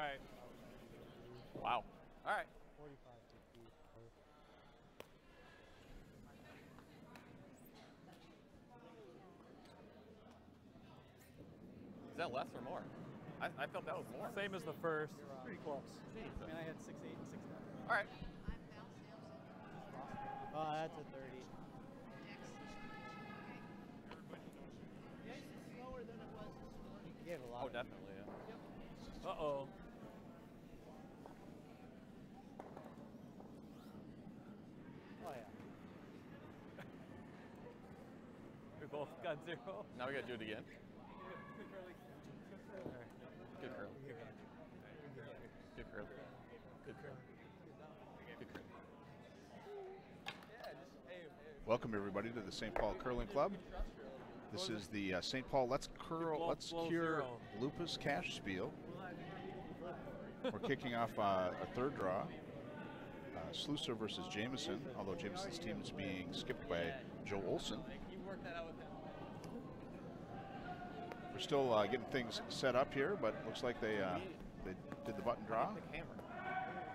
right. Wow. All right. 45, 50. Is that less or more? I felt that was more. Same as the first. Pretty close. Jeez. I mean, I had 6.8 and 6.9. All right. Oh, that's a 30. Slower than it was this morning. You gave a lot. Oh, definitely. Yeah. Yep. Uh-oh. Oh, yeah. We both got 0. Now we got to do it again. Good curl. Good curl. Good curl. Good curl. Welcome everybody to the St. Paul Curling Club. This is the St. Paul Let's Cure Lupus Cash Spiel. We're kicking off a third draw. Slusar versus Jamieson, although Jamieson's team is being skipped by Joe Olson. You worked that out with him. We're still getting things set up here, but it looks like they did the button draw.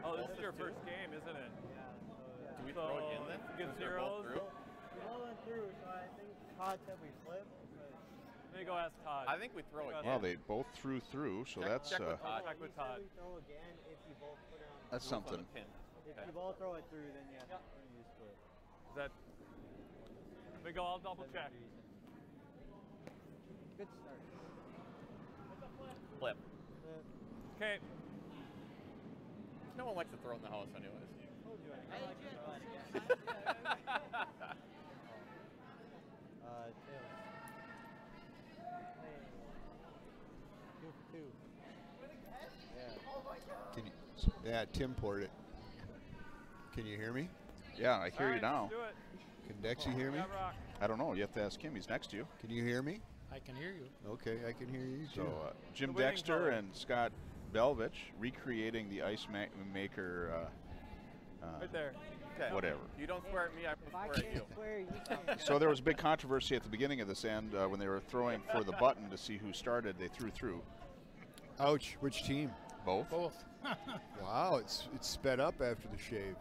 Oh, this is your first game, isn't it? Yeah. Do we throw it in then? Get zeros. We all went through, so I think Todd said we flip. Let me go ask Todd. I think we throw it in. Well, they both threw through, so that's check with Todd. Check with Todd. We throw again if you both put it on. that's something. If you both throw it through, then you have to use split. Is that? Let me go. I'll double check. Good start. Flip. Okay. No one likes to throw it in the house anyways. Tails. Hey. 2 for 2. Yeah. Can you? Yeah, Tim poured it. Can you hear me? Yeah, I hear you now. Do it. Can Dexy hear me? Yeah, rock. I don't know. You have to ask him. He's next to you. Can you hear me? I can hear you. Okay, I can hear you too. So Jim The winning Dexter color. and Scott Belvich recreating the ice maker. Right there. Okay. Whatever. You don't swear at me, I If I swear at you. can't swear, you can. So there was a big controversy at the beginning of this end when they were throwing for the button to see who started. They threw through. Ouch! Which team? Both. Both. Wow, it's sped up after the shave.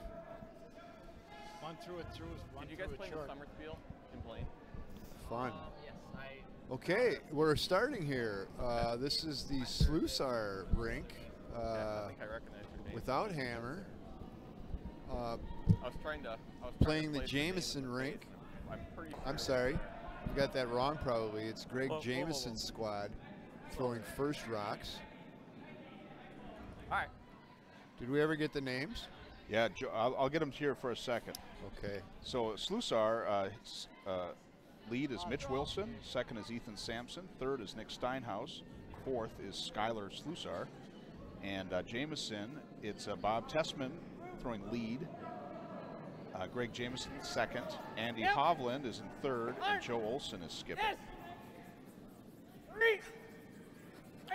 One threw it through, one Did you threw guys it play the short. summer spiel in Blaine? Fun. Yes, I. Okay, we're starting here. This is the Slusar rink I think I recognize your name. without hammer. I was trying to. Playing the place Jamieson name in the rink. face. I'm pretty sure. I'm sorry, I got that wrong probably. It's Greg Whoa, whoa, whoa, whoa. Jamieson's squad throwing first rocks. All right. Did we ever get the names? Yeah, I'll get them here for a second. Okay. So Slusar, lead is Mitch Wilson, second is Ethan Sampson, third is Nick Steinhaus, fourth is Skylar Slusar, and Jamieson, it's Bob Tessman throwing lead, Greg Jamieson second, Andy Hovland is in third, and Joe Olson is skipping. Right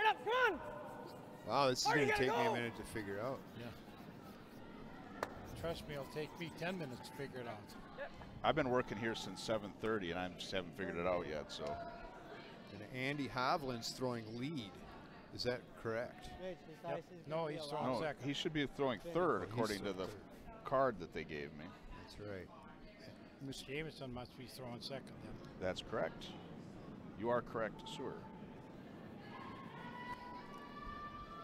up, run! Wow, this is going to take me a minute to figure out. Yeah. Trust me, it'll take me 10 minutes to figure it out. I've been working here since 7:30, and I just haven't figured it out yet. So And Andy Hovland's throwing lead. Is that correct? Mitch, his ice is No, gonna be he's a throwing lot. no, second. he should be throwing third He's according to the throwing card that they gave me. That's right. Jamieson must be throwing second then. That's correct. You are correct, sir.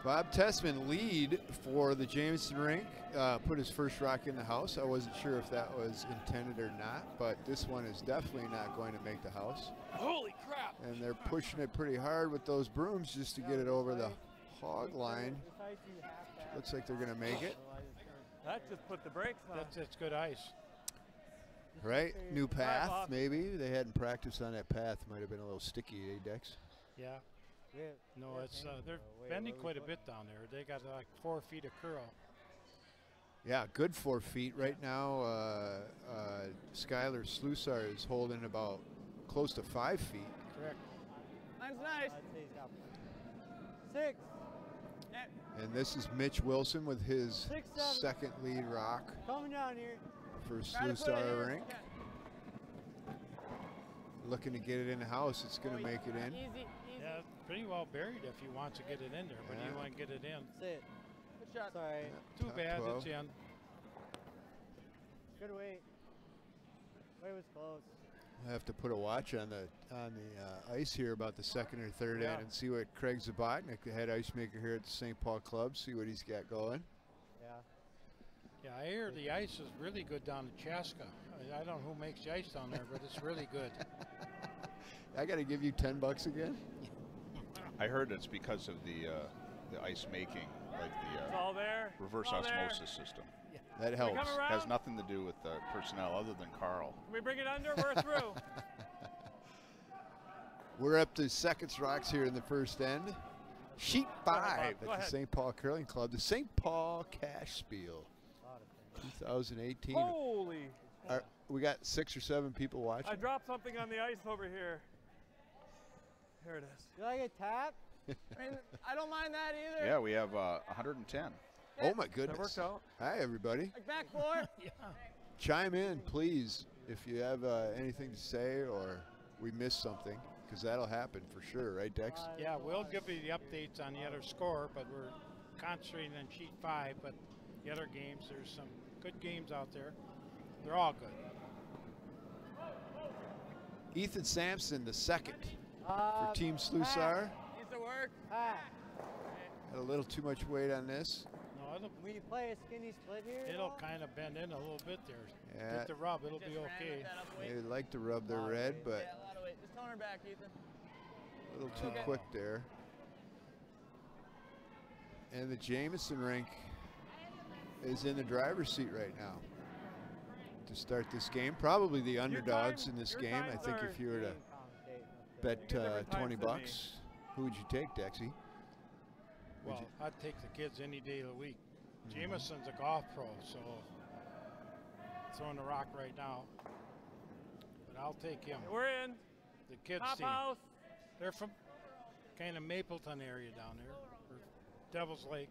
Bob Tessman lead for the Jamieson rink. Put his first rock in the house. I wasn't sure if that was intended or not, but this one is definitely not going to make the house. Holy crap! And they're pushing it pretty hard with those brooms just to get it over the hog line. This ice you have to have. Looks like they're going to make it. Otherwise it's gonna- That just put the brakes on. That's good ice. Right? New path, Bob. maybe. They hadn't practiced on that path. Might have been a little sticky, eh, Dex? Yeah. Yeah. No, it's they're Wait, bending what quite a was bit down there. They got like 4 feet of curl. Yeah, good 4 feet. Right now, Skylar Slusar is holding about close to 5 feet. Correct. Mine's nice. I'd say he's got 6. Yeah. And this is Mitch Wilson with his 6, 7. second lead rock Coming down here. for Try to put it Slusar here. rink. Looking to get it in the house. It's going to make it in. Easy, easy. Yeah, pretty well buried if he wants to get it in there, but Yeah. you want to get it in. Sit. Good shot. Sorry. Too Top bad 12. it's in. Good weight. Weight was close. I have to put a watch on the ice here about the second or third Yeah. end and see what Craig Zabotnik, the head ice maker here at the St. Paul Club, see what he's got going. Yeah. Yeah, I hear the ice is really good down in Chaska. I don't know who makes the ice down there, but it's really good. I got to give you $10 again. I heard it's because of the ice making, like It's the all there. reverse all there. osmosis system. That We helps. come around. Has nothing to do with the personnel other than Carl. Can we bring it under? We're through. We're up to seconds rocks here in the first end. Sheet Go ahead, 5 Bob. Go at the ahead. St. Paul Curling Club, the St. Paul Cash Spiel A lot of things. 2018. Holy. We got 6 or 7 people watching. I dropped something on the ice over here. Here it is. You like a tap? I mean, I don't mind that either. Yeah, we have 110. Oh my That goodness. worked out. Hi everybody. Like back four. Chime in please if you have anything to say or we missed something, because that'll happen for sure, right Dex? Yeah, we'll give you the updates on the other score, but we're concentrating on sheet 5. But the other games, there's some good games out there. They're all good. Ethan Sampson, the second Uh, for Team Slusar. Needs to work. Pat, Had a little too much weight on this. No, will you play a skinny split here? at it'll all? kind of bend in a little bit there. Yeah, Get the rub, it'll Just be ran okay. with that up weight. they like to rub their red, but Yeah, a lot of weight. Just tone her back, Ethan. a little too Okay. quick there. And the Jamieson rink is in the driver's seat right now to start this game. Probably the underdogs in this your game. I time, think sir. if you were to Commentating up there. bet You get different times 20 than me. bucks, who would you take, Dexy? Well, I'd take the kids any day of the week. Jamieson's a golf pro, so throwing the rock right now. But I'll take him. We're in. The kids Top team. house. They're from kind of Mapleton area down there, or Devil's Lake,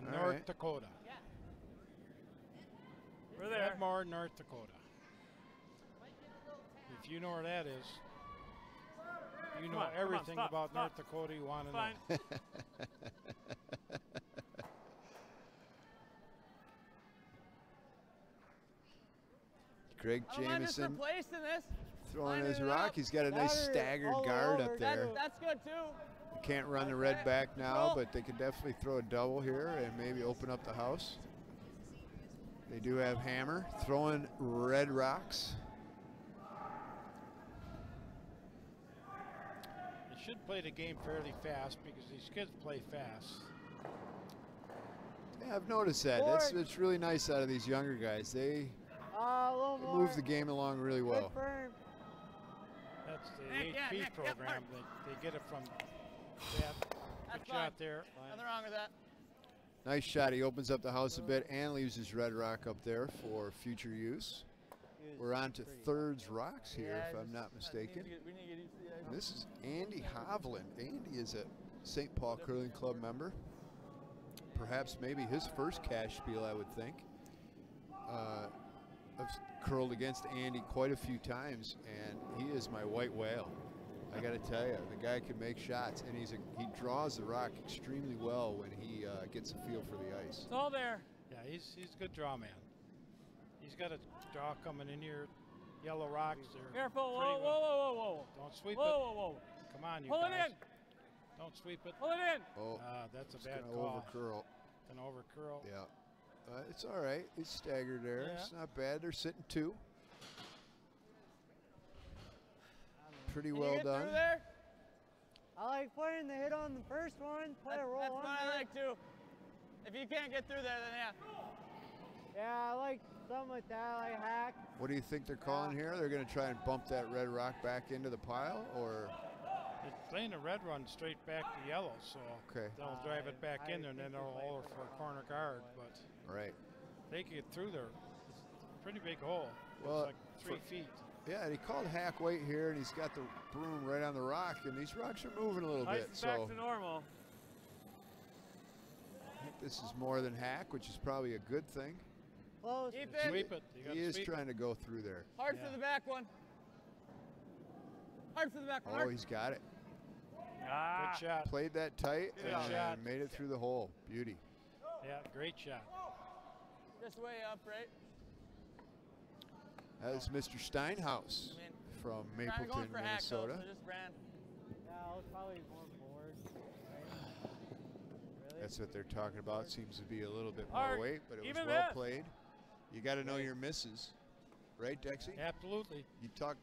in All North right. Dakota. We're there. Edmore, North Dakota. If you know where that is, you know on, come on, everything stop, about stop. North Dakota you want to Fine. know. Greg I don't mind just Jamieson replacing this. throwing his lining it rock. up. He's got a nice Ladder staggered all guard over. up there. That's good too. Can't run the red back now, but they can definitely throw a double here and maybe open up the house. They do have hammer throwing red rocks. You should play the game fairly fast because these kids play fast. Yeah, I've noticed that. It's really nice out of these younger guys. They A little more. move the game along really Good well. firm. That's the Nick, yeah, HP Nick, yeah, program that they get it from that. That's Good shot fine. there. Nothing wrong with that. Nice shot. He opens up the house a bit and leaves his red rock up there for future use. He was We're on to pretty thirds rocks here, Yeah, if I'm just- not mistaken. We need to get used to the ice. And this is Andy Hovland. Andy is a St. Paul Curling Club member. Perhaps maybe his first cash spiel, I would think. I've curled against Andy quite a few times, and he is my white whale. I got to tell you, the guy can make shots, and he draws the rock extremely well when he gets a feel for the ice. It's all there. Yeah, he's a good draw man. He's got a draw coming in here. Yellow rocks. They're Careful. Whoa, pretty whoa, well- whoa, whoa, whoa. Don't sweep Whoa, it. whoa, whoa. Come on, you Pull it guys. in. Don't sweep it. Pull it in. Oh, That's a it's bad gonna call. over curl. An over curl. Yeah, it's all right. It's staggered there. Yeah. It's not bad. They're sitting 2. Pretty Can you well get done. through there? I like putting the hit on the first one. Play a roll That's on what I there. like too. If you can't get through there, then yeah. Yeah, I like something like that. I like hack. What do you think they're calling here? They're going to try and bump that red rock back into the pile, or It's playing the red run straight back to yellow, so okay, they'll drive it back I in there, and then think they'll they play hold for it for a that. corner guard. But all right. they can get through there. It's a pretty big hole. Well, It's like 3 feet. Yeah, and he called hack weight here, and he's got the broom right on the rock, and these rocks are moving a little Ice bit. is back So to normal. I think this is more than hack, which is probably a good thing. Close. Ethan, Sweep it. You He gotta is sweep trying to go through there. hard Yeah. for the back one. Hard for the back one. Oh, hard. he's got it. Ah. Good shot. Played that tight Good and shot. made it through the hole. Beauty. Yeah, great shot. Just way up, right? That was Mr. Steinhaus I mean, from Trying going Mapleton, for hack, though, Minnesota. so just ran. Yeah, I was probably more bored. Right? Really? That's what they're talking about. Seems to be a little bit more Hard. weight, but it was Even well miss. played. You got to know your misses, right, Dexy? Absolutely. You taught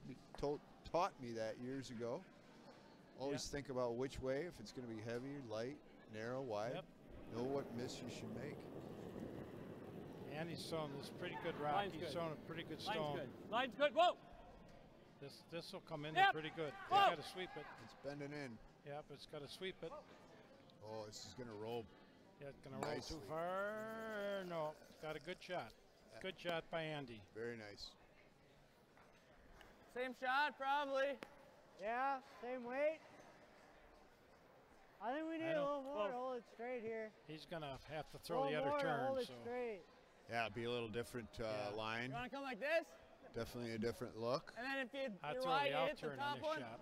me that years ago. Always think about which way, if it's going to be heavy, light, narrow, wide. Yep. Know what miss you should make. And he's throwing this pretty good rock. Line's He's good. throwing a pretty good Line's stone. good. Line's good. Whoa. This will come in Yep. there pretty good. Whoa. Got to sweep it. It's bending in. Yep, it's got to sweep it. Oh, this is going to roll. Yeah, it's going to roll Nicely. too far. No, got a good shot. Good shot by Andy. Very nice. Same shot, probably. Yeah, same weight. I think we need a little more to hold it straight here. He's going to have to A throw the little other more to turn. hold it So straight. Yeah, be a little different line. You want to come like this? Definitely a different look. And then if I'd you're throw wide, the you out hit the turn on top this one. shot.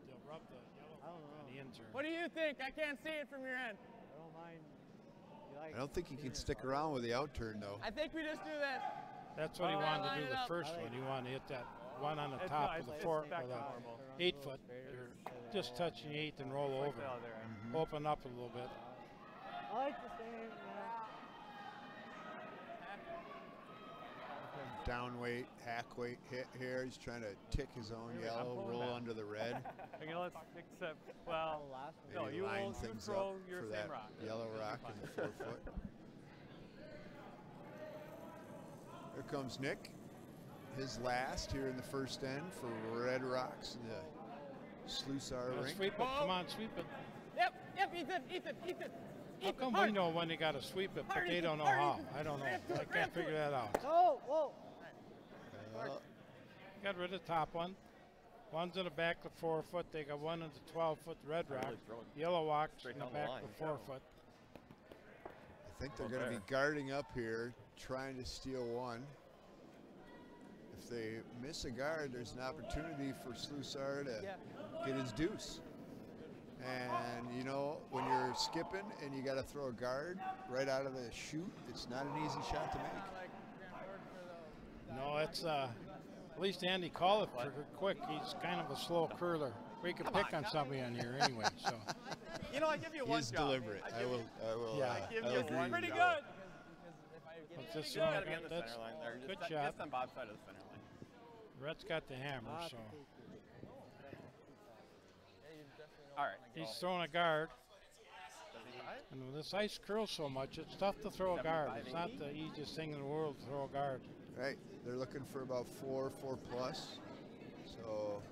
They'll rub the yellow I don't know. on the in turn. What do you think? I can't see it from your end. I don't mind. You like I don't think he can stick around with the out turn, though. I think we just do that. That's what he Oh, wanted to line do it the up. first I like one. He wanted to hit that one on the It's top nice. of the It's fork back or to the normal. 8 foot. You're just touching the 8 and roll over. Out there. Open up a little bit. I like the same. Down weight, hack weight hit here. He's trying to tick his own I'm yellow, pulling roll back. under the red. Okay, let's accept. Well, Last one. no, Maybe you line will things throw up your for same that rock. yellow rock in the 4 foot. Here comes Nick. His last here in the first end for Red Rocks in the Slusar Gotta rink. sweep it. Come on, sweep it. Yep, Ethan. How come we know when they got to sweep it, but Hard, they Ethan, don't know hard, how? Ethan. I don't know. Ramp to I it, can't ramp to figure it. that out. Oh, whoa. Got rid of the top one. One's in the back of the 4 foot. They got one in the 12 foot red rock. Yellow rocks straight in the down the back line. of the 4 foot. I think they're going to be guarding up here, trying to steal one. If they miss a guard, there's an opportunity for Slusar to get his deuce. And, you know, when you're skipping and you got to throw a guard right out of the chute, it's not an easy shot to make. No, it's at least Andy called it for quick. He's kind of a slow curler. We can pick on somebody on here anyway. So You know, I give you one He's job. deliberate. I will Yeah. give I'll you agree one. with Pretty you. good. but this You one, gotta be on the that's center line there. good Just shot. on Bob's side of the center line. Red's got the hammer, so All right. he's throwing a guard. And when this ice curls so much, it's tough to throw a guard. It's not the easiest thing in the world to throw a guard. Right. They're looking for about 4 plus. So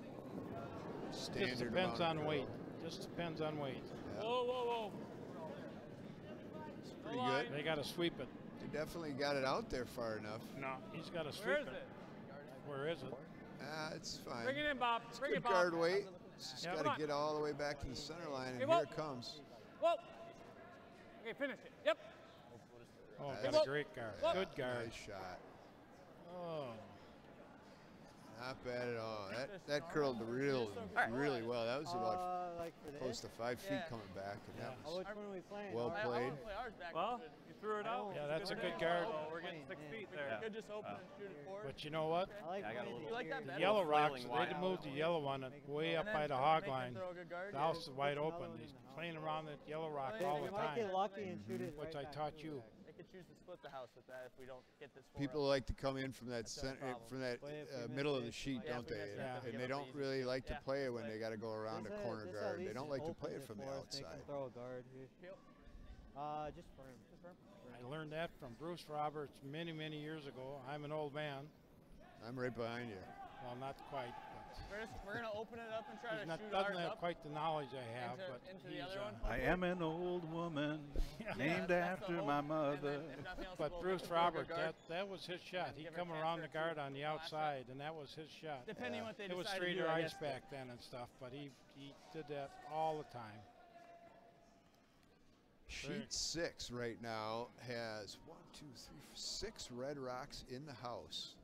standard Just depends amount of on weight. curl. Just depends on weight. Yeah, Whoa, whoa, whoa. it's pretty good. They got to sweep it. They definitely got it out there far enough. No, he's got to sweep Where is it. it? Where is it? It's fine. Bring it in, Bob. It's Bring good it, Bob. guard weight. It's just Yeah, got come to get all the way back to the center line, and Hey, here whoa. it comes. Whoa. Okay, finish it. Yep. Oh, That's got a great guard. Good guard. Nice shot. Oh, Not bad at all. That curled really well. That was about Like for close this? to 5 feet Yeah. coming back, and that Oh, was which one are we playing? well I played. want to play ours back. Well, you threw it out. yeah, that's a good good guard. Oh, we're getting 6 feet there. We could just open and shoot it forward. But you know what? I like Yeah, I got a playing little- You like that interior. better? The yellow rocks, flailing they wide. moved the yellow one way up And by then the hog make him line. throw a good guard, The yeah. house is wide Put another open. one He's in the house. playing around that yellow rock Yeah, all You the might get time. lucky and shoot it Which right I back taught to you. back. They could choose to split the house with that if we don't get this. People like to come in from that That's no center, problem. from that But if we miss middle of the it, sheet, yeah, don't if we they? miss it, Yeah. give And up they the don't easy. really like to Yeah. play when they got to go around a This, corner at guard. They least don't like to opens play it it from the for us. They outside. can throw a guard here. Just firm. I learned that from Bruce Roberts many, many years ago. I'm an old man. I'm right behind you. Well, not quite, We're gonna open it up and try but to he's not, shoot doesn't ours have up quite the knowledge I have. into, But into he's, the other one. I am an old woman Yeah, named that's the after hope. my And then mother. if nothing else, But we'll Bruce make him throw a good Roberts, guard. that was his shot. And He give her come a chance around there, the guard too. on the Last shot. outside, and that was his shot. Depending what they It was decide to do, straighter I ice guess. back then and stuff, but he did that all the time. Sheet 6 right now has 6 red rocks in the house.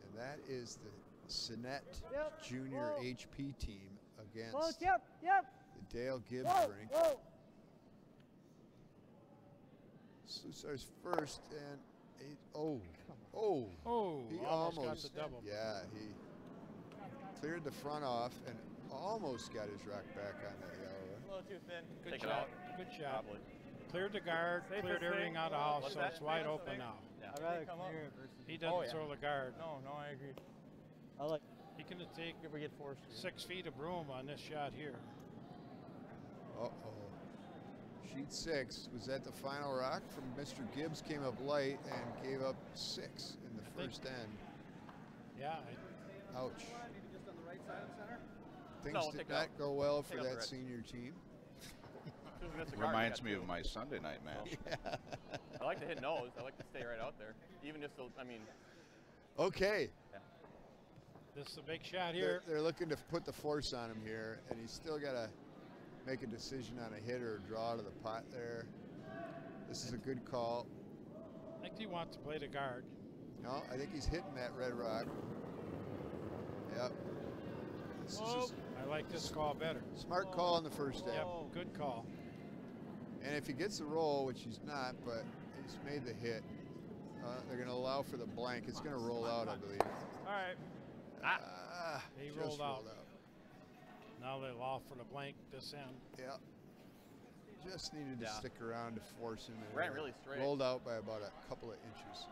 And that is the Sinet Yep. Junior Whoa. HP team against Yep. the Dale Gibbs rink. Whoa. Slusar's first, and he Almost got the double. Yeah, he cleared the front off and almost got his rock back on that yellow. A little too thin. Good Take it shot. out. Good shot. Probably. Cleared the guard, Safest cleared everything thing. out of the house, What's so that? it's wide Safest open thing. now. Yeah. I'd rather Come up. clear it versus. He doesn't Oh, yeah. throw the guard. No, I agree. I like. He can take If we get forced to. 6 feet of broom on this shot here. Uh-oh. Sheet 6 was at the final rock from Mr. Gibbs, came up light and gave up 6 in the first end. Yeah, Ouch. Just on the right side of the center? Things No, did take not out. go well for Take out the that red. senior team. As soon as we miss the guard, we Reminds got me two. of my Sunday night match. I like to hit nose. I like to stay right out there. Even just, I mean, Okay. this is a big shot here. They're looking to put the force on him here, and he's still got to make a decision on a hit or a draw to the pot there. This is a good call. I think he wants to play the guard. No, I think he's hitting that red rock. Yep. This is Oh, I like this call better. a smart call in the first end. Yep, good call. And if he gets the roll, which he's not, but he's made the hit, they're going to allow for the blank. It's going to roll out, I believe. all right. He Just rolled out. Now they allow for the blank this end. Yep. Just needed to Yeah. stick around to force him. And Ran really straight. Rolled out by about a couple of inches.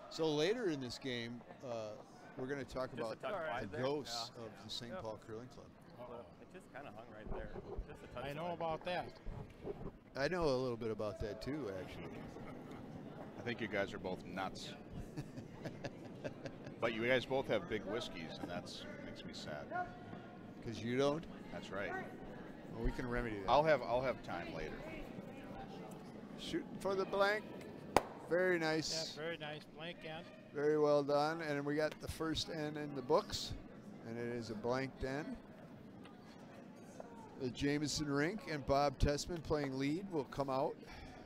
So later in this game, we're going to talk Just a about touch wide the there. ghosts Yeah. of the St. Yep. Paul Curling Club. It just kind of hung right there. Just a touch I know wide. about that. I know a little bit about that too, actually. I think you guys are both nuts. But you guys both have big whiskeys, and that's makes me sad. Because you don't? That's right. Well, we can remedy that. I'll have time later. Shooting for the blank. Very Yeah, nice. very nice blank end. Very well done. And we got the first end in the books, and it is a blanked end. The Jamieson rink and Bob Tessman playing lead will come out.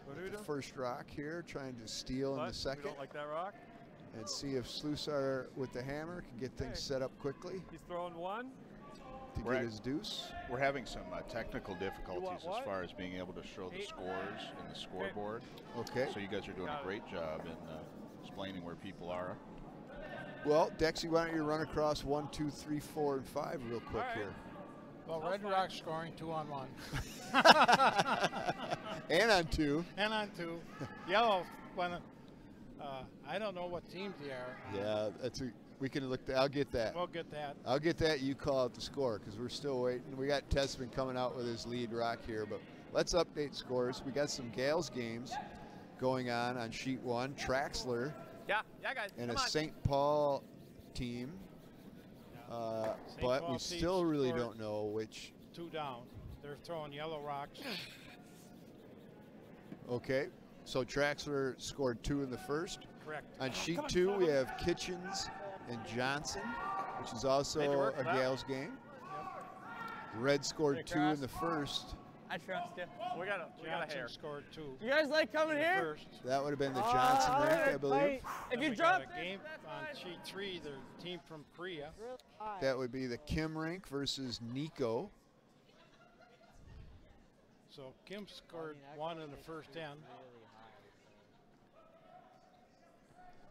What are we The doing? first rock here, trying to steal in What? the second, We don't like that rock? and see if Slusar with the hammer can get things set up quickly He's throwing one. to Right. get his deuce. We're having some technical difficulties as what? far as being able to show the Eight. scores in the scoreboard. Okay. So you guys are doing Got a it. great job in explaining where people are. Well, Dexy, why don't you run across 1, 2, 3, 4, and 5 real quick All right. here. Well, Sounds Red fine. Rock scoring 2-on-1. And on 2. And on 2. Yellow, I don't know what teams they are. Yeah, we can look. I'll get that. We'll get that. I'll get that. You call out the score because we're still waiting. We got Tessman coming out with his lead rock here, but let's update scores. We got some Gales games going on sheet 1. Traxler Yeah, guys. and come a on. St. Paul team, St. but Paul we team still really scored don't know which. 2 down. They're throwing yellow rocks. Okay, so Traxler scored 2 in the first. Correct. On sheet 2, we have Kitchens and Johnson, which is also Made it work, a huh? Gales game. Red scored Get 2 in across. the first. I trust you. We got a Johnson hair. scored 2. You guys like coming in the here? first. That would have been the Johnson Oh, rank, I believe. If Then you we drop got this, a game that's on fine. sheet 3, the team from Korea. That would be the Kim rink versus Nico. So Kim scored 1 in the first end.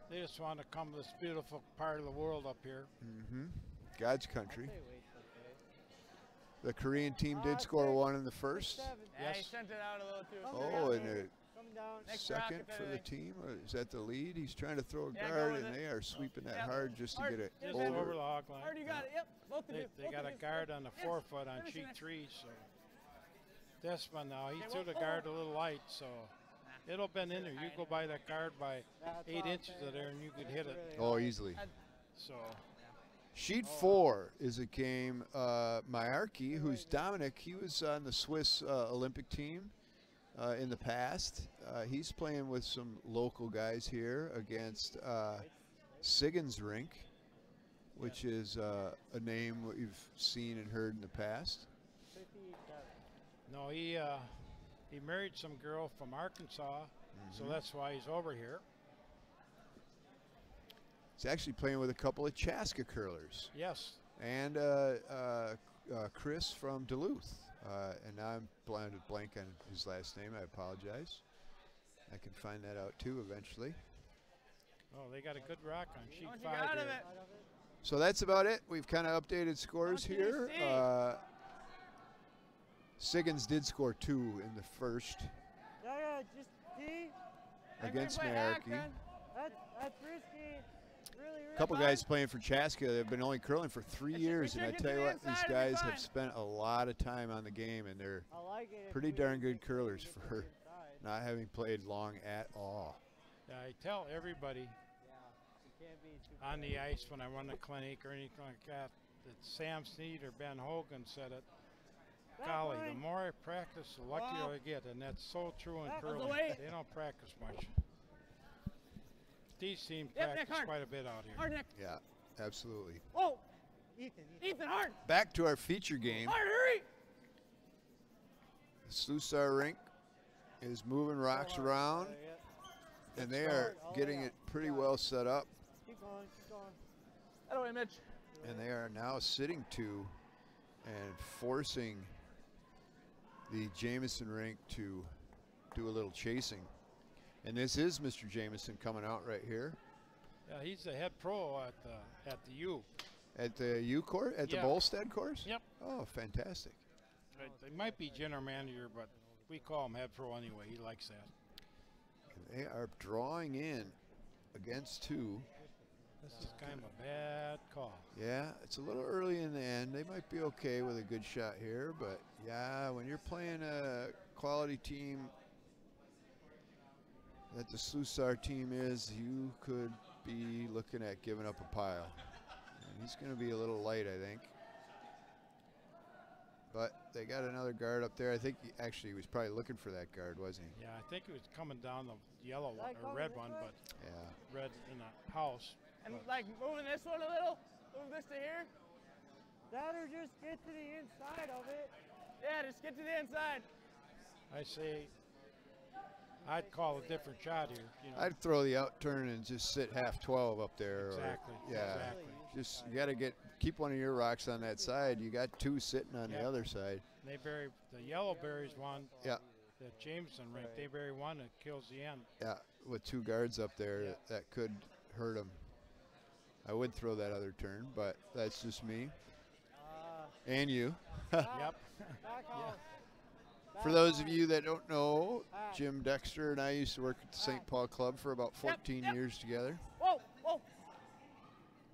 They just want to come to this beautiful part of the world up here. God's country. The Korean team did score 1 in the first. Yeah, he Yes. sent it out a little too. Oh, and a Come down. Next rock, second if for the anything. team. Is that the lead? He's trying to throw a Yeah, go guard, with and it. they are sweeping that Yeah. hard just to Hard. get it Just Just over over. the hog line. Already got it. Yep, both of They, you. they both got of a you. guard on the Yes. 4-foot on Finish sheet it. 3, so this one now, he Okay, threw the well, guard a little light, so it'll been in there. You go by that guard by That's 8 all inches fair. of there and you could hit it. Really Oh, hard. easily. So Sheet 4 is a game. Myarki, who's Dominic, he was on the Swiss Olympic team in the past. He's playing with some local guys here against Siggins Rink, which is a name we've seen and heard in the past. 57. no, he married some girl from Arkansas, so that's why he's over here. He's actually playing with a couple of Chaska curlers. Yes, and Chris from Duluth. And now I'm blinded blank on his last name. I apologize. I can find that out too eventually. Oh, they got a good rock on sheet Once you 5 got out of here. it. So that's about it. We've kind of updated scores What can you here. see? Siggins did score 2 in the first Yeah, just see. against Play Mayarkey. Akron. That's risky. Really risky. A couple guys playing for Chaska. They've been only curling for 3 years, and I get tell to you the what, these inside, guys it'll be have fine. spent a lot of time on the game, and they're I like it. if pretty we darn good get curlers to the for inside. not having played long at all. Yeah, I tell everybody Yeah, it can't be too on the ice when I run a clinic or anything like that Sam Snead or Ben Hogan said it. Golly, the more I practice, the luckier I get, and that's so true in Back the curling. way. They don't practice much. Steve's team Yep, Nick, practice hard. quite a bit out here. Hard, Nick. Yeah, absolutely. Whoa, Ethan. Ethan, hard. Back to our feature game. Hard, hurry. The Slusar rink is moving rocks around, and they are getting it pretty well set up. Keep going, keep going. That way, Mitch. And they are now sitting to and forcing the Jamieson rink to do a little chasing. And this is Mr. Jamieson coming out right here Yeah, he's the head pro at the U. at the U course, at the Yeah. Bolstead course. Yep. Oh, fantastic! They might be general manager, but we call him head pro anyway. He likes that. And they are drawing in against 2. This is kind of a bad call. Yeah, it's a little early in the end. They might be okay with a good shot here, but yeah, when you're playing a quality team that the Slusar team is, you could be looking at giving up a pile. And he's going to be a little light, I think. But they got another guard up there. I think he was probably looking for that guard, wasn't he? Yeah, I think he was coming down the yellow one or red one, but Yeah. red in the house. And like moving this one a little. Move this to here. That or just get to the inside of it. Yeah, just get to the inside. I say I'd call a different shot here. You know. I'd throw the out turn and just sit half 12 up there. Exactly. Or, yeah. Exactly. Just you got to keep one of your rocks on that side. You got 2 sitting on the Yeah. other side. They bury the yellow berries one. Yeah. The Jameson rink, they bury one that kills the end. Yeah, with 2 guards up there, Yeah. that could hurt them. I would throw that other turn, but that's just me and you. Yep. Back house. For those of you that don't know, Jim Dexter and I used to work at the St. Paul Club for about 14 yep. years together. Whoa, whoa.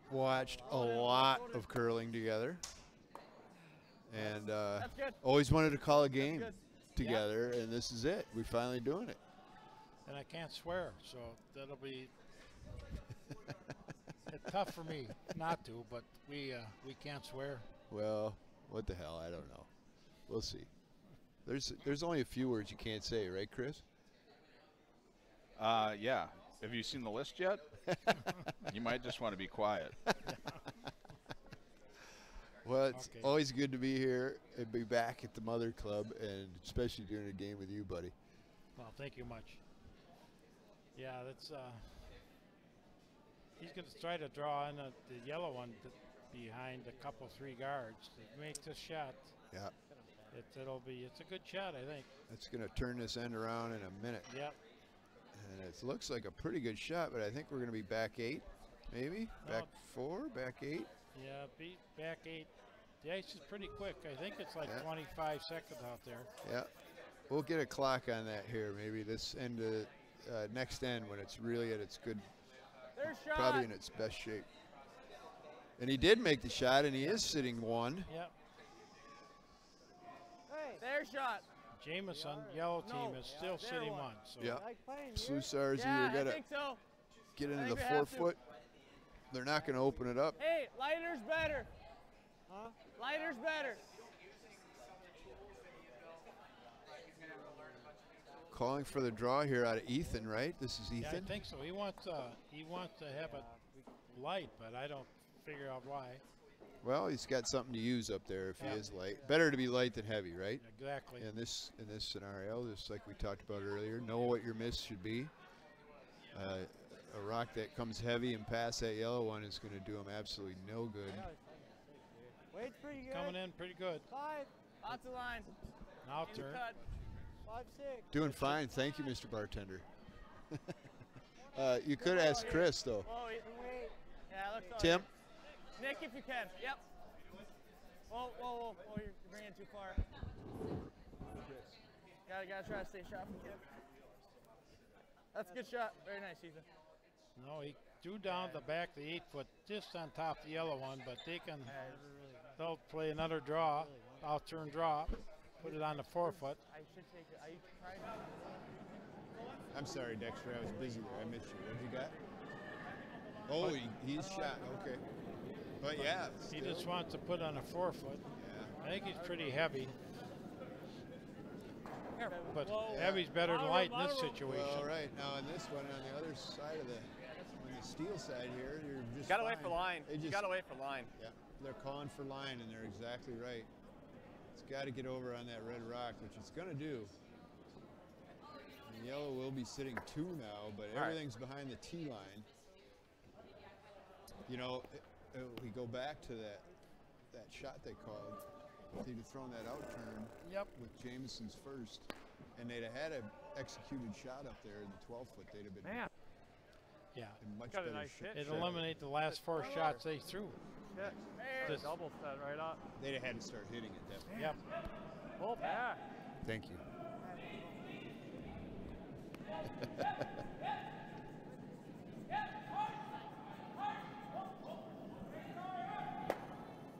Watched a lot of curling together, and That's good. always wanted to call a game good. together, and this is it. We're finally doing it. And I can't swear, so that'll be it's tough for me not to, but we can't swear. Well, what the hell? I don't know. We'll see. There's only a few words you can't say, right, Chris? Yeah. Have you seen the list yet? You might just want to be quiet. Well, it's Okay. always good to be here and be back at the Mother Club, and especially doing a game with you, buddy. Well, thank you much. Yeah, that's he's going to try to draw in the yellow one behind a couple 3 guards to make this shot. Yeah, It's a good shot, I think. that's going to turn this end around in a minute. Yep. And it looks like a pretty good shot, but I think we're going to be back 8, maybe? No. Back 4, back 8? Yeah, beat back 8. The ice is pretty quick. I think it's like Yeah. 25 seconds out there. Yeah. We'll get a clock on that here, maybe this end of next end when it's really at its good, There's shot. probably in its best shape. And he did make the shot, and he is sitting 1. Yep. Hey, There's shot. Jameson, yellow team, No. is still There sitting one. 1. So Yeah. like playing here. Slusar's Yeah, either I got to think so. get I into think the we have to. 4-foot. They're not going to open it up. Hey, lighter's better. Huh? Lighter's better. Calling for the draw here out of Ethan, right? This is yeah, I Ethan. think so. He wants to have it light, but I don't figure out why. Well, he's got something to use up there if Yeah. he is light. Better to be light than heavy, right? Exactly. In this scenario, just like we talked about earlier, know what your miss should be. A rock that comes heavy and past that yellow one is going to do him absolutely no good. Weight's pretty good. Coming in pretty good. 5, Lots of line. Now In the turn. cut. 5, 6. Doing fine. Thank you, Mr. Bartender. You could ask Chris, though. Whoa, Wait. yeah, looks all Tim? right. Nick, if you can. Yep. Whoa, whoa, whoa. Oh, you're bringing it too far. Gotta try to stay sharp. That's a good shot. Very nice, Ethan. No, he drew down the back of the 8-foot just on top of the yellow one, but they'll play another draw, out-turn draw, put it on the 4-foot. I should take it. I tried it. I'm sorry, Dexter. I was busy there. I missed you. What you got? Oh, he's shot. Okay. But yeah. He still. just wants to put on a 4-foot. Yeah. I think he's pretty heavy, Here. but Whoa. heavy's better than light in this situation. Well, right now on this one, on the other side of on the steel side here, you're just Gotta wait fine. for line. They You just- gotta wait for line. Yeah, they're calling for line, and they're exactly right. It's got to get over on that red rock, which it's going to do. And yellow will be sitting 2 now, but All right. everything's behind the tee line. You know, we go back to that shot they called. If they'd have thrown that out turn with Jamieson's first, and they'd have had an executed shot up there in the 12-foot, they'd have been Man, Yeah, in much got a better nice shape. hit. it eliminated the last 4 shots they threw. shit. Just- Double set right up. They'd have had to start hitting it that way. Yep. Pull back. Thank you.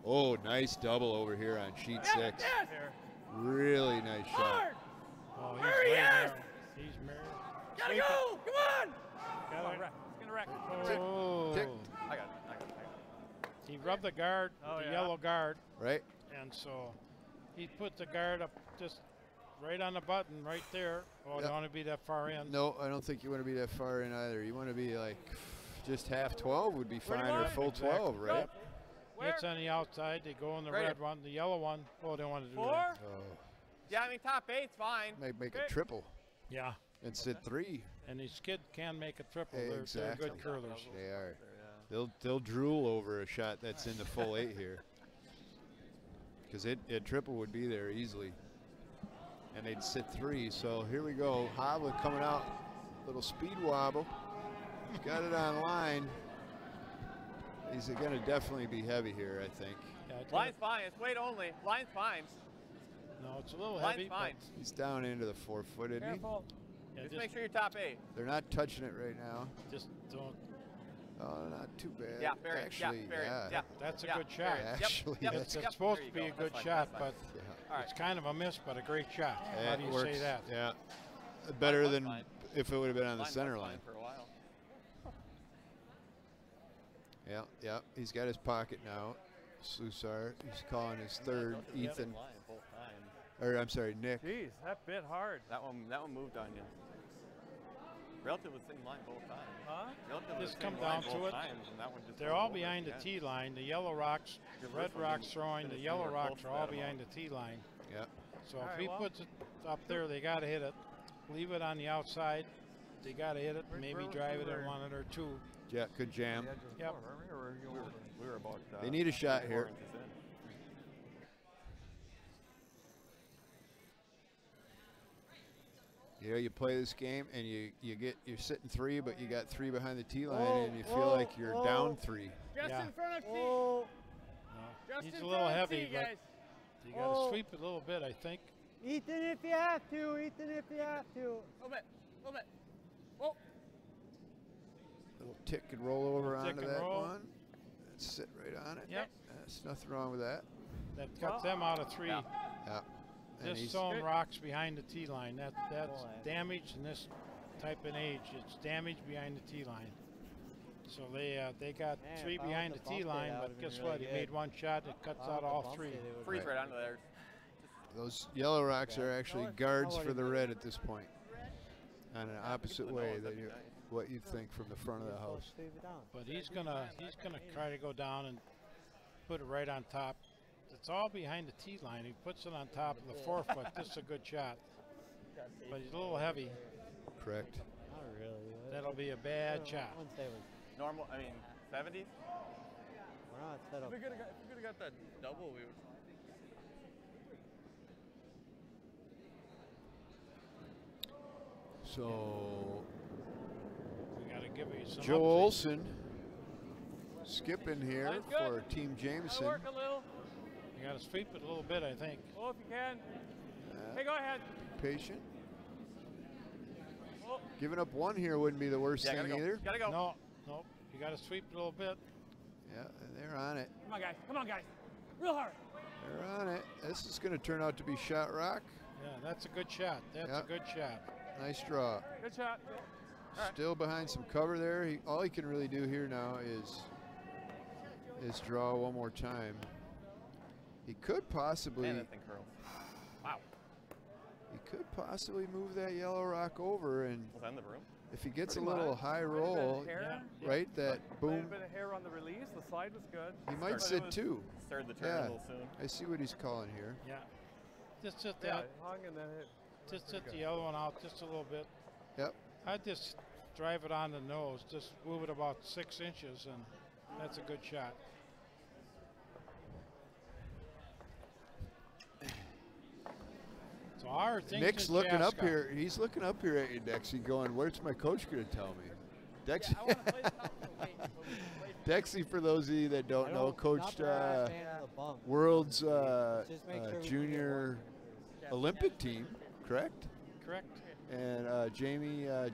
Oh, nice double over here on sheet 6. Yes. Really nice shot. Hard. Oh, he's Hurry, right yes! there. He's married. Gotta go. Come on. Come on, wreck. It's gonna wreck. Oh, Tick. I got it. he rubbed the guard, Oh, the yeah. yellow guard, Right? and so he put the guard up just right on the button right there. Oh, Yep. don't want to be that far in. No, I don't think you want to be that far in either. You want to be like just half 12 would be Where do fine, you or want it? full 12, Go. right? Where? It's on the outside. They go in the Right red here. one, the yellow one. Oh, they want to do 4? that. Oh, Yeah, I mean top 8's fine. might make Okay. a triple Yeah, and sit 3. and these kids can make a triple. They're Exactly. good curlers. They are. They'll drool over a shot that's in the full 8 here, because a triple would be there easily, and they'd sit 3. So here we go. Hovland coming out, little speed wobble. He's got it on line. He's going to definitely be heavy here, I think. Yeah, it's Line's fine. It's weight only. Line's fine. no, it's a little Line's heavy. fine. He's down into the 4-foot, isn't he? Careful. But yeah, Just make sure you're top 8. They're not touching it right now. just don't. Oh, not too bad. Yeah, very. Actually, yeah, very. yeah. Yeah. That's a yeah, good shot. very. Actually, yep, that's- yep, It's supposed there to you be a go. good That's fine, shot, that's but fine. Yeah. All right. it's kind of a miss, but a great shot. How It do you works. say that? Yeah. Better was than fine. if it would have been on the Line was center fine line. for a while. Yeah, yeah. He's got his pocket now. Slusar. He's calling his third. Ethan. Or I'm sorry, Nick. Jeez, that bit hard. That one moved on you. Relatively same line both times. Huh? Just Just come down to it. They're all behind the tee line. The yellow rocks, the red rocks throwing, the yellow rocks are all behind the tee line. Yeah. So All if right, he well. puts it up there, they got to hit it. Leave it on the outside. They got to hit it. Maybe drive it in 1 or 2. Yeah, good jam. Yep. We were about. They need a shot 4 here. inches in. You know, you play this game and you're sitting 3, but you got 3 behind the tee line, Whoa, and you feel whoa, like you're whoa. down 3. Just Yeah. in front of tee. Oh, No. Just He's in a little front of heavy, tee, but guys. you got to Oh. sweep it a little bit, I think. Ethan, if you have to. Ethan, if you have to. A little bit. A little bit. Whoa. Little tick and roll over Tick onto and that roll. one. Sit right on it. Yep. There's nothing wrong with that. That got them out of 3. Yeah. Yeah. And Just he's throwing Good. rocks behind the tee line. That's Boy. damage in this type of age. It's damage behind the tee line. So they got Man, 3 if I behind the would've tee bumped it, line, that but would've been guess really what? He good. made 1 shot. It cuts out all 3. Freeze right under there. those yellow rocks are actually guards How for the are you? red at this point. On an opposite the way nose, that'd than be nice. what you'd think from the front of the house. Sweep it down. But he's gonna try to go down and put it right on top. It's all behind the tee line. He puts it on top of the 4-foot. This is a good shot, but he's a little heavy. Correct. Not really. That'll be a bad shot. Once they was, Normal. I mean, 70s. we're not set up. If we could have got that double, we would. So We got to give you some Joe update. Olson skipping here Line's good. for Team Jamieson. Work a little. You got to sweep it a little bit, I think. Oh, if you can. Hey, go ahead. Patient. Oh. Giving up one here wouldn't be the worst Yeah, thing gotta go. either. Gotta go. No, no. You got to sweep it a little bit. Yeah, and they're on it. Come on, guys. Come on, guys. Real hard. They're on it. This is going to turn out to be shot rock. Yeah, that's a good shot. That's Yep. a good shot. Nice draw. Good shot. All right. Still behind some cover there. All he can really do here now is draw one more time. He could possibly Man, that thing curls. Wow. he could possibly move that yellow rock over, and Was that in the room? if he gets Pretty a little much. high Might have been roll, hair. right, that Might boom, have been a hair on the release. The slide was good. he might But it sit was- too. Started the turn Yeah. a little soon. I see what he's calling here. Yeah. Just hit Yeah, that. it hung and then it. Just hit the other one out just a little bit. Yep. I'd just drive it on the nose. Just move it about 6 inches, and that's a good shot. So our thing. Nick's looking up here. He's looking up here at you, Dexy, going, "Where's my coach going to tell me?" Dexy. Yeah, I want to play the top of the weight, but we can play Dexy, for those of you that don't know, coached world's Just make sure we junior Olympic team, correct? Correct. And Jamie Even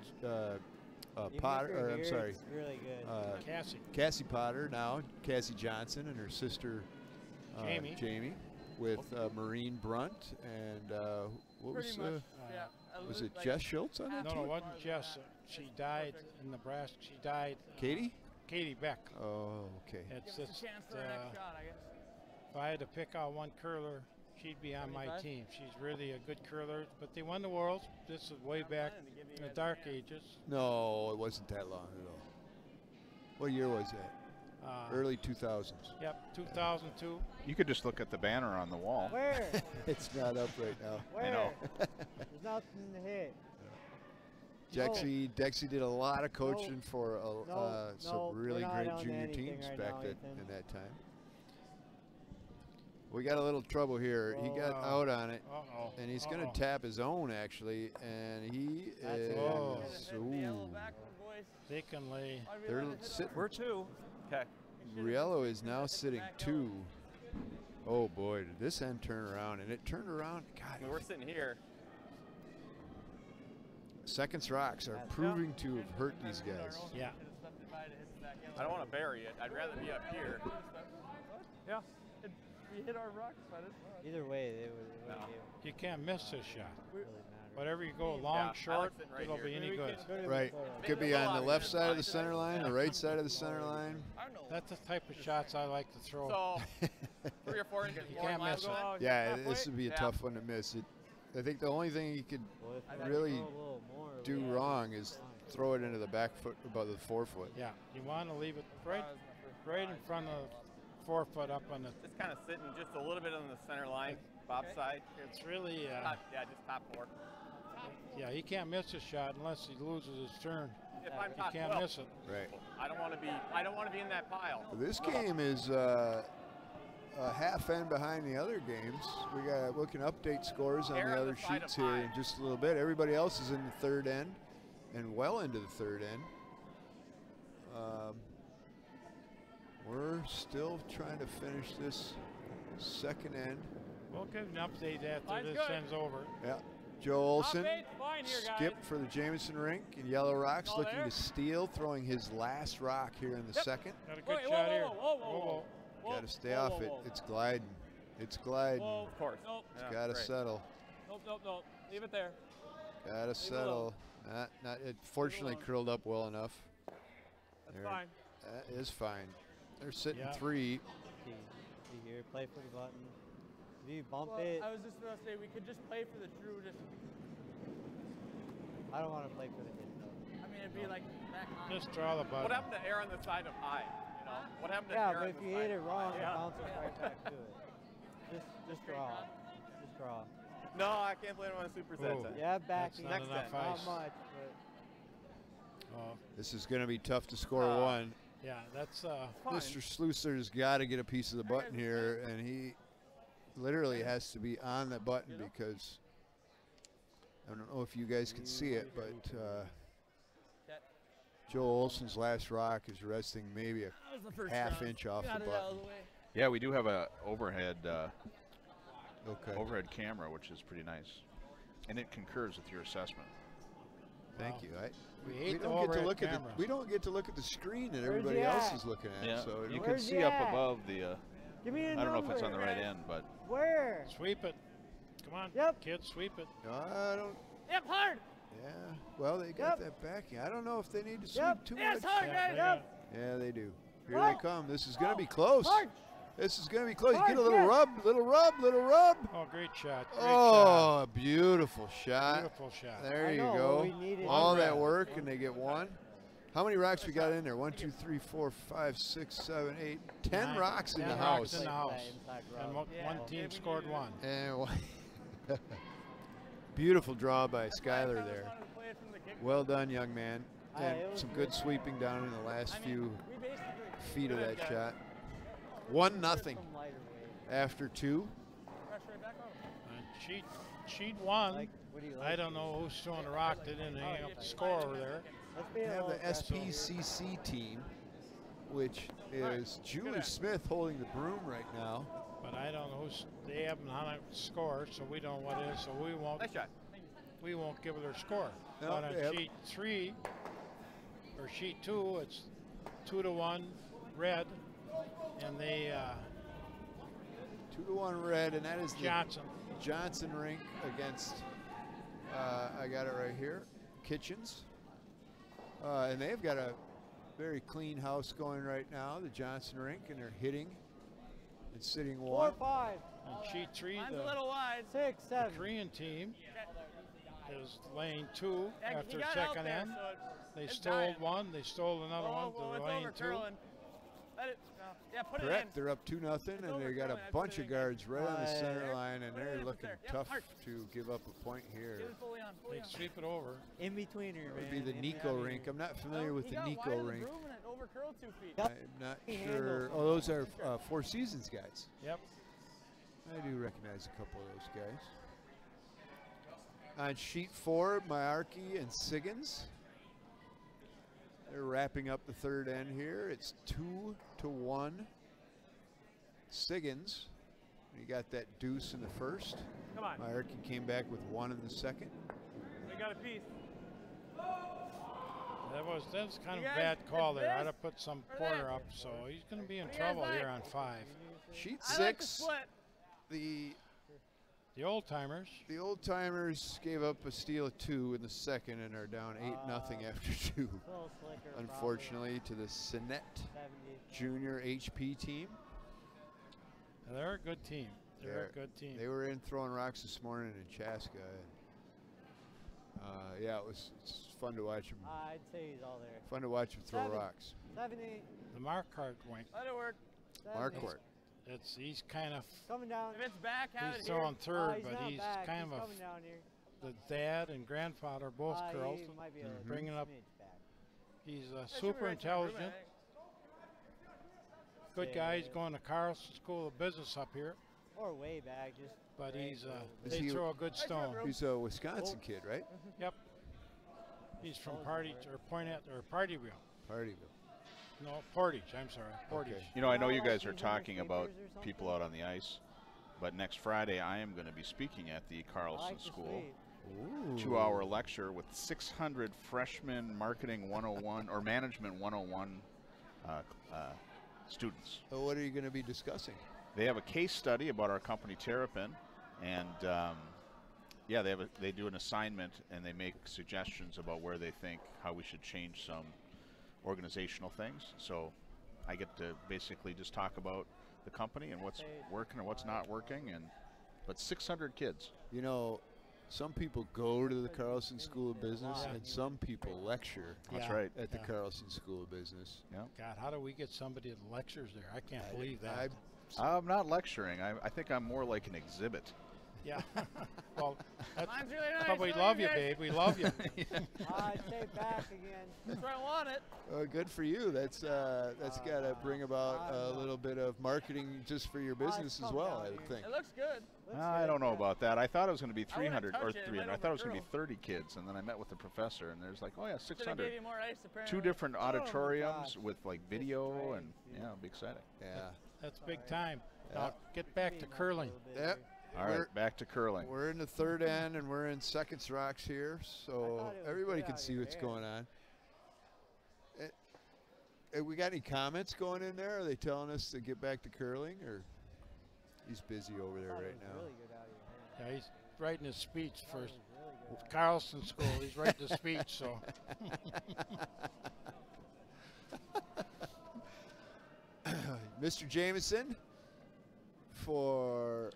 if Potter, you're or I'm here, sorry, it's really good. Cassie. Cassie Potter now, Cassie Johnson, and her sister Jamie. with Maureen Brunt, and what was Pretty much. Yeah. was it Jess Schultz on that No, team? no, it wasn't Jess. She died in Nebraska. She died. Katie? Katie Beck. Oh, okay. It's Give us just, a chance for our next shot, I guess. if I had to pick out one curler, she'd be on my 75? team. She's really a good curler. But they won the Worlds. This is way back in the dark ages. No, it wasn't that long ago. What year was that? Early 2000s. Yep, 2002. You could just look at the banner on the wall. Where? It's not up right now. Where? know. There's nothing to hit. Dexy did a lot of coaching for some no, really we're not great on junior anything teams right back now, then, Ethan. in that time. We got a little trouble here. He got Oh, out on it, Uh-oh. and he's going to tap his own, actually, and he That's is. Oh. Ooh. They can lay. They're sitting. We're two. Okay. Riello is now sitting 2. Oh boy, did this end turn around, and it turned around. I mean, God, we're sitting here. seconds rocks are proving to have hurt these guys. Yeah. I don't want to bury it. I'd rather be up here. Yeah. We hit our rocks, but it's Either way, they would. No. You can't miss this shot. Really matter. Whatever you go, Yeah, long, I like short, sitting right it'll here. be any good. Right, could be on the left side of the center line, the right side of the center line. I don't know. That's the type of shots I like to throw. So, 3 or 4 inches You more can't line miss it. going. Yeah, this would be a Yeah. tough one to miss. I think the only thing you could Well, if we really throw a little more, we do got wrong is throw it into the back foot above the forefoot. Yeah, you want to leave it right in front of the forefoot up on the. Just kind of sitting just a little bit on the center line, Bob's side. It's really, Just top 4. yeah, he can't miss a shot unless he loses his turn. If I'm He top can't 12, miss it. Right. I don't want to be in that pile. This game is a half end behind the other games. We can update scores on Err the on other the side sheets of here high. in just a little bit. Everybody else is in the third end and well into the third end. We're still trying to finish this second end. We'll give an update after Line's this good. ends over. Yeah. Joe Olson, Fine here, guys. skip for the Jamieson rink in Yellow Rocks, All looking there. to steal, throwing his last rock here in the second. Got a good Wait, shot whoa, here. whoa, whoa, whoa. Got to stay off it. It's gliding. It's gliding. Whoa, Of course. Nope, Yeah, Got to great. settle. nope. Leave it there. Got to settle. It fortunately alone. curled up well enough. That's There. fine. That is fine. They're sitting Yeah. 3. See here, play for the button. If you bump Well, it, I was just going to say we could just play for the true. I don't want to play for the hit though. I mean, it'd be like back on. Just draw the What button. happened to air on the side of high? You know, what happened to Yeah, air but on if the you side hit it of wrong, high? it Yeah. bounces right back to it. Just draw. Just draw. No, I can't blame him on a superset. Ooh. set. Yeah, backing. That's not enough Not ice. much, but Oh, This is going to be tough to score one. Yeah, that's Mr. Slusar's got to get a piece of the button here, and he literally has to be on the button because I don't know if you guys can see it, but Joe Olson's last rock is resting maybe a half inch off the button. Yeah, we do have a overhead Okay. overhead camera, which is pretty nice, and it concurs with your assessment. Thank you. we We don't get to look at the we don't get to look at the screen that everybody he else at? is looking at. Yeah, So you it- can Where's see he up at? above the. Give me a I don't know if it's on the number. right end, but Where? Sweep it. Come on, Yep. kids, sweep it. I don't. Yep, hard. Yeah. Well, they got Yep. that backing. I don't know if they need to sweep Yep. too Yes, much. hard, Yeah, guys. they Yep. Yeah, they do. Here Whoa. they come. This is going to be close. Hard. This is going to be close. You Hard, get a little yeah. rub, little rub, little rub. Oh, great shot. Great Oh, beautiful shot. shot. Beautiful shot. There I you know, go. we needed All one that rep. work, and they get one. How many rocks we got in there? 1, 2, 3, 4, 5, 6, 7, 8, 10 Nine. rocks in 10 the rocks house. in the house. Inside And rub. one team scored one. And beautiful draw by Skyler there. Well done, young man. And it was some good good. sweeping down in the last few We basically feet of Good, that guys. shot. 1-0 Some lighter weight. after 2. press right back over. And sheet one. Like, what do you like? I don't know who's throwing the rock. They didn't hang up the score over there. Let's be We a have little the aggressive. SPCC team, which is Julie Smith holding the broom right now. But I don't know who's. They haven't hung up the score, so we don't know what it is. So we won't. nice shot. We won't give it their score. No, But on they have- sheet 3 or sheet 2, it's 2-1 red, and they 2-1 red, and that is the Johnson. Johnson rink against, I got it right here, Kitchens. And they've got a very clean house going right now, the Johnson rink, and they're hitting and sitting 4, one. 5, On sheet 3, Mine's the a little wide. 6, 7. Korean team is lane 2 Yeah, he after got out second there, end. so They it's stole dying. one. They stole another Whoa, one whoa, to it's lane over 2. curling. Let it. No. Yeah, put it in. Correct, they're up 2-0, and they got a overcoming. I put bunch it of in, guys. guards right on the center There. line, and Put it they're in, put looking there. Yep, tough hard. to give up a point here. Get it fully on. Fully They on. sweep it over. In betweener, It man. would be the in Nico betweener. rink. I'm not familiar No, with he the got Nico wide of the rink. broom and it overcurled 2 feet. Yep. I'm not He sure. handles Oh, those are Four Seasons guys. Yep. I do recognize a couple of those guys. On sheet 4, Myarki and Siggins. They're wrapping up the third end here. It's 2-1. Siggins, he got that deuce in the first. Come on. Myarki came back with 1 in the second. We got a piece. That's kind of You a guys, bad call it's there. I'd this have put some or quarter that. up, so he's going to be in What do you trouble guys here like? on 5. Sheet I like the 6, split. The old timers. the old timers gave up a steal of 2 in the second and are down 8-0 after 2. Little slicker, Unfortunately, to the Sinet probably 70. Junior HP team. They're a good team. They're They're- a good team. They were in throwing rocks this morning in Chaska. And, yeah, it's fun to watch them. I'd say he's all there. Fun to watch them throw 7, rocks. 7, 8. The Marquardt wing. Let it work. 7, 8. Marquardt. He's kind of Coming down. If it's back, have he's it here. throwing third, he's but not he's back. kind He's of coming down here. the dad and grandfather both curls. He might be a Bringing up. smidge back. He's That should be super right to the broom, I intelligent. think. Good guy. He's going to Carlson School of Business up here, Or way back, just. but way he's forward. Is they he- throw a good Nice stone. rub, He's a Wisconsin kid, right? Yep. He's from Oh, Party or Pointet or Partyville. Partyville. No, Portage. I'm sorry, Portage. Okay. You know, I know Well, you like guys are these talking about intersweepers or people something? out on the ice, but next Friday I am going to be speaking at the I Carlson like the School. sweep. 2-hour lecture with 600 freshmen marketing 101 or management 101 students. So what are you going to be discussing? They have a case study about our company Terrapin, and yeah, they do an assignment and they make suggestions about where they think how we should change some organizational things. So I get to basically just talk about the company and what's working and what's not working, and but 600 kids. You know, some people go to the Carlson School of Business, and some people lecture That's Yeah. right. at the Yeah. Carlson School of Business. God, how do we get somebody that lectures there? I can't believe that. I- I'm not lecturing. I think I'm more like an exhibit. Yeah. Well, that's Mine's really nice. but we How are love you, guys? babe. We love you. Stay back again. That's where I want it. Good for you. That's got to bring about a little bit of marketing just for your business as well, I would think. It looks good. I don't know about that. I thought it was going to be I wouldn't 300 touch or it. It 300. might I thought it was going to be overcurl. 30 kids, and then I met with the professor, and there's like, oh yeah, Should've 600. gave you more ice, apparently. Two different auditoriums gosh. with like video, great. and yeah, it'll be exciting. Yeah. That's big time. Yeah. Now get back to curling. Yep. All right, back to curling. We're in the third end, and we're in seconds rocks here, so thought it was everybody good can out see of what's there. going on. We got any comments going in there? Are they telling us to get back to curling, or he's busy over there right now? Really good out of your hand. Yeah, he's writing his speech for That was really good. Carlson School. He's writing the speech, so. Mr. Jamieson for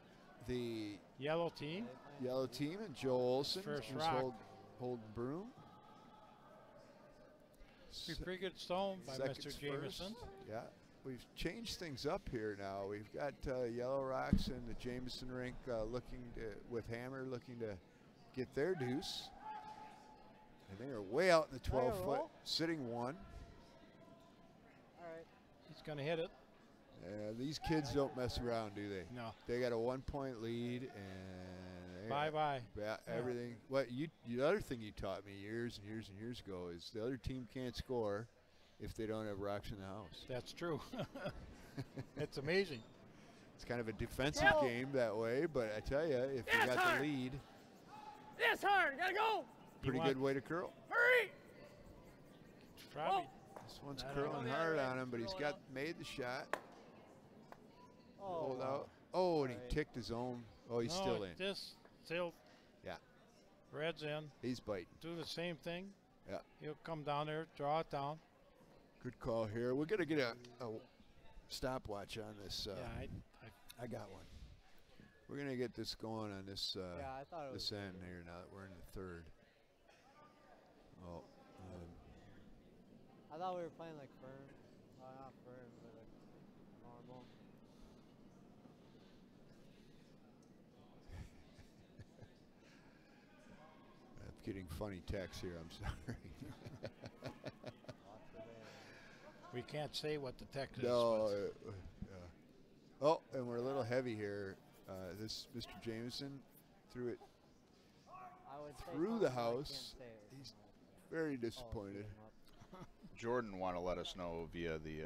the Yellow team. yellow team, and Joe Olson First who's rock. holding broom. Pretty good stone by Seconds Mr. first. Jamieson. Yeah, we've changed things up here now. We've got Yellow Rocks and the Jamieson rink with Hammer looking to get their deuce. And they are way out in the 12-foot, roll. sitting one. All right. He's going to hit it. These kids don't mess around, do they? No. They got a 1-point lead, and Bye-bye. yeah, everything. What the other thing you taught me years and years and years ago is the other team can't score if they don't have rocks in the house. That's true. It's amazing. It's kind of a defensive Go. game that way, but I tell you, if you Yes, got hard. the lead, Yes, hard. Gotta go. pretty want- good way to curl. Hurry. Probably. This one's I don't curling know. hard Yeah, on him, but he's roll it got out. made the shot. Oh, Hold out. Oh, and he Right. ticked his own. Oh, he's no, still in. This still. Yeah. Red's in. He's biting. Do the same thing. Yeah. He'll come down there, draw it down. Good call here. We're gonna get a stopwatch on this. Yeah, I got one. We're gonna get this going on this yeah, I thought it was. this end here now that we're in the third. Oh, I thought we were playing like firm. Not firm, but like normal. I'm getting funny texts here. I'm sorry. Lots of it. we can't say what the text is. No. but Oh, and we're a little heavy here. This Mr. Jamieson threw it I would say through something, the but I can't house. say it. He's very Oh, disappointed. beat him up. Jordan want to let us know via the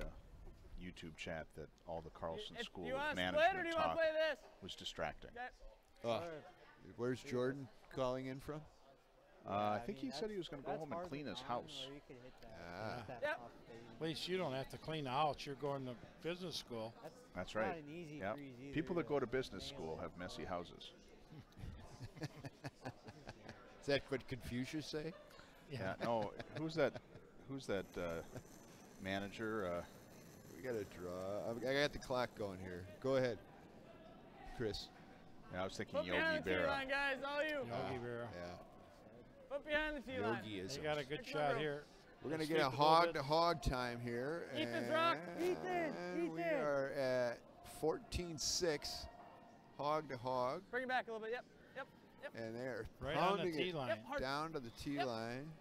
YouTube chat that all the Carlson If School you want of to split or do Management you want to talk play this? was distracting. Okay. Oh, Sure. where's Jordan calling in from? I Yeah, think mean, he said he was going to go that's home and hard clean to his find, house. or you could hit that, Ah. hit that Yep. off fade. at least you don't have to clean the house. You're going to business school. That's not right. an easy Yep. breeze either, People that to go to business nail school it. have messy houses. Is that what Confucius say? Yeah. No. Who's that? Who's that manager? We got to draw. I got the clock going here. Go ahead, Chris. Yeah, I was thinking Put Yogi behind the tee Berra. line, guys. All you. Yogi Berra. Yeah, Put behind the tee line. Yogi is. They got a good Next shot number. here. We're gonna Let's get a sweep it little hog bit. to hog time here. Ethan's rock. Ethan, We Ethan. are at 14-6, hog to hog, Bring it back a little bit. Yep. Yep. Yep. and they're Right on the pounding tee it line. Yep. Hard. down to the tee Yep. line.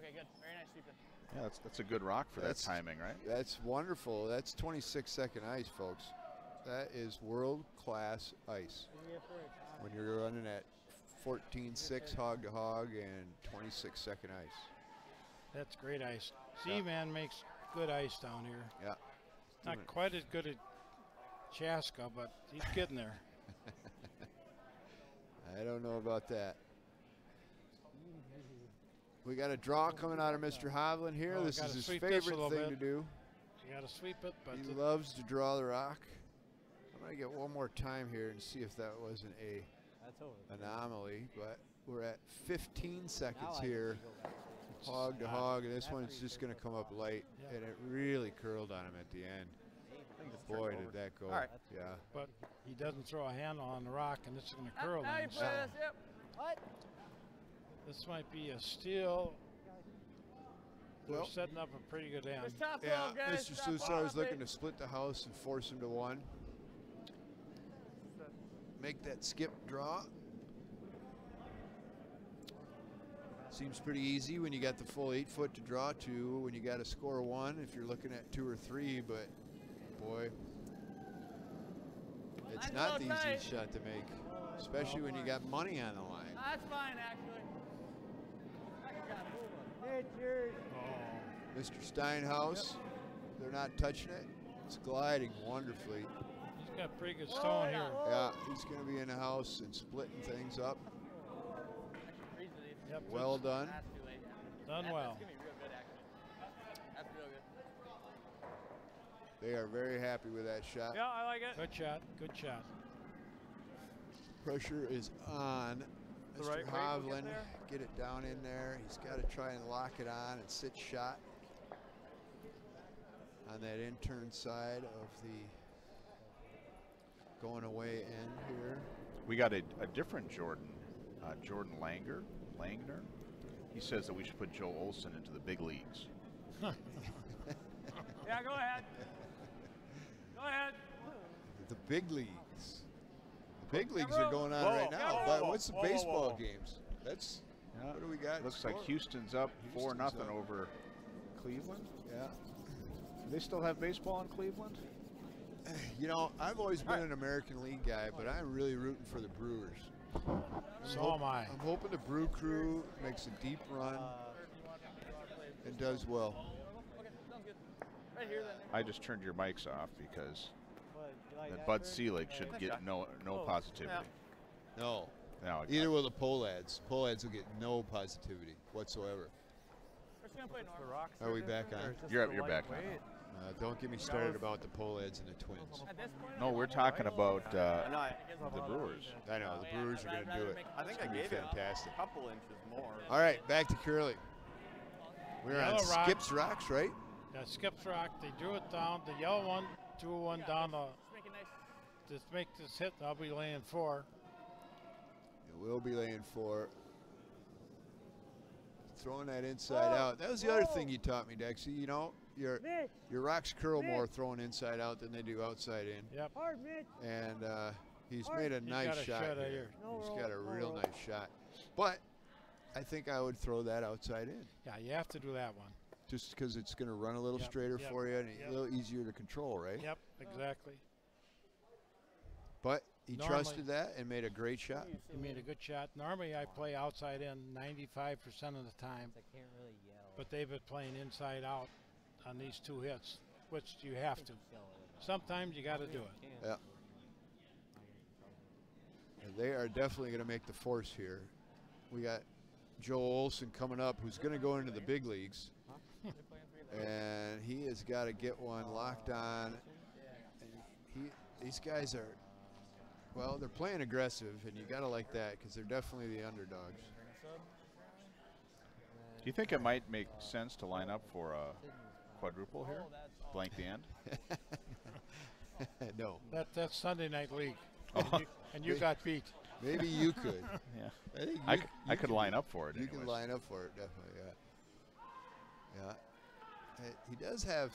Okay. Good. Very nice sweeping. Yeah, that's a good rock for That's- that timing, right? That's wonderful. That's 26-second ice, folks. That is world-class ice. Give me a first. When you're running at 14-6 hog to hog and 26-second ice. That's great ice. Z-Man makes good ice down here. Yeah. Not doing it. quite as good as Chaska, but he's getting there. I don't know about that. We got a draw coming out of Mr. Hovland here. Oh, This gotta is his sweep this a favorite little thing to bit. do. You got to sweep it, but He loves to draw the rock. I'm going to get one more time here and see if that wasn't a That's over. anomaly, but we're at 15 Now seconds I get here, to go back to it. hog to hog, and this That's one's pretty just good going to so come up far. light, Yeah. and it really curled on him at the end. Boy, did that go. All right. Yeah. but he doesn't throw a handle on the rock, and this is going to curl. Now on you him. play this. Yep. What? This might be a steal. They're Well- setting up a pretty good end. There's top Yeah, 12, guys. Mr. Top Slusar 12, is looking please. to split the house and force him to one. make that skip draw. Seems pretty easy when you got the full 8 foot to draw to, when you got to score 1 if you're looking at 2 or 3, but boy, it's not the easiest shot to make, especially when you got money on the line. That's fine, actually. Mr. Steinhaus, they're not touching it. It's gliding wonderfully. He's got pretty good stone here. Yeah, he's going to be in the house and splitting things up. Yep, Well done. Done well. That's gonna be real good, actually. That's real good. They are very happy with that shot. Yeah, I like it. Good shot. Good shot. Pressure is on. The Mr. right rate will Hovland, get there. get it down in there. He's got to try and lock it on and sit shot on that intern side of the going away end here. We got a different Jordan, Jordan Langner. He says that we should put Joe Olson into the big leagues. Yeah, go ahead. Go ahead. The big leagues. The big leagues are going on right now. But what's the baseball games? That's what do we got? Looks like Houston's up 4-0 over Cleveland. Yeah. Do they still have baseball in Cleveland? You know, I've always been an American League guy, but I'm really rooting for the Brewers. So am I. I'm hoping the Brew Crew makes a deep run and does well. Okay, sounds good. Right here, then. I just turned your mics off because Bud Selig should get no positivity. No. No, Either will the Polads. Polads will get no positivity whatsoever. We're just gonna play normal. Are we back on? You're back now. Don't get me started about the Polads and the Twins. At this point, No, we're talking about the No, Brewers. I know, the Brewers are going to do it. I think It's I gonna be gave it fantastic. a couple inches more. All right, back to curling. We're on Yellow rock. Skip's Rocks, right? Yeah, Skip's Rock. They drew it down. The yellow one, 2-1 down the. just make it nice. Just make this hit. I'll be laying 4. It will be laying 4. Throwing that inside out. That was the other thing you taught me, Dexy. You know, your rocks curl more throwing inside out than they do outside in. Yep. And he's made a nice got a shot shot out here. here. He's got a real nice shot. But I think I would throw that outside in. Yeah, you have to do that one. Just because it's going to run a little Yep, straighter yep, for you and yep. a little easier to control, right? Yep, exactly. But he Normally- trusted that and made a great shot. He made a good shot. Normally I play outside in 95% of the time, but they've been playing inside out on these 2 hits, which you have to. Sometimes you got to do it. Yeah. And they are definitely going to make the force here. We got Joe Olson coming up, who's going to go into the big leagues. And he has got to get one locked on. And these guys are, well, they're playing aggressive, and you got to like that because they're definitely the underdogs. Do you think it might make sense to line up for a quadruple here? Blank the end? No. That's Sunday Night League. Oh. And you got beat. Maybe you could. Yeah. I think I could line up for it. You can anyways. line up for it, definitely, yeah. Yeah. He does have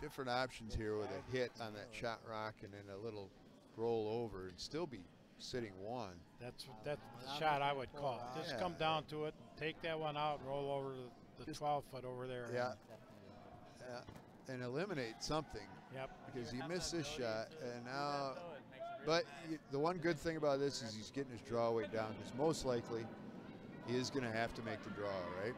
different options here with a hit on that shot rock and then a little roll over and still be sitting 1. That's the shot I would call. Just Yeah. come down to it, take that one out, roll over the 12-foot over there. Yeah. Yeah. And eliminate something Yep. because he missed this shot and now. But the one good thing about this is he's getting his draw weight down because most likely he is going to have to make the draw, right?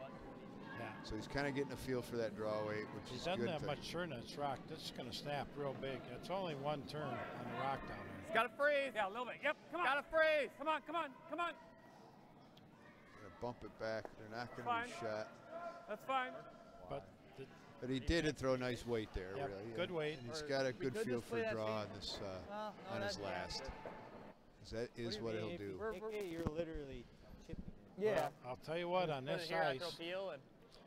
Yeah. So he's kind of getting a feel for that draw weight, which He is doesn't good. have thing. much turn in this rock. This is going to snap real big. It's only 1 turn on the rock down there. It's got to freeze. Yeah, a little bit. Yep, come on. Got to freeze. Come on, come on, come on. Gonna bump it back. They're not going to be shot. That's fine. But he did throw nice weight there, Yep, really. good weight. And he's got a good could feel just for play that draw on speed. this No, on his that's- last. 'Cause that is what he'll do. You're literally chipping. Yeah. I'll tell you what, on this Here, I ice, throw peel and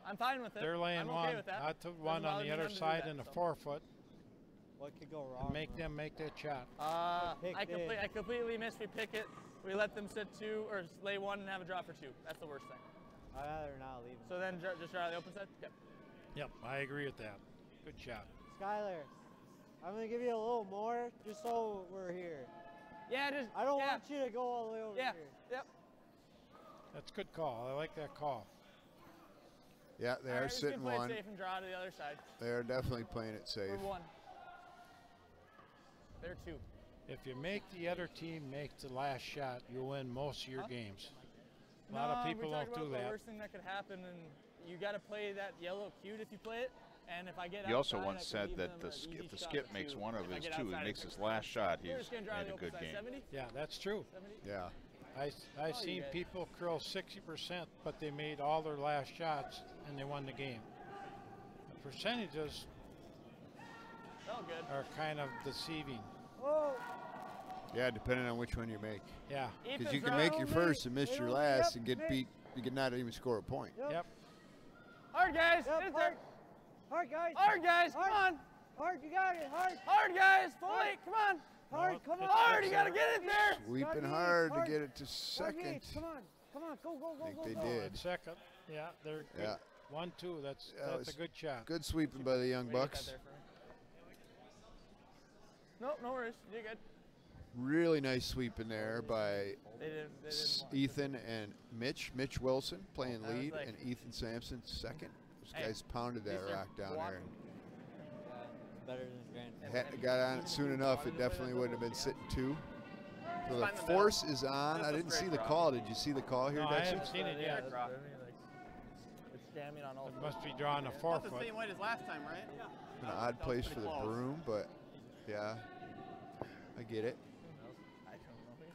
I'm fine with it. they're laying I'm one. okay with that. I took Doesn't one on bother the me other none to do side that, in a so. 4-foot What could go wrong? and make them make that shot. I completely missed. We pick it. We let them sit 2 or lay 1 and have a draw for 2. That's the worst thing. I'd rather not leave. So then just draw the open side? Yep. Yep, I agree with that. Good shot. Skylar, I'm gonna give you a little more just so we're here. Yeah, just. I don't want you to go all the way over Yeah. here. Yep. That's a good call. I like that call. Yeah, they are sitting play one. it safe and draw to the other side. They are definitely playing it safe. We're one. They're two. If you make the other team make the last shot, you win most of your games. A lot of people don't do The that. worst thing that could happen, and you got to play that yellow cute if you play it. And if I get He also outside, once I can said leave that them the an easy if the shot skip for makes two. one of If I his get two, outside, he I makes can his pick last shot, We're he's just gonna draw made the a open good side. game. 70? Yeah, that's true. 70? Yeah. I've Oh, seen you guys. people curl 60%, but they made all their last shots and they won the game. The percentages Oh, good. are kind of deceiving. Oh, Yeah, depending on which one you make. Yeah. Because Ethan's you can right. make your first and miss They your don't- last yep, and get Nick. beat. You could not even score a point. Yep. Hard, guys. Yep, Get it hard. there. Hard, guys. Hard, guys. Come Hard. on. Hard, you got it. Hard. Hard, guys. Full weight. Come on. Hard, come on. Hard. You got to get it there. Sweeping Got hard to hard. get it to Hard second. Yates, come on. Come on. Go, go, go, I think go, they go. did. Second. Yeah, they're good. Yeah. 1-2. That's That was a good shot. Good sweeping by the Young Way to get that Bucks. there for me. Nope, no worries. You're good. Really nice sweeping there by They didn't want Ethan and Mitch. Mitch Wilson playing That was lead like- and Ethan Sampson second. Those Hey, guys pounded that these are rock down block- there. Better than his grandson. Got on it soon enough. It definitely wouldn't have been sitting two. So the Find the force is on. This I was didn't see great the draw. call. Did you see the call here, No, I Dexter? haven't seen it yet. That's what I mean, like, it's jamming on all It fours. must be drawing a About 4 the foot. same weight as last time, right? An odd place for pretty the close. broom, but yeah, I get it. I don't know.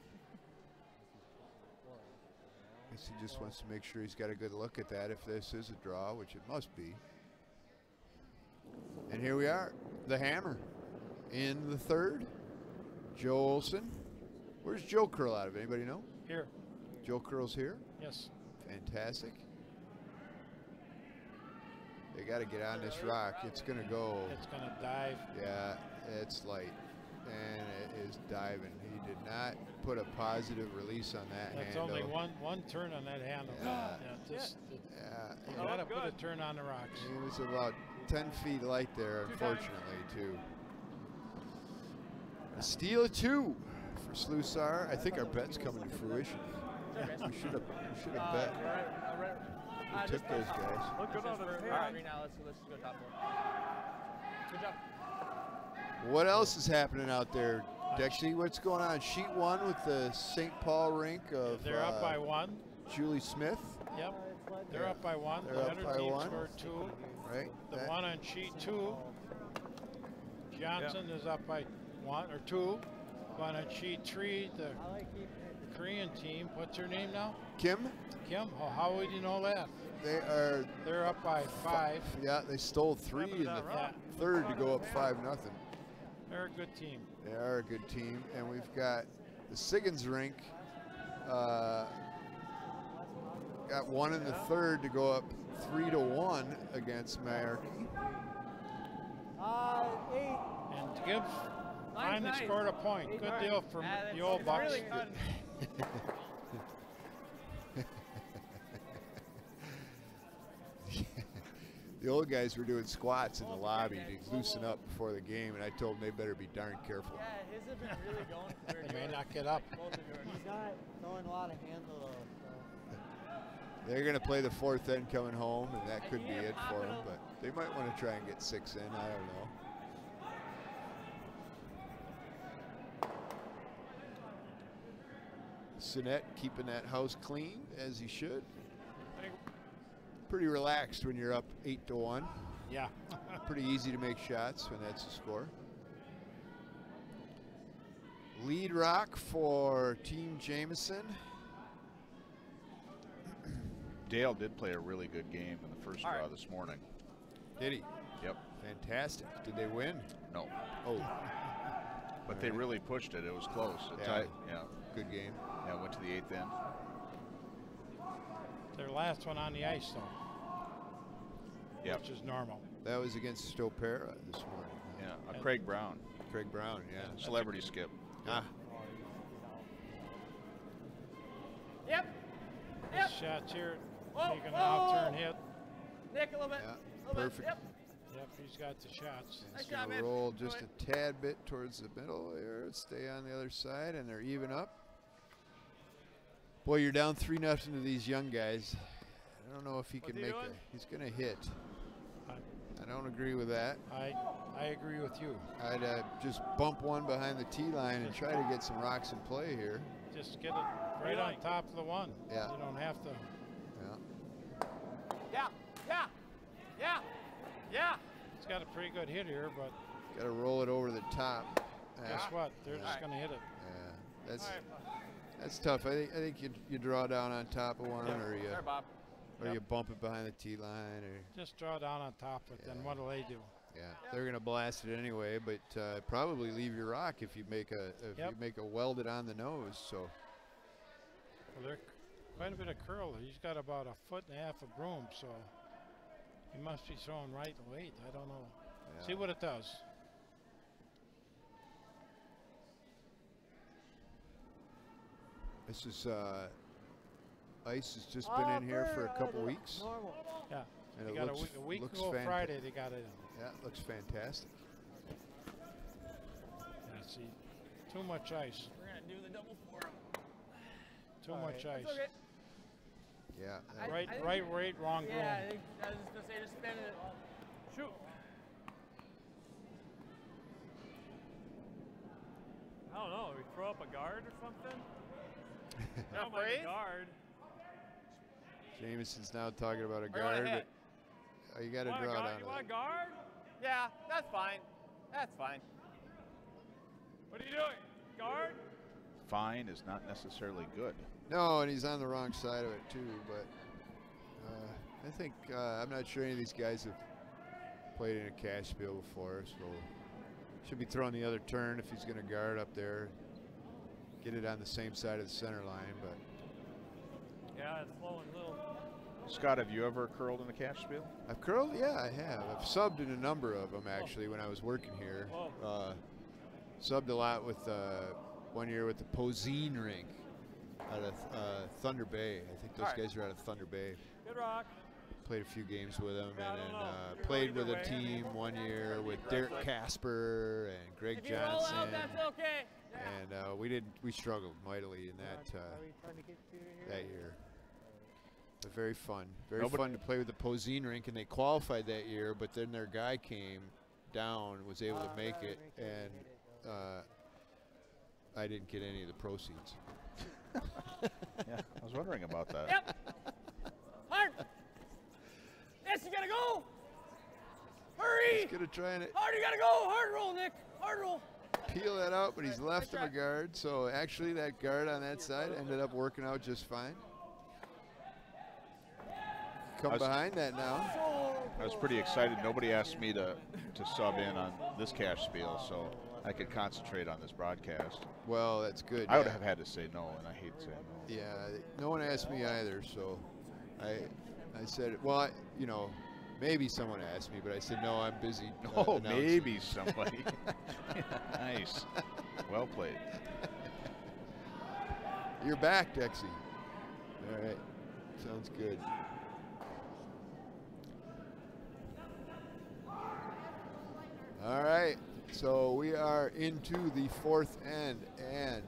Guess he just wants to make sure he's got a good look at that if this is a draw, which it must be. And here we are, the hammer in the third. Joe Olson. Where's Joe curl out of? Anybody know? Here. Joe curls here. Yes. Fantastic. They got to get on this rock. It's going to go. It's going to dive. Yeah, it's light. And it is diving. He did not put a positive release on that That's handle. only one turn on that handle. Yeah. You got to put a turn on the rocks. It was about 10 feet light there, unfortunately, too. A steal of 2 for Slusar. I think our bet's coming to fruition. We should have bet. We took those guys. Look good on the right now. Let's just go top four. Good job. What else is happening out there, Dexy? What's going on? Sheet 1 with the St. Paul rink of They're up by 1. Julie Smith. Yep. They're up by 1. They're The up other by team 1. scored 2. Right. The That- one on sheet 2. Johnson is up by 1 or 2. One on sheet 3. The I like keeping it. Korean team. What's her name now? Kim, Kim. Oh, how would you know that? they're up by 5. Yeah, they stole 3 in the Yeah. third to go up 5-0. They're a good team. They are a good team, and we've got the Siggins rink. Got 1 in the third to go up 3-1 against Mayarkey. 8. And Gibbs Nice, finally nice. scored a point. Good Alright. deal for Yeah, the old it's Bucks. really fun. The old guys were doing squats in the lobby to loosen up before the game, and I told them they better be darn careful. Yeah, his have been really going from where They may yours- not get up. both of yours. He's not throwing a lot of handle though. They're going to play the 4th end coming home, and that could be it for them, but they might want to try and get 6 in. I don't know. Sinet keeping that house clean, as he should. Pretty relaxed when you're up 8-1. Yeah. Pretty easy to make shots when that's the score. Lead rock for Team Jamieson. Dale did play a really good game in the first draw this morning. Did he? Yep. Fantastic. Did they win? No. Oh, But they really pushed it. It was close. It Yeah. tied. Yeah. good game. Yeah, went to the 8th end. Their last one on the ice, though. Yep. which is normal. That was against Stopera this morning. Yeah, Craig Brown. Craig Brown, yeah. Celebrity skip. Ah, Yep. This shot's here, Whoa, taking an whoa. out turn hit. Nick, a little bit. yeah, A little perfect. Bit. Yep. after he's got the shots. It's Nice job, going to man. roll Do just it. a tad bit towards the middle there. Stay on the other side, and they're even up. Boy, you're down 3-0 to these young guys. I don't know if he What's can he make doing? He's going to hit. I- I don't agree with that. I agree with you. I'd just bump one behind the tee line and try to get some rocks in play here. Just get it right on top of the one. Yeah. You don't have to. Yeah. Yeah. He's got a pretty good hit here, but Got to roll it over the top. guess what? They're just Alright. going to hit it. Yeah. That's All right. that's tough. I think you draw down on top of one, or you There, Bob. you bump it behind the tee line, or Just draw down on top of it. Then what'll they do? yeah, they're gonna blast it anyway. But probably leave your rock if you make a welded on the nose. So Well, they're quite a bit of curl. He's got about 1.5 feet of broom, so he must be throwing right weight. I don't know. yeah. See what it does. This is ice has just been in here for a couple weeks, Normal. Yeah. and They it got looks a week looks ago fanta- Friday they got it in. Yeah, it looks fantastic. Yeah, see, too much ice. We're gonna do the double for him. Too much ice. It's okay. Yeah, Right weight, wrong broom. Yeah, I was just gonna say just spin it. Shoot. I don't know. We throw up a guard or something? Not Like afraid? a guard. Jamieson's now talking about a Or you wanna guard, hit? but you got to Want a draw guard? down. You to want a it. guard? Yeah, that's fine. That's fine. What are you doing? Guard? Fine is not necessarily good. No, and he's on the wrong side of it too. But I think I'm not sure any of these guys have played in a cash spiel before, so should be throwing the other turn if he's going to guard up there. Get it on the same side of the center line, but Yeah, it's flowing a little. Scott, have you ever curled in a cash spiel? I've curled. Yeah, I have. I've subbed in a number of them actually when I was working here. Subbed a lot with 1 year with the Posine rink out of Thunder Bay. I think those All right. guys are out of Thunder Bay. Good rock. Played a few games with them, Yeah, I and don't then know. You're played either with a way. team 1 year with Derek Casper and Greg If you roll out, Johnson, that's okay. Yeah. and we struggled mightily in that Are we trying to get through here? that year. But very fun, Nobody- fun to play with the Posine rink, and they qualified that year. But then their guy came down, was able to make it, and I didn't get any of the proceeds. Yeah, I was wondering about that. Yep. Hard. Yes, you gotta go. Hurry. He's gonna try and Hard, you gotta go. Hard roll, Nick. Hard roll. peel that out, but he's left him a try. guard. So actually, that guard on that side ended up working out just fine. Come was- behind that now. I was pretty excited. Nobody asked me to sub in on this cash spiel, so I could concentrate on this broadcast. Well, that's good. I would yeah. have had to say no, and I hate saying no. Yeah, no one asked me either, so I said, well, maybe someone asked me, but I said, no, I'm busy. Oh, announcing." maybe somebody. Nice. Well played. You're back, Dexy. All right, sounds good. All right, so we are into the fourth end, and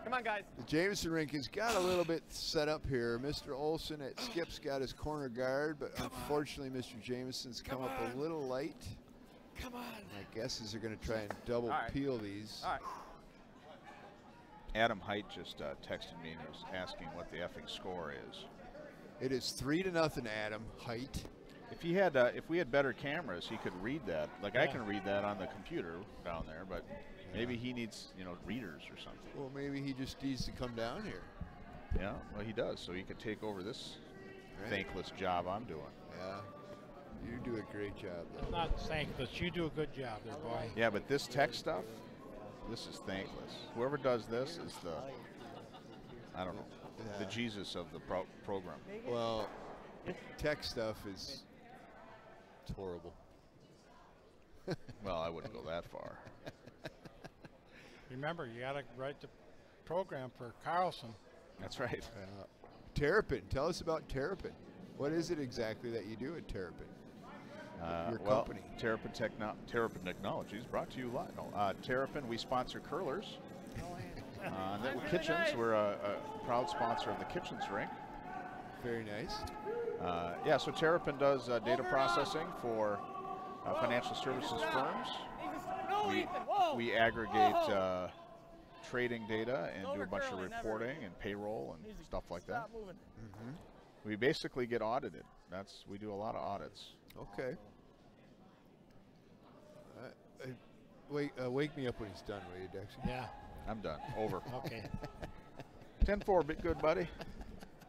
Come on, guys. the Jamieson rink has got a little bit set up here. Mr. Olson at Skip's got his corner guard, but unfortunately Mr. Jamieson's come up a little light. Come on. My guess is they're going to try and double All right. peel these. All right. Adam Height just texted me and was asking what the effing score is. It is 3-0, Adam Height. If we had better cameras, he could read that. Like I Yeah. can read that on the computer down there, but maybe he needs, readers or something. Well, maybe he just needs to come down here. Yeah, well he does, so he could take over this Right. thankless job I'm doing. Yeah, you do a great job It's though. not thankless. You do a good job there, boy. Yeah, but this tech stuff, this is thankless. Whoever does this is the, I don't know, the Yeah. Jesus of the program. Well, tech stuff is it's horrible. Well, I wouldn't go that far. Remember, you got to write the program for Carlson. That's right. Terrapin, tell us about Terrapin. What is it exactly that you do at Terrapin? Your well, company. Terrapin Technologies brought to you live. No, Terrapin, we sponsor curlers. And then Kitchens, we're a proud sponsor of the Kitchens rink. Very nice. Yeah, so Terrapin does data processing for financial services firms. We aggregate trading data and do a bunch of reporting and payroll and stuff like that. We basically get audited. We do a lot of audits. Okay. Wake me up when he's done, will you, Dexter? Yeah. I'm done. Over. Okay. 10-4, bit good, buddy.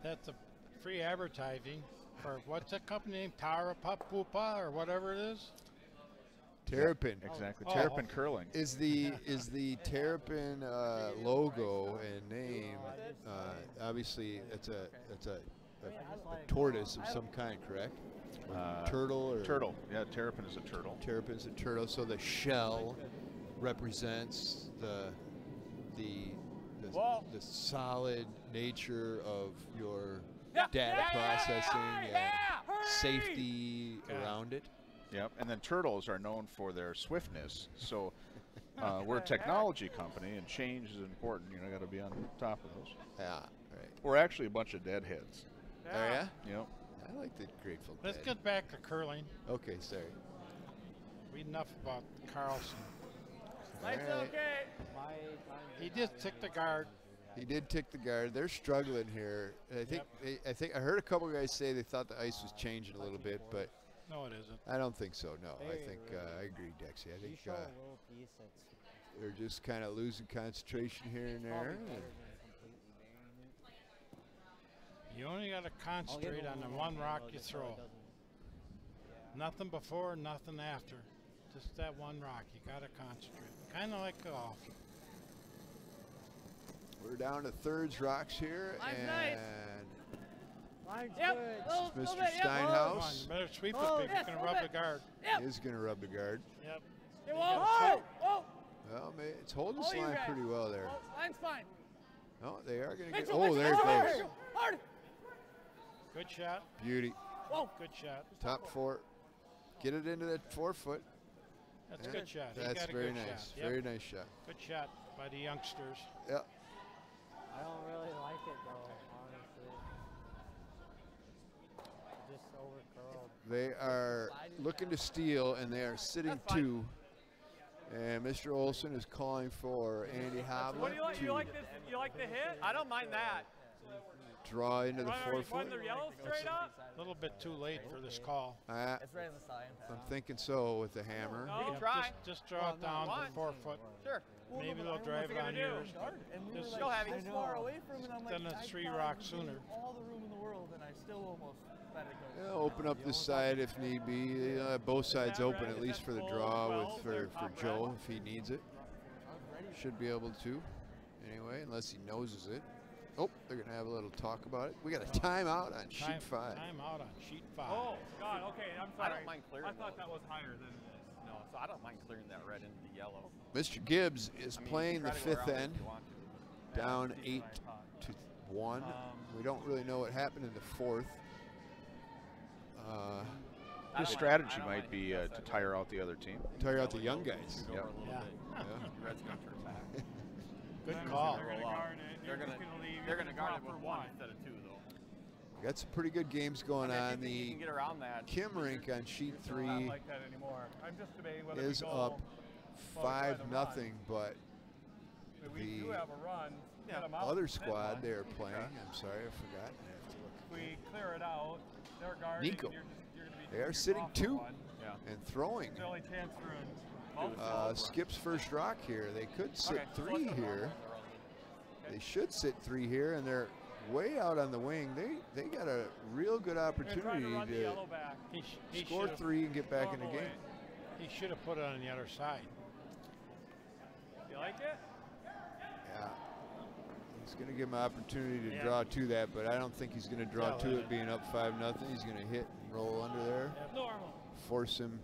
That's a free advertising for what's that company name? Tara Pupa or whatever it is. Terrapin. Exactly. Terrapin Curling. Is the Terrapin logo and name obviously it's a tortoise of some kind, correct? Turtle or turtle. Yeah, Terrapin is a turtle. Terrapin's a turtle. So the shell represents the solid nature of your data processing and safety around it. Yep, and then turtles are known for their swiftness. So we're a technology company, and change is important. You know, got to be on top of those. Yeah, right. We're actually a bunch of deadheads. Oh yeah. Yep. I like the Grateful Let's Dead. get back to curling. Okay, sorry. Enough about Carlson. It's okay. He just took the guard. He did tick the guard. They're struggling here. I think I heard a couple guys say they thought the ice was changing a little bit, but No, it isn't. I don't think so. No, I think I agree, Dexy. I think they're just kind of losing concentration here and there. You only got to concentrate on the one rock you throw. Nothing before, nothing after. Just that one rock. You got to concentrate. Kind of like golf. We're down to thirds rocks here, and Mr. Steinhaus You better sweep it, baby. You're going to rub the guard. is going to rub the guard. Yep. Well, it's holding this line pretty well there. Line's fine. Oh, they are going to get. Oh, there it goes. Good shot. Beauty. Good shot. Top four. Get it into that 4-foot. That's a good shot. He That's got a very good nice. shot. Yep. Very nice shot. Good shot by the youngsters. Yeah. I don't really like it though, honestly. Just over curled. They are looking to steal, and they are sitting two. And Mr. Olson is calling for Andy What Hovland do you like? to You like the hit? I don't mind that. draw into the Run 4-foot. the yellow straight up? A little bit too late for this call. It's right on the side. I'm thinking so with the hammer. No. You can Yep, try. Just draw it down to 4 foot. Sure. Maybe they'll drive it on yours. Just Go heavy. So far away from it, I'm like, Then it's I 3 thought I rocks was giving sooner. all the room in the world, and I still almost let it go. Yeah, open up this side if need be. Both sides open at least for the draw for Joe if he needs it. Should be able to, anyway, unless he noses it. Oh, they're going to have a little talk about it. We got a timeout on sheet 5. Timeout on sheet 5. Oh, God, okay, I'm I sorry. don't mind clearing I thought those. that was higher than this. No, so I don't mind clearing that red into the yellow. Mr. Gibbs is I mean, playing you the can try to go 5th around it end, if you want to. down that's 8 what to 1. We don't really know what happened in the 4th. His strategy might be to tire out the other team. Tire out the young guys. Go over a little Yeah. bit. Yeah. Red's going to attack. Good call. They're going to guard it. They're You're going just leave. they're You're going to guard drop it with for 1 instead of 2, though. Got some pretty good games going I mean, if on. you think you The can get around that. Kim rink on sheet I don't 3 like that anymore. I'm just debating whether is we up go. well, we try to 5-0, but We do the have a run. Get 'em out, other hit squad one. they are playing, I'm sorry, I forgot. I have to look. If we clear it out, they're guarding. Nico. You're gonna be They are you're sitting off for 2 one. Yeah. and throwing. It's the only chance for an Skip's first rock here. They could sit Okay, so 3 let's go here. wrong. They should sit 3 here, and they're way out on the wing. They got a real good They're trying opportunity to run the to yellow back. He score should've- 3 and get back in the Normal game. way. He should have put it on the other side. You like it? Yeah. He's going to give him an opportunity to Yeah. draw to that, but I don't think he's going to draw Yeah, to let it it. being up 5-0. He's going to hit and roll under there. Normal. Force him.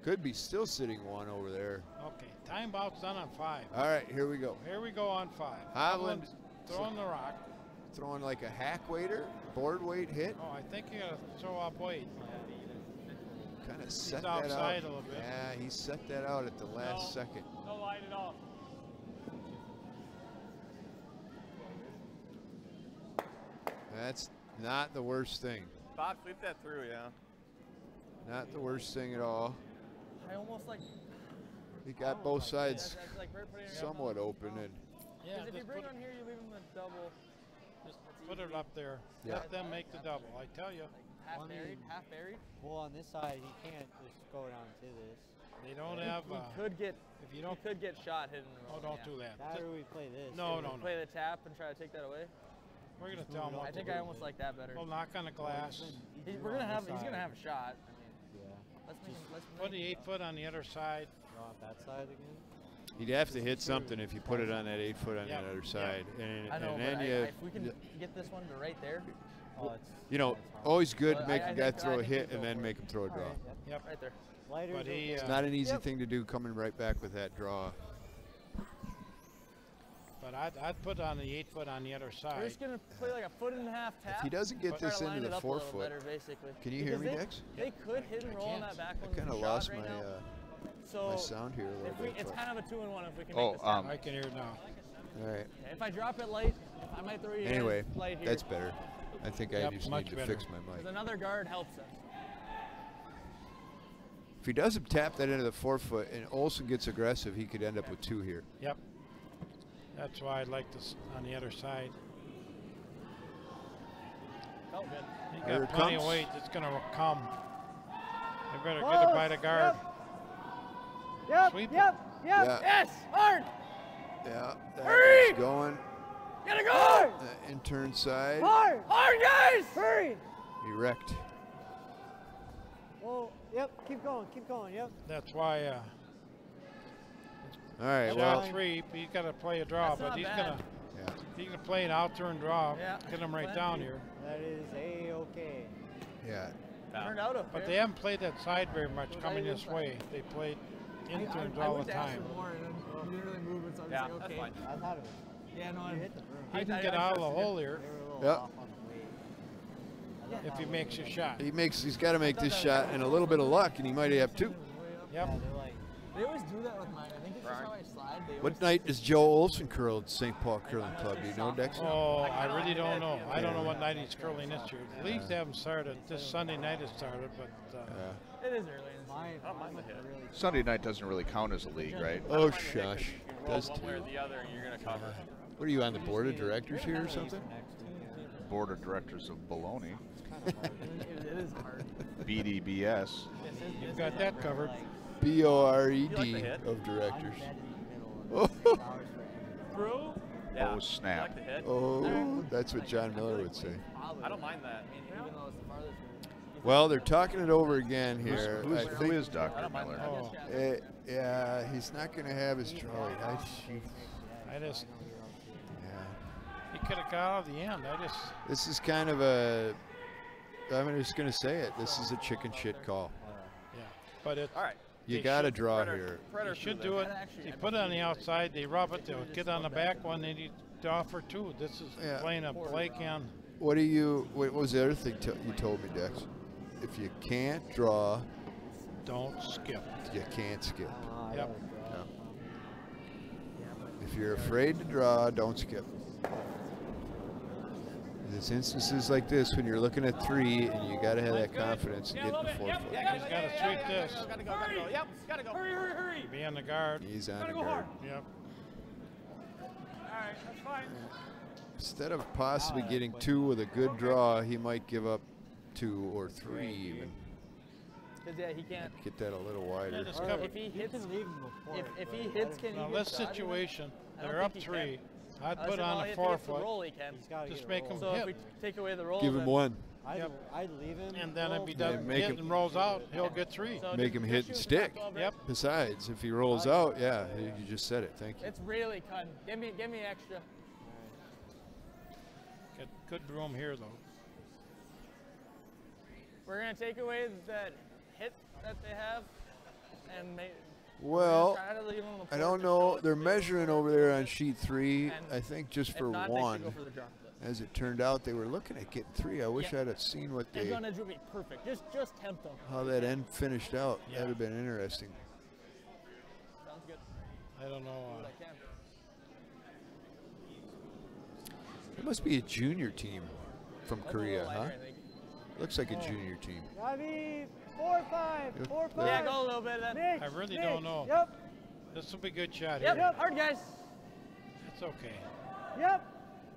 Could be still sitting 1 over there. Okay, timeout's done on 5. All right, here we go. Here we go on 5. Hovland throwing the rock. throwing like a hack waiter, board weight hit. Oh, I think you got to throw up weight. Kind kind of set He's that out. outside a little bit. Yeah, he set that out at the last second. No light at all. That's not the worst thing. Bob, sweep that through, yeah. Not the worst thing at all. I almost like. He got both sides That's like putting it somewhat open, and Yeah, Because if you just bring put, on here, you leave them the double. just put it up there. Yeah. Let them make the double. I tell you, Half Well, I buried, mean- half buried. Well, on this side, he can't just go down to this. they don't have. He could get. If you He don't, could get shot hidden. in the oh, roll, don't yeah. do that. That or we play this. No, no, no. Play the tap and try to take that away. We're gonna tell him I what to think do. I almost like that better. We'll knock on the glass. We're gonna have. He's gonna have a shot. I mean, Yeah. let's make him. Let's Put the make 8 foot on the other side. Go on that side again. he'd have to hit something if you put it on that 8 foot on Yep. the other side. And, I know, and but then if we can get this one to right there, Oh, it's. you know, it's hard. always good Well, make I a guy think- throw I a think we hit go and then for make him throw a All draw. right, yep. Yep. right there. Lighter's But he, okay. It's not an easy Yep. thing to do coming right back with that draw. But I'd put on the 8 foot on the other We're side. just gonna play like a 1.5 foot tap. If he doesn't get try this to line into it the up a 4 little foot, better, basically. can you hear Because me, they, Dex? They could hit and roll on can't. that back I one. kind of shot lost right my now. my So sound here a little if we, bit. it's but- kind of a 2-in-1 if we can Oh, make this happen. I can hear it now. all right. Okay, if I drop it light, I might throw you Anyway, guys light here. that's better. I think I Yep, just much need to better. fix my Because mic. another guard helps us. If he doesn't tap that into the 4 foot and Olsen gets aggressive, he could end up with 2 here. Yep. That's why I like this on the other side. Felt good. You Here got it plenty of comes. weight that's gonna come. They better get it by the guard. Yep. Sweep it. Yep. Yep. Yeah, Yes, hard. yeah. Hurry! That's going. Gotta go. The intern side. Hard. Hard, guys. Hurry. He wrecked. Oh, yep. Keep going. Keep going. Yep. That's why All right, shot well, 3. He's got to play a draw, That's but not he's bad. gonna play an out turn draw. Yeah. Get him right Plenty. down here. That is a-okay. yeah. Turned out okay. But they haven't played that side very much Was coming that this inside? way. They played in turns I all went the to ask time. for more, and then you didn't really move it, so I was Yeah, like, that's okay. fine. I thought it was. Yeah, no, You hit the broom. He can get out of the hole here They were a little Yep. off on the weight. I thought if he that makes a shot. He's got to make this shot and a little bit of luck, and he might have 2. Yep. Yeah, they're like, They always do that with mine. I think it's just how I slide. They What always night does Joe Olsen curl at St. Paul Curling Club? Do you know, Dex? Oh, I really don't know. I don't know what night he's curling this year. The leagues haven't started. This Sunday night has started, but Yeah. It is early in the mine. I don't mind the hit. Really Sunday night doesn't really count as a league, right? Oh, You can shush. roll Does one way or too. the other, and you're gonna cover. What are you on the board of directors here or something? Board of Directors of Baloney, it is hard. BDBS. you've got that covered. BORED You like the hit? of directors. Oh. Through? Yeah. Oh, You snap. like the hit? Oh, that's what John Miller would say. I don't mind that. Even though it's the farthest. Well, they're talking it over again here. I Who think, is Dr. Miller? Oh, yeah, he's not going to have his trolley. I just, Yeah. he could have got out of the end. This is kind of a, I'm just going to say it. This is a chicken shit call. Yeah. But it, All right. You They got to should- draw Predator- here. Predator you should through do there. it. You put it on the outside, they rub it, they'll get on the back one, they need to offer 2. This is Yeah. playing a Blake and What was the other thing you told me, Dex? If you can't draw, don't skip. you can't skip. Yep. If you're afraid to draw, don't skip. There's instances like this when you're looking at 3 and you got to have that confidence and get in the 4 foot. He's got to sweep this. Gotta go. Yep. Gotta go. Hurry. Be on the guard. He's on the guard. Yep. All right. That's fine. Instead of possibly getting 2 with a good draw, he might give up 2 or 3 even. Because yeah, he can't. Get that a little wider. Just Or cover. If he you hits, can leave him before if it, he but hits, let can him- he Now get this shot even? situation, I don't they're up think he 3. I'd I put said, on well, a if 4 he gets the foot. roll, he can. He's gotta Just get a make roll. him So hit. if we take away the roll, Give him then- 1. I'd leave him. And then if he roll, doesn't make hit him- and rolls out, he'll get 3. So Make just- him just hit and shoot stick. top 12, right? Yep. Besides, if he rolls out, yeah, you just said it. Thank you. It's really cutting. Give me extra. Get good room here though. We're gonna take away that hit that they have, and make. Well, try to leave them on the I floor don't to show know. it. They're measuring over there on sheet 3. And I think just If for not, one. they should go for the drop. But As it turned out, they were looking at getting 3. I wish I'd have seen what Edge they, on edge would be perfect. Just tempt them. how that end finished out. Yeah. That'd have been interesting. Sounds good. I don't know. Do what I can. It must be a junior team from That's a little Korea, lighter, huh? I think. Looks like a junior team. Robbie, 4-5, Yep. 4-5. Yeah, go a little bit then. Mitch, I really Mitch. don't know. Yep, This will be a good shot Yep, here. hard guys. It's okay. yep.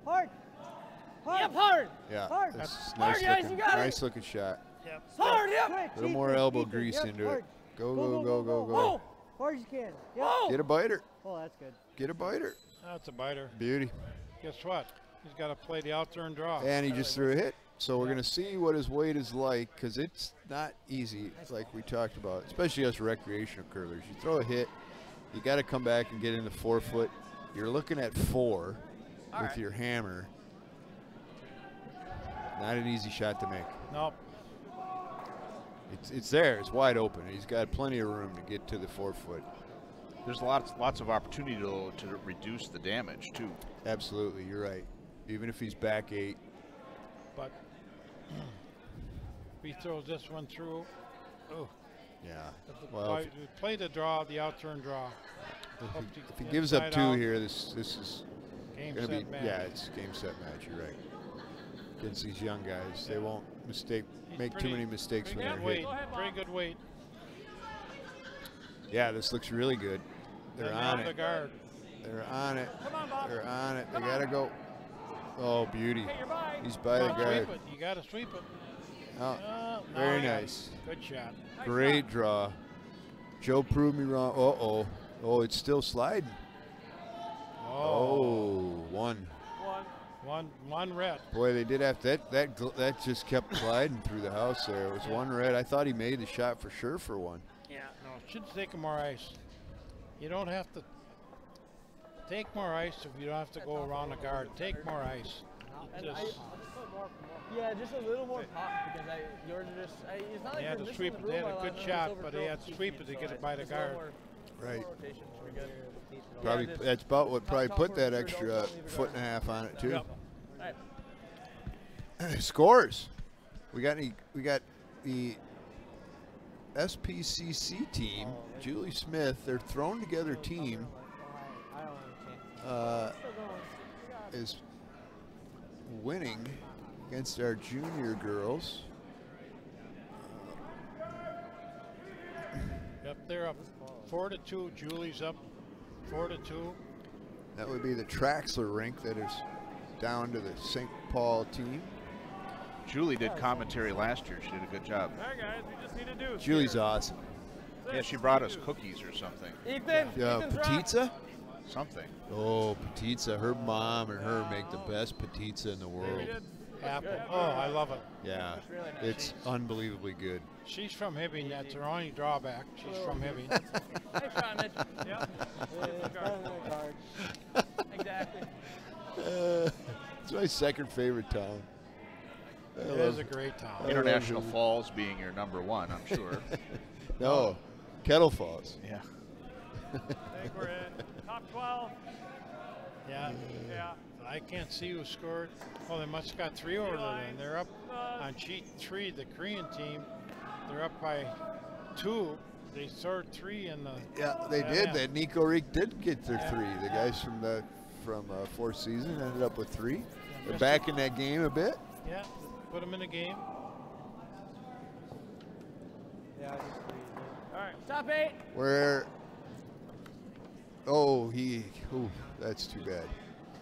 Hard. Hard. Yep, hard. Yeah, Hard. this is Hard, nice guys, looking, you got it. nice looking shot. Hard, yep. Switch, A little Ethan, more elbow Ethan, grease yep, into hard. it. Go, Go, go, go, go, go, go, go. go. Whoa, Hard as you can. Yep. whoa. Get a biter. Oh, that's good. Get a biter. That's a biter. Beauty. Guess what? He's got to play the out turn draw. And he just threw a hit. So we're going to see what his weight is like, because it's not easy, like we talked about, especially us recreational curlers. You throw a hit, you got to come back and get in the 4 foot. You're looking at 4 with your hammer. Not an easy shot to make. Nope. It's there. It's wide open. He's got plenty of room to get to the 4 foot. There's lots of opportunity to reduce the damage too. Absolutely, you're right. Even if he's back 8. But if he throws this one through, oh, Yeah. Well, play the draw, the out turn draw. if he gives up 2 Inside out. here, this is Game, going to be, set, match. yeah, it's game, set, match. You're right. Against these young guys, they won't He's make too many mistakes when pretty they're good weight. hit. Pretty good weight. Yeah, this looks really good. They're Then on the it. guard. They're on it. Come on, Bob. They're on it. They Come on. gotta go. Oh, beauty. Okay, you're by. He's by the Don't guard. sweep it. You got to sweep it. Oh, Now very he got it. nice. Good shot. Great draw. Joe proved me wrong. Uh-oh. Oh, it's still sliding. Oh, one. One red. Boy, they did have that just kept gliding through the house there. It was one red. I thought he made the shot for sure for one. Yeah. No, should take more ice. You don't have to take more ice if you don't have to go around the guard. Take more ice. And Just, yeah, just a little more pop because yours are just. It's not like He had you're to missing sweep the it. They had room a by good lot, shot, it's but he had to overfilled sweep feet, it to so get it by the just a little guard. more- Right. little rotation should be good. Probably just that's about what probably top put corner that for sure, extra don't leave the foot and a guard. half on it too. Yep. All right. Scores. We got the SPCC team. Julie Smith. They're thrown together team. Is winning against our junior girls. Yep, they're up 4-2. Julie's up 4-2. That would be the Traxler rink that is down to the St. Paul team. Julie did commentary last year. She did a good job. All right, guys, we just need a deuce. Julie's here. awesome. That's Yeah, it. she brought us cookies or something. Ethan. Ethan's rock. Petizza? Something. Oh, Petizza. Her mom and her make the best Petizza in the We world. did. Apple. Oh, I love it. Yeah, It's really nice. it's unbelievably good. She's from Hibbing. That's her only drawback. She's from Hibbing. Nice try, Mitch. Yeah. Exactly. It's my second favorite town. I It love- is a great town. International Falls being your #1, I'm sure. No, Kettle Falls. Yeah. I think we're in top 12. Yeah. Yeah. I can't see who scored. Oh, they must have got 3 over there. Then they're up on sheet 3. The Korean team, they're up by 2. They scored 3 in the. Yeah, they Yeah. did. That Nico Reek did get their 3. The guys from fourth season ended up with 3. They're back in that game a bit. Yeah, put them in the game. Yeah, I just freeze it. All right. Top 8. Where? Oh, that's too bad.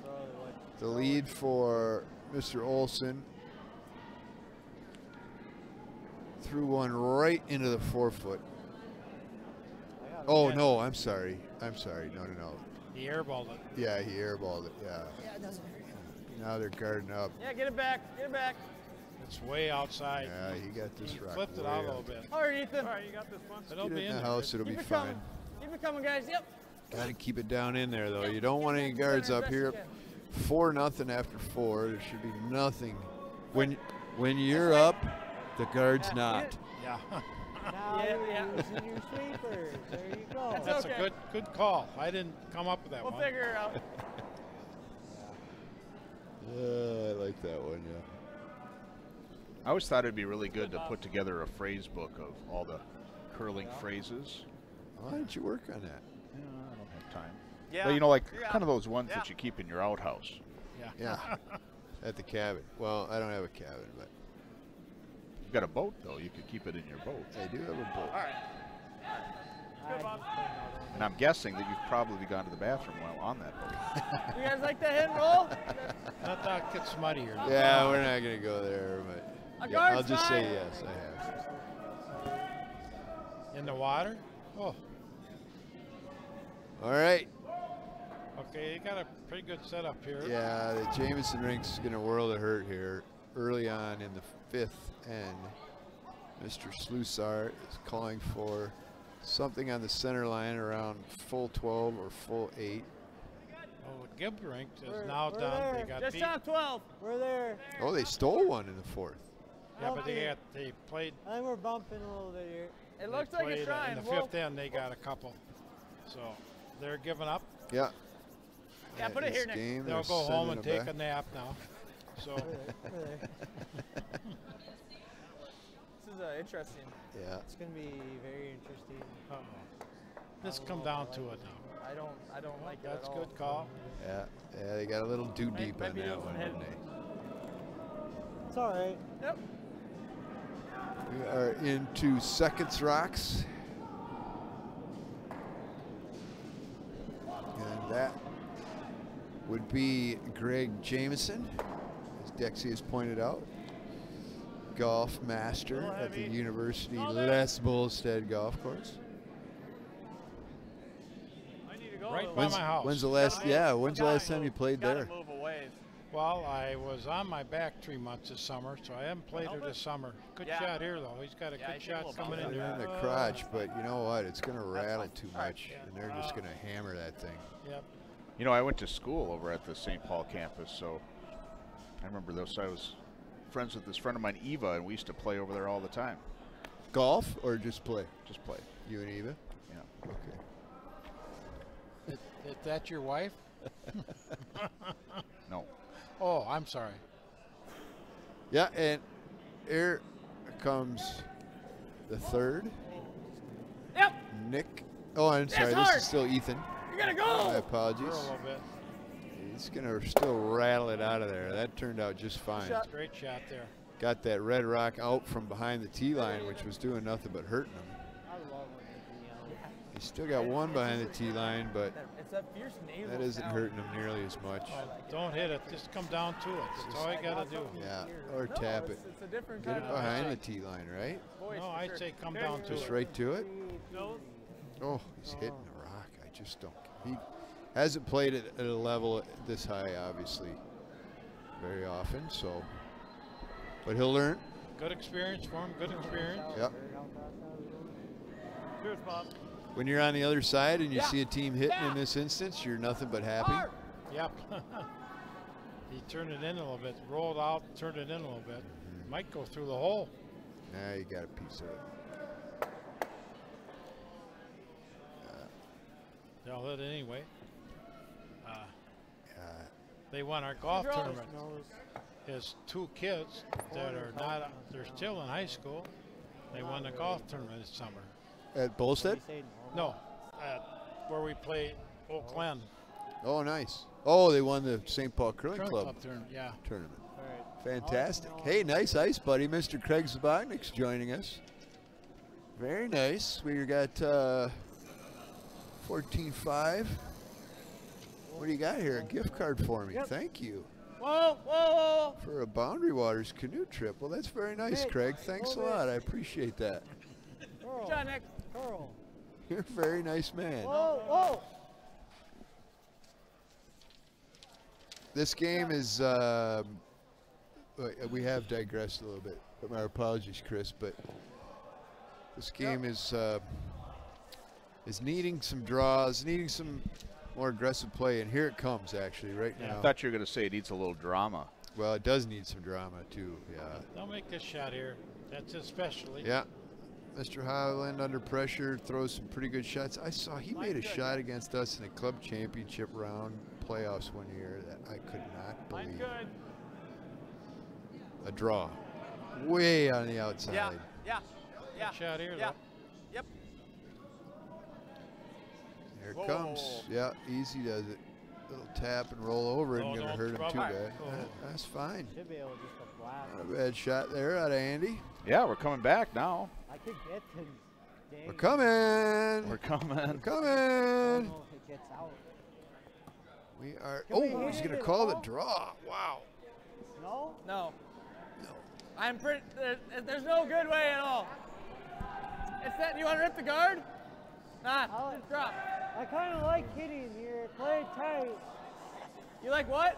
Probably what- The lead for Mr. Olson threw one right into the 4 foot. I got it. Oh no, I'm sorry. No. He airballed it. Yeah, he airballed it. Yeah. Yeah, it doesn't hurt. Now they're guarding up. Yeah, get it back. Get it back. It's way outside. Yeah, he got this He rock. flipped it way out a up. little bit. All right, Ethan. All right, you got this one. It'll Get be it in the there. house, it'll be Keep it fine. coming. Keep it coming, guys. Yep. Got to keep it down in there though. You don't want any Get back guards to up center here. as best you 4-0 after 4. There should be nothing. When you're up, the guard's not. Yeah. Now Yeah, you're yeah. using your sweepers. There you go. That's That's okay. a good call. I didn't come up with that We'll one. figure it out. I like that one, yeah. I always thought it'd be really good to put together a phrase book of all the curling phrases. Why don't you work on that? I don't have time. Yeah. But you know, like kind of those ones that you keep in your outhouse. Yeah. At the cabin. Well, I don't have a cabin, but You've got a boat, though. You could keep it in your boat. I do have a boat. All right. Good, Bob. And I'm guessing that you've probably gone to the bathroom while on that boat. You guys like the hit and roll? Let that get smuttier. Yeah, we're not going to go there, but yeah, I'll just say yes, I have. In the water? Oh, All right. okay, you got a pretty good setup here. Yeah, the Jamieson rink's going to whirl the hurt here early on in the fifth end. Mr. Slusar is calling for something on the center line around full 12 or full 8. Oh, the Gibb rink is now we're done. there. They got Just beat. shot 12. We're there. Oh, they stole one in the fourth. Yeah, but they played. I think we're bumping a little bit here. It looks they like a played, try. in the fifth end, they got a couple. So they're giving up. Yeah. Yeah, put it here, Nick. Game, They'll they're go home and sending take them a nap now. So We're there. This is interesting. Yeah. It's going to be very interesting. let's come down to it now. I don't like it That's at a all. good call. Yeah. Yeah, they got a little too deep might on be that doing one, some didn't hitting. they? It's all right. Yep. We are into seconds rocks. And that would be Greg Jamieson, as Dexy has pointed out. Golf master at the University Les Bullstead Golf Course. I need to go. Right though. by my house. When's the last time you played Gotta there? move away. Well, I was on my back 3 months this summer, so I haven't played her this summer. Good Yeah. shot here, though. He's got a Yeah, good he's a little shot coming in bump. there. They're in the crotch, but you know what? It's going to rattle fine. too All right. much, and they're just going to hammer that thing. Yep. You know, I went to school over at the St. Paul campus, so I remember those. I was friends with this friend of mine, Eva, and we used to play over there all the time. Golf or just play? Just play. You and Eva? Yeah. Okay. Is that your wife? No. Oh, I'm sorry. Yeah, and here comes the third. Yep. Nick. Oh, I'm sorry. This hard. is still Ethan. You're gonna My go. apologies. For a little bit. He's going to still rattle it out of there. That turned out just fine. Shot. Great shot there. Got that red rock out from behind the tee line, which was doing nothing but hurting him. I love when they do yell. He's still got one behind the tee line, but It's that fierce nasal that isn't sound. hurting him nearly as much. Oh, don't hit it. Just come down to it. That's all you got to do. Yeah, or No, tap it's, it. It's a different Get kind it of behind the tee line, right? voice. No, for I'd sure. say come down to Just it. right to it. Nose. Oh, he's hitting the rock. I just don't. He hasn't played it at a level this high, obviously, very often. So, but he'll learn. Good experience for him. Good experience. Yep. Cheers, Bob. When you're on the other side and you Yeah. see a team hitting Yeah. in this instance, you're nothing but happy. Hard. Yep. He turned it in a little bit. Rolled out, turned it in a little bit. Might go through the hole. Now you got a piece of it. They'll hit it anyway. Yeah. They won our golf Draw. tournament. His 2 kids that are not, they're still in high school. They won the golf tournament this summer. At Bolstead? No, at where we play Oak Glen. Oh, nice. Oh, they won the St. Paul Curling Curling Club Club tournament, yeah. tournament. All right. Fantastic. Hey, nice ice, buddy. Mr. Craig Zabotnik's joining us. Very nice. We got 14.5. What do you got here? A gift card for me. Yep. Thank you. Whoa, whoa, whoa. For a Boundary Waters canoe trip. Well, that's very nice, Hey, Craig. Thanks a hold it. lot. I appreciate that. Curl. Good shot, Nick. Curl. You're a very nice man. Whoa, whoa. This game is, we have digressed a little bit. But my apologies, Chris. But this game is needing some draws, needing some more aggressive play. And here it comes, actually, right Yeah. now. I thought you were going to say it needs a little drama. Well, it does need some drama, too. Yeah. Don't make this shot here. That's his specialty. Yeah. Mr. Highland under pressure throws some pretty good shots. I saw he made a shot against us in a club championship round, playoffs one year that I could not Line's believe. good. A draw. Way on the outside. Yeah, yeah, yeah. Good shot here, Yeah. though. Yep. Here it Whoa. comes. Yeah, easy does it. Little tap and roll over. Oh, Isn't going to no, hurt him trouble. too bad. Oh. That's fine. Should be able just to blast. Not a bad shot there out of Andy. Yeah, we're coming back now. I could get to Dang. We're coming. We're coming. We're I don't coming. know if it gets out. We are. Can we Oh, he's hit going to it call the all? draw. Wow. No? No. No. I'm pretty. There's no good way at all. It's that. You want to rip the guard? Nah. I'll- Just drop. I kind of like hitting here. Play it tight. You like what?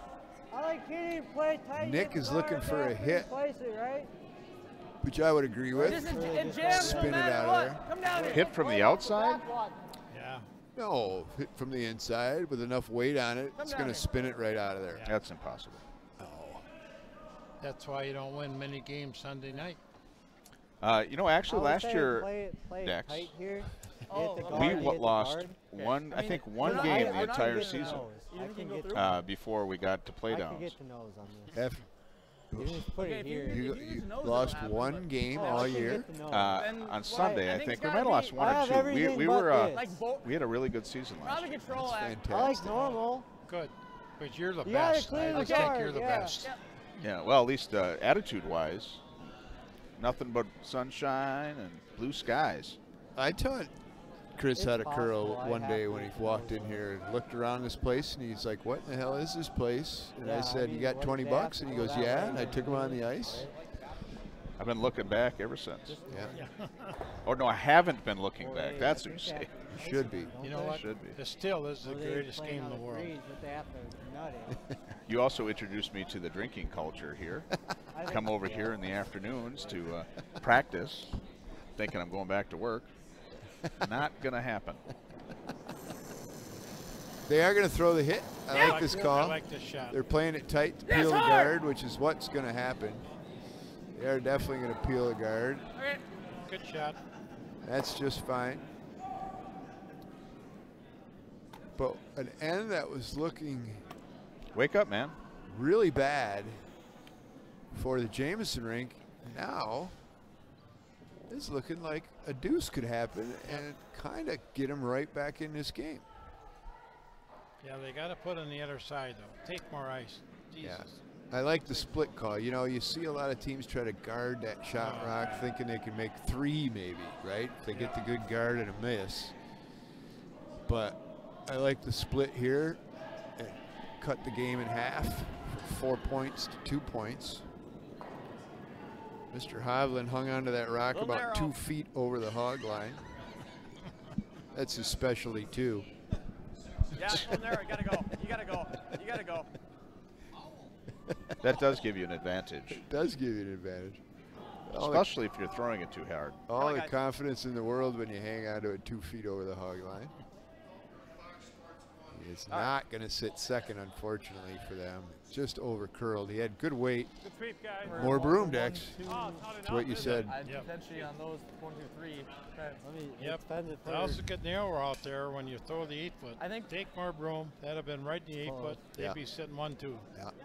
I like hitting, play it tight. Nick get the is looking guard for a back and hit. Place it, right? Which I would agree with. This is really it just jams spin no it matter out of what. there. Come down here. Hit from the outside? Yeah. No, hit from the inside with enough weight on it. Come It's down going here. to spin it right out of there. That's impossible. That's why you don't win many games Sunday night. You know, actually, I would last say year play it Dex, tight here. Oh, hit the okay. guard, we hit the lost guard. one. I I mean, think we're one not- game we're the not entire getting season nose. You I can can go get through? the- before we got to play I can downs. get the nose on this. F- You just put Okay, it if you- here. if You, use you the nose, lost it'll happen, one but- game Oh, I all can year. get the nose. Then On Sunday, I I think think it's we might gotta have lost be- one I or have two. everything We but were this. like both. we had a really good season last Probably year. control act. Fantastic. I like normal. Good. But you're the You gotta best. clear I the just think guard, you're the yeah. best. Yeah. Yeah, well, at least attitude-wise, nothing but sunshine and blue skies. I taught Chris It's how to curl possible. I one day have when he to walked know in here and looked around this place, and he's like, "What in the hell is this place?" And Yeah, I I said, mean, "You got what 20 they have bucks?" to And he go goes, that "Yeah." way And I to took him do on the it, ice. right? I've been looking back ever since. Yeah, Or no, I haven't been looking Or back. they- That's I what you think say. that- you should be. Don't You know they? what? Should be. The still is the Or they greatest playing game in on the world. freeze, but they have to nut it. You also introduced me to the drinking culture here. I think- Come over yeah. here in the afternoons to practice, thinking I'm going back to work. Not gonna happen. They are going to throw the hit. I like this I call. like this shot. They're playing it tight to Yes, peel the hard! guard, which is what's going to happen. They are definitely going to peel the guard. Okay. Good shot. That's just fine. But an end that was looking Wake up, man. really bad for the Jamieson rink now is looking like a deuce could happen and kind of get them right back in this game. Yeah, they got to put on the other side, though. Take more ice. Jesus. Yeah. I like the split call. You know, you see a lot of teams try to guard that shot rock thinking they can make three maybe, right? If they get the good guard and a miss. But I like the split here and cut the game in half from 4 points to 2 points. Mr. Hovland hung onto that rock Little about narrow. 2 feet over the hog line. That's his specialty too. Yeah, from there. You gotta go. You gotta go. You gotta go. That does give you an advantage, It does give you an advantage. All especially if you're throwing it too hard. All on, the guys. confidence in the world when you hang on to it 2 feet over the hog line. It's not going to sit second, unfortunately, for them. Just over curled. He had good weight. Good sweep, guys. More broom decks. Oh, it's not That's what you enough, is said. it? I'd Yep. potentially on those 1, 2, 3. Okay. Let me Yep. extend it That was a first. good narrow out there when you throw the 8-foot. I think- Take more broom. That'd have been right in the 8-foot. They'd Yeah. be sitting 1-2.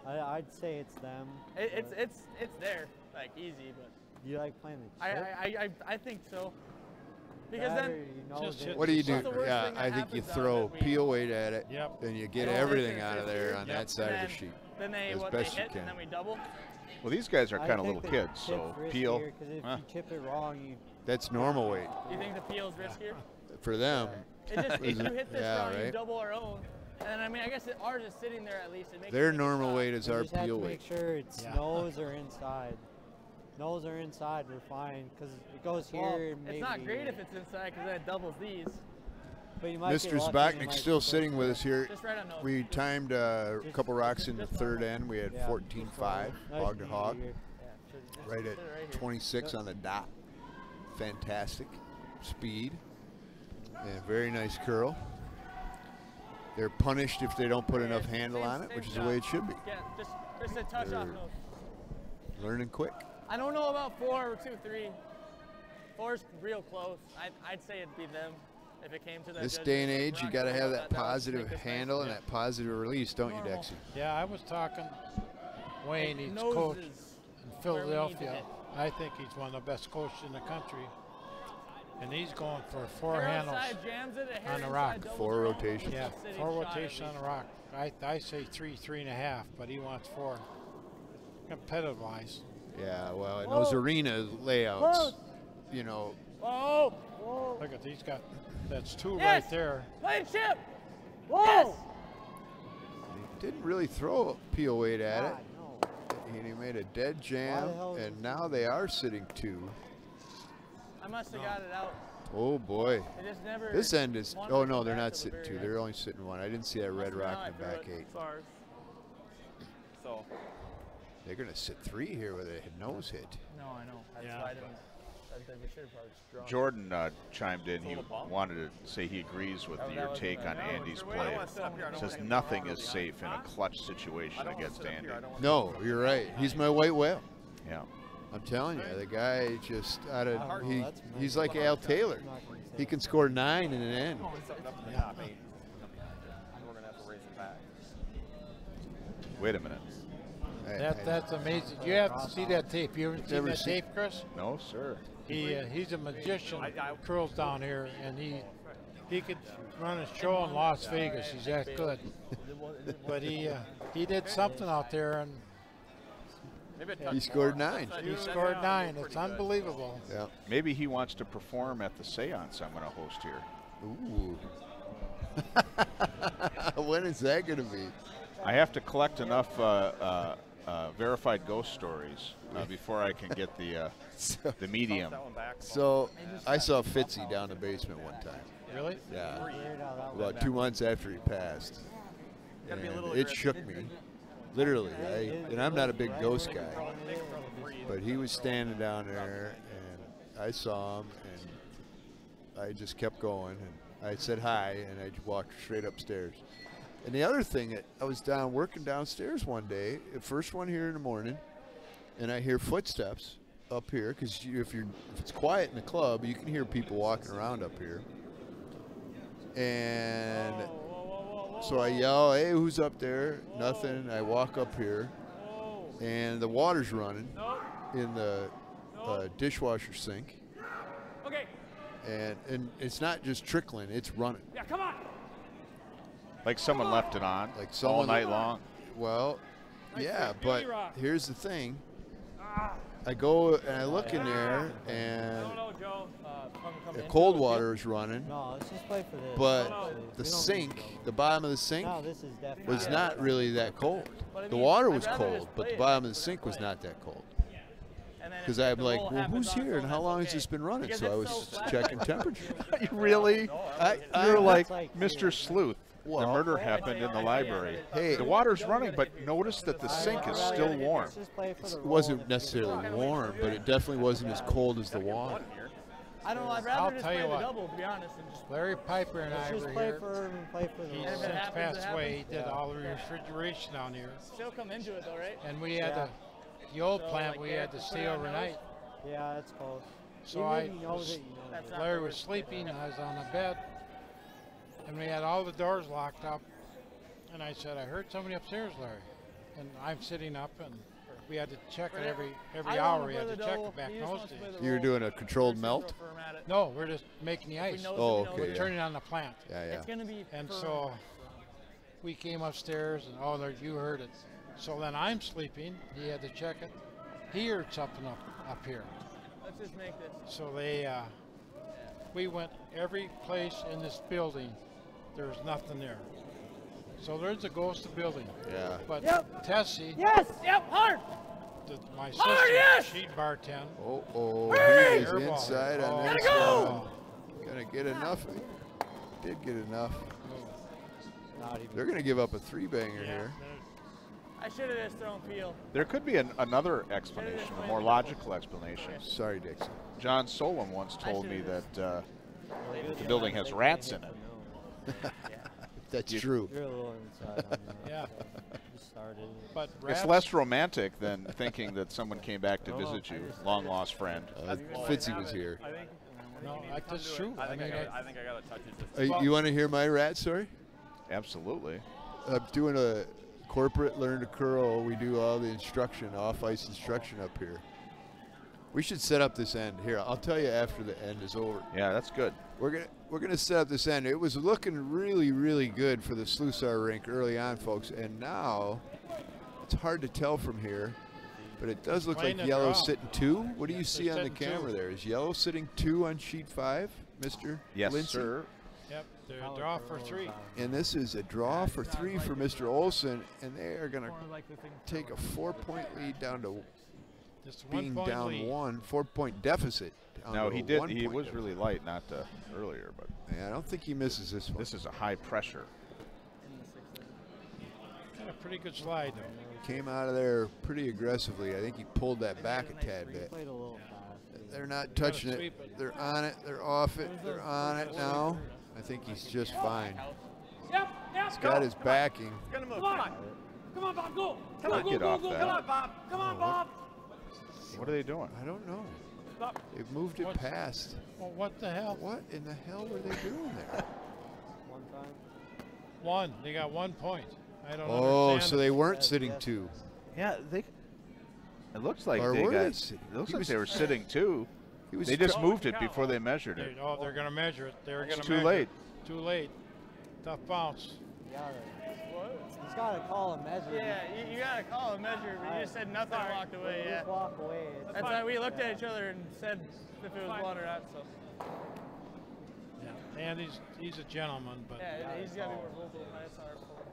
I'd say it's them. It's there, like easy, but You like playing the chip? I think so. Because That or then you know just that- hit What do you do? What's the worst Yeah, thing that I think you happens throw out that we- peel weight at it, Yep. and you get I don't everything think out of it's there here. on Yep. that side of the then- sheet. then they as what they best you hit can. and then we double. Well, these guys are I kind of think little the kids, so chip's peel. riskier, 'cause if Huh. you chip it wrong, you That's normal weight You think the peel's riskier? for them. It just if you hit this Yeah, wrong, you right. double our own. And I mean, I guess ours is sitting there at least. It makes Their it make a normal shot. weight is you our just have peel to weight. make sure it's Yeah. nose or inside. Nose or inside, we're fine, because it goes here Well, and maybe it's not great here. if it's inside because then it doubles these. But you might get Mr. lucky and it Zbachnik's might still be sitting close with to us here. Just right on nose. We timed a Just- couple rocks in the just third one. end. We had Yeah, 14-5, nice hog to and hog. easy here. Yeah, just Right sit at it right here. 26 on the dot. Fantastic speed. And very nice curl. They're punished if they don't put Yeah, enough same- handle on it, same which is the shot. way it should be. Yeah, just a touch off They're- nose. Learning quick. I don't know about 4 or 2, 3. 4's real close. I'd say it'd be them. if it came to that. This judgment, day and we're age, not you gonna got to go have with that would positive make this nice. handle and that positive release, don't you, Normal. Dexy? Yeah, I was talking Wayne, he's Nose coach is in where we need to Philadelphia. hit. I think he's one of the best coaches in the country. And he's going for 4 Hair handles outside jams it, a hair on the inside rock. doubles 4 it almost rotations. Yeah, a sitting 4 shot at rotation on least. the rock. I say 3, 3.5, but he wants 4. Competitive wise. Yeah, well, in those arena layouts, you know, Whoa! Look at these got that's 2 Yes! right there. Play chip! Whoa! Yes! didn't really throw PO8 at it. God, no. And he made a dead jam, hell is and now they are sitting 2. I must have got it out. Oh boy. It just never. This end is, wanted oh to no, come they're back not to the sitting very 2. end. They're only sitting 1. I didn't see that red Must have rock been in the how I back threw it. 8. It's ours. So. They're going to sit 3 here with a nose hit. No, I know. That's Yeah. why I didn't. I think we should have probably just drawn. Jordan chimed in. He little bump. wanted to say he agrees with Oh, that your wasn't take bad. on No, Andy's sure, play. I don't wanna sit up here. I don't Says wanna get nothing far is behind. safe in a clutch situation against Andy. No, you're right. He's my white whale. Yeah. I'm telling you, the guy just out of Hard. he, That's nice. he's like Al Taylor. I'm not gonna say He that. can score 9 in an end. We're gonna have to raise it back. Wait a minute. That's amazing. You have to see that tape. You ever seen Never that seen- tape, Chris? No, sir. He's a magician. Curls down here, and he could run a show in Las Vegas. He's that good. But he did something out there, and He scored 9. he scored 9. It's unbelievable. Yeah. Maybe he wants to perform at the seance I'm going to host here. Ooh. When is that going to be? I have to collect enough verified ghost stories before I can get the medium. That one back. So I saw Fitzy down the basement one time. Really? Yeah. Weird how that About 2 months after he passed. Gotta be a And little it aggressive. shook me. Literally. And I'm not a big ghost guy. was. But he was standing down there, and I saw him, and I just kept going, and I said hi, and I walked straight upstairs. And the other thing, I was working downstairs one day, the first one here in the morning, and I hear footsteps up here, because if it's quiet in the club, you can hear people walking around up here. And so I yell, "Hey, who's up there?" Nothing. I walk up here, and the water's running in the dishwasher sink. Okay. And it's not just trickling, it's running. Yeah, come on. Like someone left it on Like all someone night long. Well, yeah, rock, but beauty rock. here's the thing. I go and I look in there, and No, Joe. Come the in. cold water is running, No, let's just play for this. but Actually, the we don't need sink, to go. the bottom of the sink, No, this is definitely. was not really that cold. But I The mean, water I'd was rather cold, just but play the it bottom than of the sink was play it. not that cold. And then Because if I'm the like, roll well, happens who's on its here own, and how that's long has okay. this been running? Because So I it's was so flat. checking temperature. Really? I- You're like like Mr. Sleuth. The Well, murder happened in the library. Hey. The water's running, but notice that the sink is still warm. Let's just play for the It roll wasn't and if necessarily warm, but it definitely wasn't as cold as the water. I don't know. I'd I'll rather just tell play you the what. double, to be honest, and just. Larry Piper and Let's I just were play here. for and play for the He's And if roll. it since happens, passed it away. He happens. did Yeah. all the refrigeration down here. Still come into it though, right? And we had Yeah. the old So, plant, like, we there, had to put stay it on overnight. Yeah, that's close. So Even I if he knows was- it, he knows That's it. not Larry the was worst sleeping, I was on the bed, and we had all the doors locked up. And I said, I heard somebody upstairs, Larry. And I'm sitting up, and we had to check it every I hour. wanna We play had the to check double. it back He in just those wants to play days. the You were roll. doing a controlled First melt? throw firm at it. No, we're just making the If he ice. knows Oh, it, he knows okay, it. We're yeah. turning on the plant. Yeah, yeah. It's gonna be. And firm. so we came upstairs, and oh, there, you heard it. So then I'm sleeping. He had to check it. He heard something up here. Let's just make this. So we went every place in this building. There was nothing there. So there's a ghost of building. Yeah. But Yep. Tessie, Yes! Yep, hard. my sister, yes! she'd bartend. Oh, Hey! he is Airball. inside on Oh, this go! one. Gonna get enough. Did get enough. Not even. They're gonna give up a 3-banger here. I should have just thrown Peel. There could be another explanation, a more logical explanation. Sorry, Dixon. John Solom once told me that the building has rats in it. That's true. You're a little inside on that. Yeah. You started. But It's rats, less romantic than thinking that someone came back to visit you, long lost friend. Fitzy was here. No, that's true. I think I got to touch it. You want to hear my rat story? Absolutely. I'm doing a corporate learn to curl. We do all the instruction, off-ice instruction up here. We should set up this end here. I'll tell you after the end is over. Yeah, that's good. We're gonna set up this end. It was looking really, really good for the Slusar rink early on, folks, and now it's hard to tell from here, but it does look like yellow sitting 2. What do you see on the camera there? Is yellow sitting 2 on sheet 5, Mr. Yes, Lindsay? sir. Yep, they're a draw for 3. And this is a draw for 3 for Mr. Olson, and they are gonna take a 4-point lead down to being down lead. 1, 4-point deficit. No, he did. He was really light, not earlier, but yeah, I don't think he misses this one. this is a high pressure. Got a pretty good slide though. Came out of there pretty aggressively. I think he pulled that back a tad bit. They're not touching it. They're on it. They're off it. They're on it now. I think he's just fine. He's got his backing. Come on. Come on, Bob, go. Come on, get off that. Come on, Bob. Come on, Bob. What are they doing? I don't know. Stop. They've moved it past. Well, what the hell? What in the hell were they doing there? One. They got 1 point. I don't Oh, understand. so they weren't sitting 2. Yeah, they. It looks like Or they were got. they It sitting? looks He like was- they were sitting 2. He was They just moved it before they measured it. Oh, they're going to measure it. They're going It's to too measure late. it. Too late. Tough bounce. He's got to call a measure. Yeah, you got to call a measure, but you just said nothing and walked away. Yeah. Just walk away. That's why we looked at each other and said if it was one or not. So. Yeah, and he's a gentleman, but Yeah, he's got to be more vocal than that's our fault.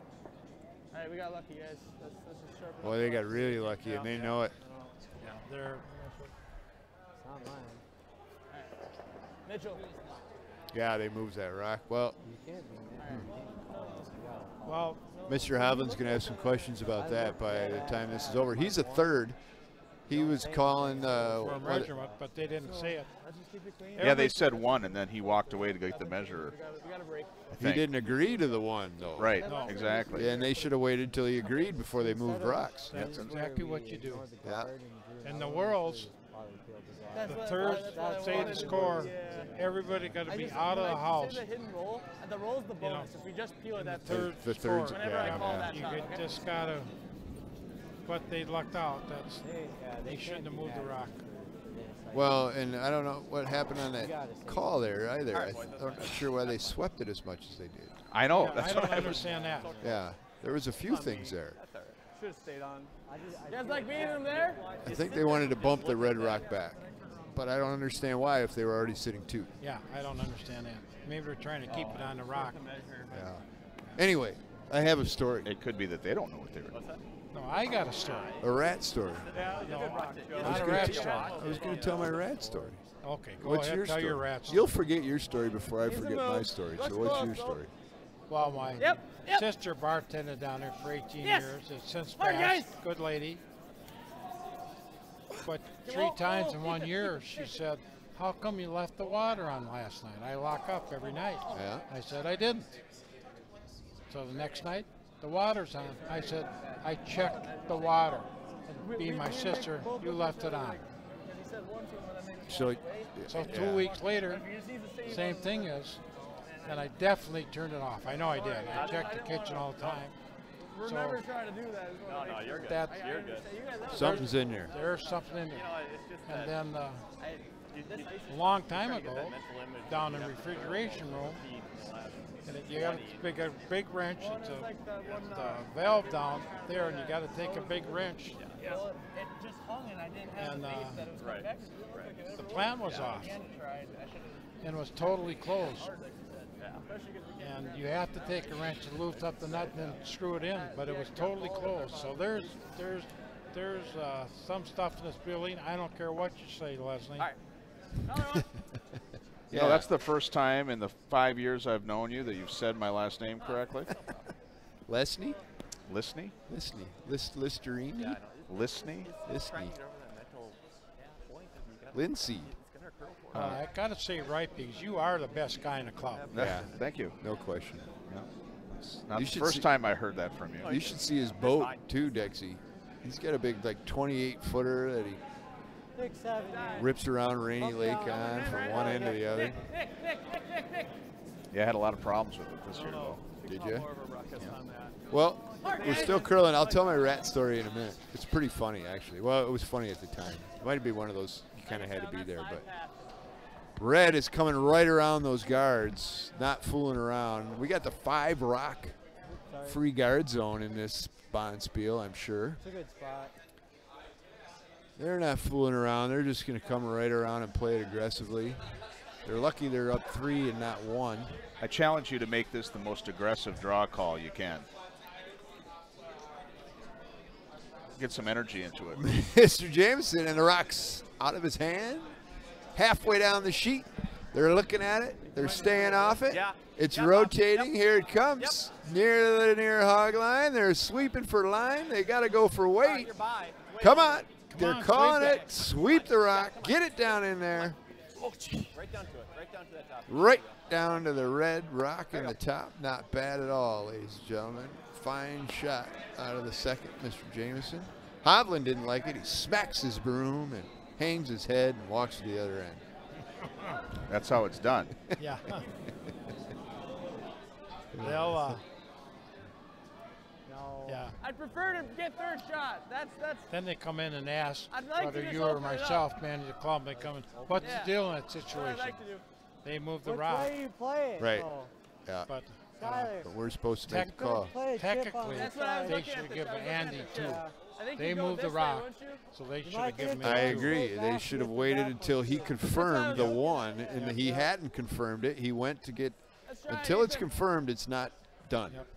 All right, we got lucky, guys. That's just sharp. Well, they got really lucky, and they know it. yeah, they're It's not mine. Mitchell. Yeah, they moved that rock. Well, You can't be well. Mr. Hovland's going to have some questions about that by the time this is over. He's a third. He was calling For measurement, but they didn't say it. Let's just keep it clean. Yeah, they said 1, and then he walked away to get the measure. We got a break. I He think. didn't agree to the 1, though. Right, No. exactly. And they should have waited till he agreed before they moved rocks. That's exactly what you do. Yeah. In the worlds, the third say the score, everybody got to be out of the house. The hidden roll, and the roll's the bonus. If we just peel it, that Third The score. thirds, Whenever I call yeah. that You shot, could okay? just gotta. But they lucked out. That's they shouldn't have moved the rock. Well, and I don't know what happened on that call there either. I'm not sure why they swept it as much as they did. I know. Yeah, That's I what don't I was. understand that. Yeah, there was a few things there. Should have stayed on. You guys like being in there? I think they wanted to bump the red rock back, but I don't understand why if they were already sitting 2. Yeah, I don't understand that. Maybe they're trying to keep it on the rock. Yeah. Anyway, I have a story, It could be that they don't know what they were doing. No, I got a story. a rat story. No, I not a gonna rat t- story. I was going to tell my rat story. Okay, go What's ahead. your Tell story? your rat story. You'll forget your story before I He's a forget my move. story. Let's So what's go, your let's go. story? Well, my Yep. sister bartended down there for 18 Yes. years. It's since Hard, passed. guys. Good lady. But 3 times in 1 year, she said, "How come you left the water on last night? I lock up every night." Yeah. I said, "I didn't." So the next night, the water's on. I said, "I checked the water." And being my sister, you left it on. So, So 2 weeks later, same thing is, and I definitely turned it off. I know I did. I checked the kitchen all the time. Remember So trying to do that. No, no, you're good. that You're good. something's in there. there's something in there. You know, it's just that. And then you a long time try to get ago, that mental image down of in you have to refrigeration put room, feet in the lab. and you got a big wrench. It's the valve down there, and you got to take a big wrench. Well, it just hung and I didn't have And, the base that it was coming right, back. It looked like it was The plant was off again tried. I should've- and was totally closed. especially 'cause we can't- And you have to take a wrench and loosen up the nut and then screw it in, but it was totally closed. So there's some stuff in this building. I don't care what you say, Leslie. All right. Another one. No, that's the first time in the 5 years I've known you that you've said my last name correctly. Lesney? Listening? Listening. Listerini? Yeah, I know. Listening? Just trying Listening. to get over that mental point of you got Linseed. it's gonna curl for I got to say right because you are the best guy in the club. Yeah. Thank you. No question. It's not You the should first see- time I heard that from you. You should see his boat too, Dexy. He's got a big, like 28-footer that he 6, 7. Rips around Rainy Lake on from one end to the other. Yeah, I had a lot of problems with it this year, though. Did you? More of a ruckus on that. Well, we're still curling. I'll tell my rat story in a minute. It's pretty funny, actually. Well, it was funny at the time. It might be one of those you kind of had to be there, but Red is coming right around those guards, not fooling around. We got the 5 rock free guard zone in this Spiel, I'm sure. It's a good spot. They're not fooling around. They're just going to come right around and play it aggressively. They're lucky they're up 3 and not 1. I challenge you to make this the most aggressive draw call you can. Get some energy into it. Mr. Jamieson, and the rock's out of his hand. Halfway down the sheet. They're looking at it. They're staying off it. Yeah. It's Yep. rotating. Yep. Here it comes. Yep. Near the near hog line. They're sweeping for line. They got to go for weight. You're by. Wait. Come on. They're on, calling sweep it. Sweep the rock. Get it down in there. Right down to it. Right down to that top. Right down to the red rock in the top. Not bad at all, ladies and gentlemen. Fine shot out of the second, Mr. Jamieson. Hovland didn't like it. He smacks his broom and hangs his head and walks to the other end. That's how it's done. Yeah. They'll, No. yeah. I'd prefer to get third shot. That's. Then they come in and ask I'd like to whether just you or open it up. myself manage the club. They come in. What's Yeah. the deal in that That's what situation? I'd like to do. They move the Which rock, way you play it? Right. though? Yeah. but Tyler. But we're supposed to make the Technically- call. Play a chip on technically, the That's what I was side. they looking should at. give I was looking Andy at two. this. Yeah. I think They you'd go moved the this way, rock. wouldn't you? so they You should might have given get me I two. two. agree. Go They back should have with waited that until he one. confirmed the Yeah. one, and he hadn't confirmed it. He went to get Let's try until it's anything. confirmed. It's not done. Yep.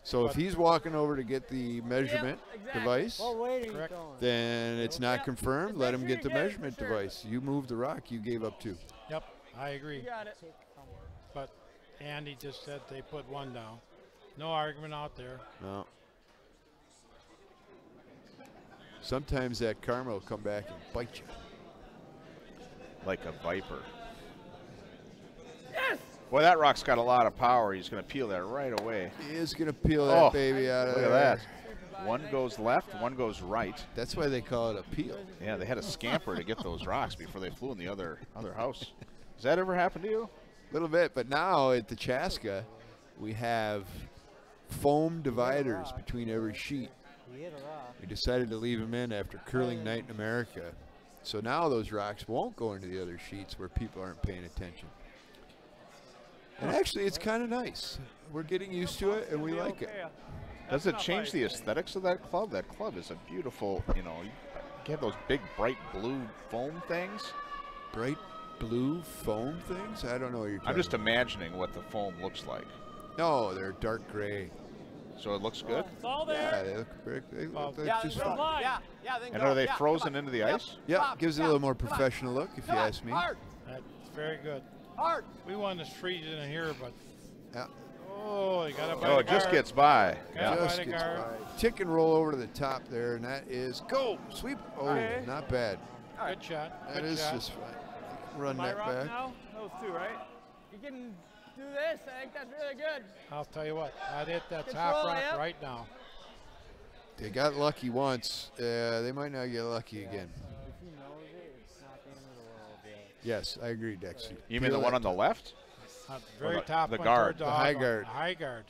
So if But- he's walking over to get the measurement exactly. device, What way are you Correct. going? then it's not Yep. confirmed. Just Let make him sure get you the get it for measurement sure. device. You moved the rock. You gave up 2. Yep, I agree. You got it. But Andy just said they put 1 down. No argument out there. No. Sometimes that karma will come back and bite you. Like a viper. Yes. Boy, that rock's got a lot of power. He's going to peel that right away. He is going to peel that Oh, baby out of Look there. at that. One goes left, one goes right. That's why they call it a peel. Yeah, they had a scamper to get those rocks before they flew in the other house. Has that ever happened to you? A little bit, but now at the Chaska, we have foam dividers between every sheet. You hit a rock. We decided to leave them in after curling night in America. So now those rocks won't go into the other sheets where people aren't paying attention. And actually, it's kind of nice. We're getting used to it, and we like it. Does it change the aesthetics of that club? That club is a beautiful, you have those big bright blue foam things. Bright blue foam things? I don't know what you're talking I'm just about. imagining what the foam looks like. No, they're dark gray. So it looks good? It's all Yeah, there. they look they Well, look Yeah, just then go. fine. fine. Yeah, yeah, then And go. are they Yeah, frozen come on. into the Yep. ice? Yeah, Come on, gives it a yeah, little more come on. professional look, if you Come on, ask me. Hard, That's very good. hard. We want to freeze it in here, but Yeah. oh, you got to buy Oh, the it just guard. gets by. Yeah. Yeah. Just by the gets guard. by. Tick and roll over to the top there, and that is go. Sweep. Oh, Okay. not bad. Good shot. That Good is shot. just fine. Run My that rock back. now? Those 2, right? You can do this. I think that's really good. I'll tell you what, I'd hit that Control, top rock yep. right now. They got lucky once. They might not get lucky again. If he knows it, it's not the end of the world, bro. Yes, I agree, Dexter. You mean Peel the one that on the left? Very the- top the one guard. toward The high hog line. guard. High guard.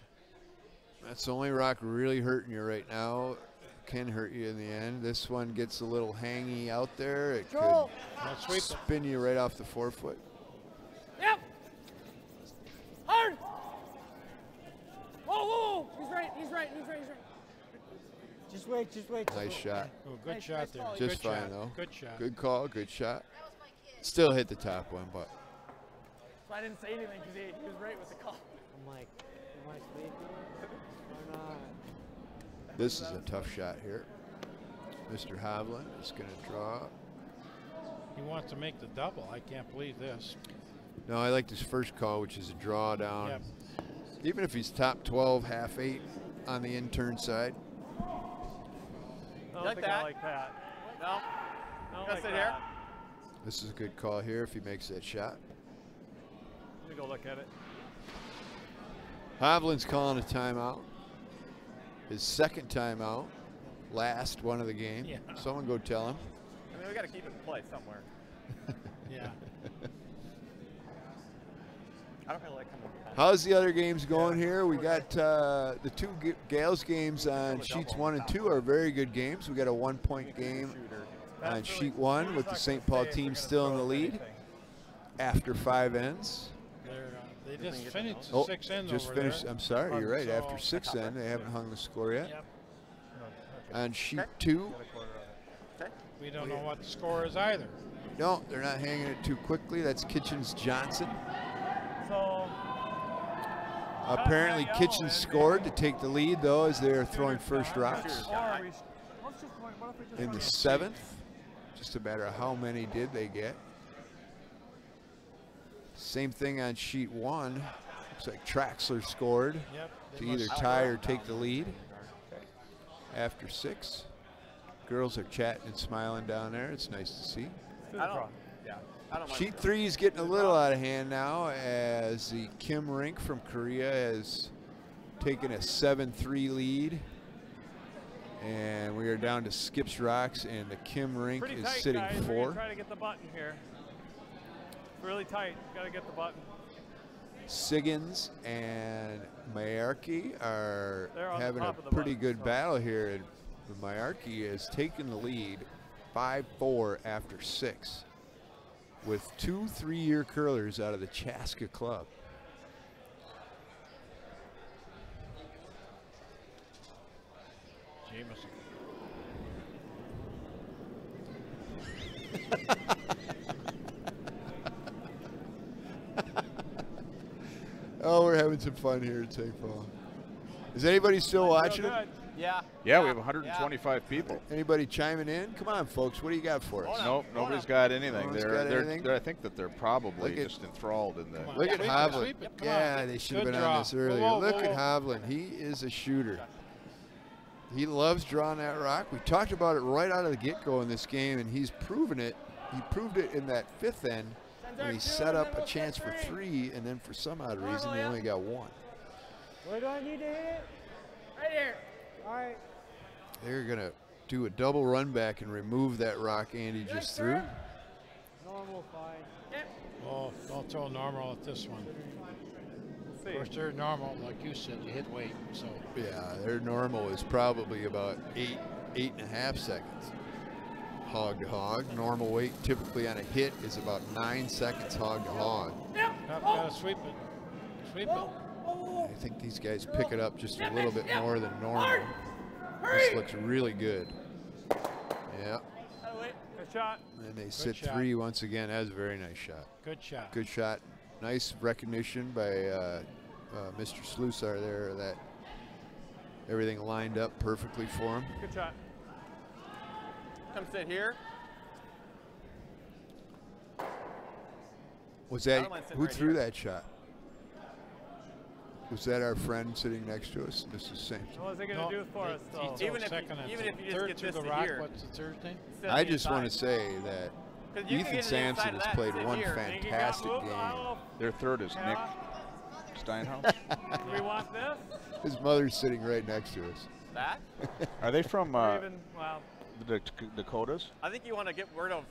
That's the only rock really hurting you right now. Can hurt you in the end. This one gets a little hangy out there. It Control. Now could sweep it. spin you right off the forefoot. Yep. Hard. Whoa, whoa, whoa. He's right. He's right. He's right. He's right. Just wait, just wait. Nice shot. Oh, good Nice- shot nice there. call. Just good fine, shot. though. Good shot. Good call, good shot. Still hit the top one, but So I didn't say anything because he was right with the call. I'm like, am I sleeping or not? this is a tough shot here. Mr. Hovland is going to draw. He wants to make the double. I can't believe this. No, I like this first call, which is a draw down. Yep. Even if he's top 12, half 8 on the intern side. I don't like think that? I like that. No. I don't Gonna like sit that. here? This is a good call here if he makes that shot. Let me go look at it. Hovland's calling a timeout. His second timeout. Last one of the game. Yeah. Someone go tell him. I mean, we got to keep it in play somewhere. Yeah. I don't really like coming back. How's the other games going here? We got the two Gales games on sheets 1 and 2 are very good games. We got a 1-point game on sheet 1 with the St. Paul team still in the lead after 5 ends. They just finished 6 ends just over finished. there. I'm sorry, you're right. After 6 ends, they haven't hung the score yet. Yep. On sheet 2, We don't know what the score is either. no, they're not hanging it too quickly. That's Kitchens Johnson. So Apparently, Kitchens scored to take the lead, though, as they're throwing first rocks. In the 7th, just a matter of how many did they get. Same thing on sheet 1. Looks like Traxler scored to either tie or take the lead after 6. Girls are chatting and smiling down there. It's nice to see. Sheet 3 is getting a little out of hand now as the Kim Rink from Korea has taken a 7-3 lead. And we are down to Skips Rocks, and the Kim Rink pretty is tight, sitting guys. 4. We're gonna try to get the button here. It's really tight. Got to get the button. Siggins and Mayarki are They're on the having a top of the pretty button, good so. battle here. And Mayarki has taken the lead 5-4 after 6 with 2 3-year curlers out of the Chaska Club. Jamieson. Oh, we're having some fun here at St. Paul. Is anybody still watching it? Yeah. Yeah, we have 125 people. Anybody chiming in? Come on, folks. What do you got for us? Nope, nobody's got anything. No one's got anything? I think that they're probably Look at- just enthralled in the. Look at Sweep it, Hovland. sweep it, come Yeah, on. they should have Good been draw. on this earlier. Whoa, Look whoa, at whoa. Hovland. He is a shooter. He loves drawing that rock. We talked about it right out of the get-go in this game, and he's proven it. He proved it in that 5th end when he set up a chance for 3, and then for some odd reason he only got 1. Where do I need to hit? Right here. All right. They're going to do a double run back and remove that rock Andy just threw. Normal, fine. Oh, don't throw normal at this one. Of course, they're normal, like you said, you hit weight, so. Yeah, their normal is probably about 8.5 seconds. Hog to hog. Normal weight typically on a hit is about 9 seconds hog to hog. Gotta sweep it. Sweep it. I think these guys pick it up just a little bit more than normal. This looks really good. Yeah. Good shot. And they sit shot. 3 once again. That was a very nice shot. Good shot. Good shot. Nice recognition by Mr. Slusar there that everything lined up perfectly for him. Good shot. Come sit here. Was I that don't mind sitting who right threw here. that shot? Was that our friend sitting next to us? This is Sampson. What was it going to No, do for us, he though? threw Even if you- second and even if you just third get to this the to rock. here. What's the third thing? Sit I on the just want to inside. say that 'Cause you can Ethan get to the Sampson inside of has that, played sit one here. fantastic I don't game. know Their third is Nick Yeah. Steinhaus. if we want this. His mother's sitting right next to us. That? Are they from Or even, well, the Dakotas? I think you want to get rid of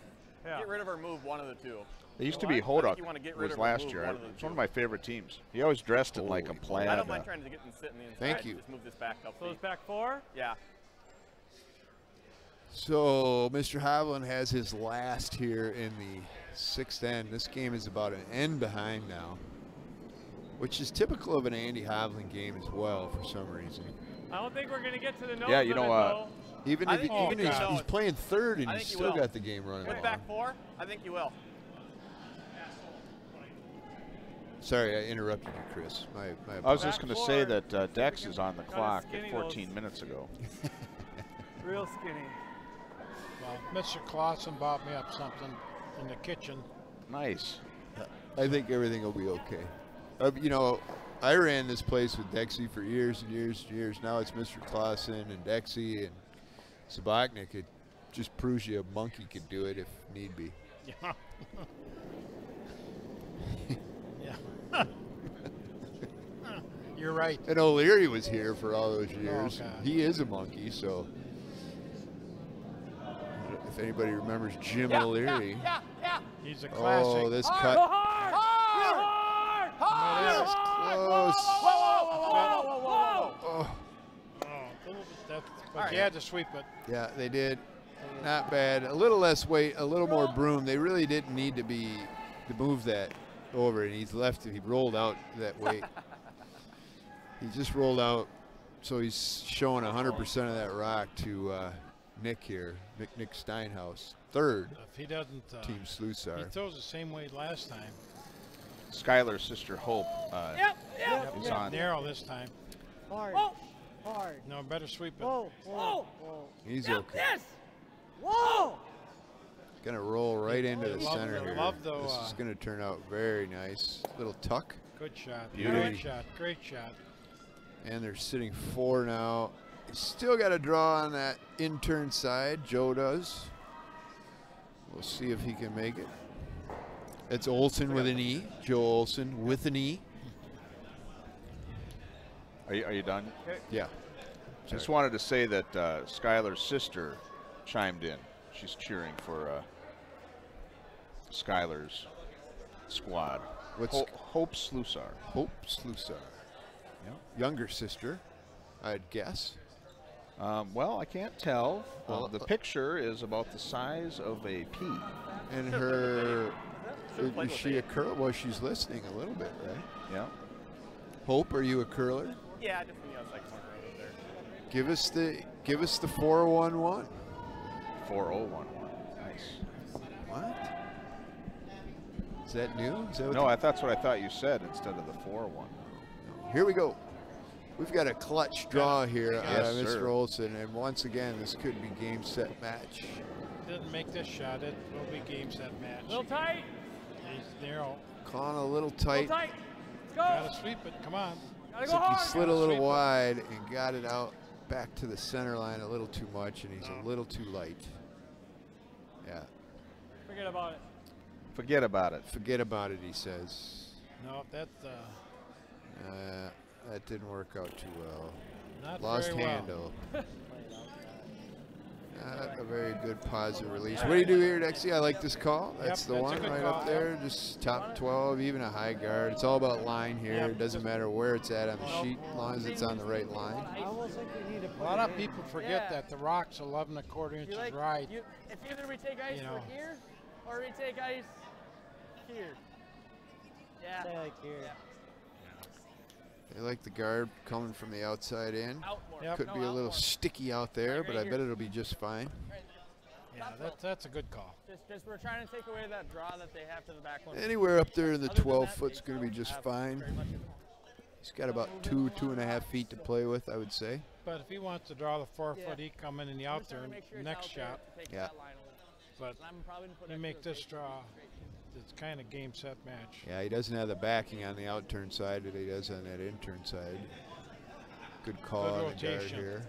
yeah. or move one of the two. They used to What? be I think Hodok you wanna get rid was of or last move year. one of the It's two. one of my favorite teams. He always dressed in like a Holy plaid. I don't mind trying to get and sit in the inside. Thank you. Just move this back up. So it's back 4. Yeah. So Mr. Hovland has his last here in the 6th end. This game is about an end behind now, which is typical of an Andy Hovland game as well for some reason. I don't think we're going to get to the nose Yeah, you of know, it, though. Even I if think you even can if get he's those. playing 3rd and I he's think you still will. got the game running With along. back 4, I think you will. Sorry, I interrupted you, Chris. My I was apologies. just going to Back say forward. that Dex is on the Kinda clock skinny at those. 14 minutes ago. Real skinny. Well, Mr. Clausen bought me up something in the kitchen. Nice. I think everything will be okay. You know, I ran this place with Dexy for years and years and years. Now it's Mr. Clausen and Dexy and Sabachnik. It just proves you a monkey could do it if need be. Yeah. Yeah. You're right. And O'Leary was here for all those years. God. He is a monkey, so if anybody remembers Jim Yeah, O'Leary. Yeah. He's a classic. Oh, this Hard, cut. Go hard! Hard! That's close. Whoa! Oh, But you had to sweep it. yeah, they did. Not bad. A little less weight, a little more broom. They really didn't need to move that over, and he rolled out that weight. He just rolled out, so he's showing 100% of that rock to Nick here, Nick Steinhaus, third. If he doesn't, Team he Slusar. throws the same weight last time. Skylar's sister Hope is on. Narrow this time. Hard. Hard. No, better sweep it. Whoa. He's okay. Yes! Whoa! Gonna roll right into the center here. Love though, This is gonna turn out very nice. Little tuck. Good shot. Beauty. Good shot. Great shot. And they're sitting 4 now. He's still got to draw on that in-turn side. Joe does. We'll see if he can make it. It's Olson with an E. Joe Olson with an E. Are you done? Yeah. Just wanted to say that Skylar's sister chimed in. She's cheering for Skylar's squad. What's Hope Slusar. Hope Slusar. Yeah. Younger sister, I'd guess. Well, I can't tell. Well, The picture is about the size of a pea. And her, is she a curler? Well, she's listening a little bit, right? Yeah. Hope, are you a curler? Yeah, just from the outside corner over there. Give us the 411. 4011. Nice. What? Is that new? Is that what No, that's what I thought you said instead of the 4-1. Here we go. We've got a clutch draw here out Yes, of sir. Mr. Olson, and once again, this could be game, set, match. Didn't make this shot. It will be game, set, match. Little tight. He's narrow. Calling a little Little tight. tight. Go. Gotta sweep it. Come on. Gotta Looks go like he hard. slid a little Sweep it. wide and got it out back to the center line a little too much, and he's a little too light. Yeah. Forget about it. Forget about it. Forget about it, he says. No, that That didn't work out too well. not Lost very handle. well. Not a very good positive release. What do you do here, Dexy? I like this call. That's the that's a one good right call, up there. Just top 12, even a high guard. It's all about line here. Yep. It doesn't matter where it's at on the sheet, as long as it's on the right line. I almost think we need to A put lot it of in. people forget Yeah. that the rock's 11 1/4 inches You like, wide. if either we take ice You know. for here or we take ice here. Yeah. Say like here. They like the guard coming from the outside in. Out more. Yep. Could No, be a out little more. sticky out there, Right but I here. bet it'll be just fine. Yeah, that's a good call. Just we're trying to take away that draw that they have to the back one. Anywhere up there in the Other than 12 that, foot's they going to be don't just have fine. very much. He's got about 2.5 feet to play with, I would say. But if he wants to draw the 4 Yeah. foot, he come in the I'm out just there trying to make sure it's next out there shot. to take Yeah. that line a little. But I'm probably gonna put you that make to the this face. draw. It's kind of game, set, match. Yeah, he doesn't have the backing on the out-turn side that he does on that in-turn side. Good call Good on the guard rotation. here.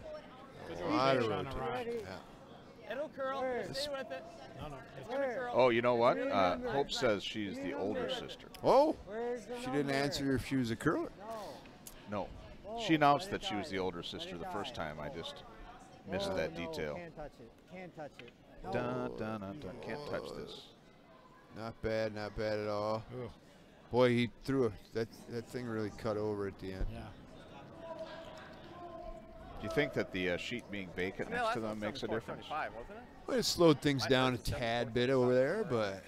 Good A lot of rotation on the rock. rotation. Ready? Yeah. It'll curl. Where? Just stay with it. No, It's gonna Where? curl. Oh, you know what? Remember. Hope says she's the older sister. Oh, Where's the she didn't number? answer if she was a curler. No. No. Whoa, She announced let it that she was die. the older Let sister it the first die. time. I just missed Whoa, that no, detail. Can't touch it. Can't touch it. No. Dun, dun, dun, dun. Can't touch this. Not bad at all. Ooh, Boy, he threw that thing really cut over at the end. yeah. Do you think that the sheet being vacant next to them makes a difference? 75, wasn't it? Well, it slowed things down a tad bit over there, but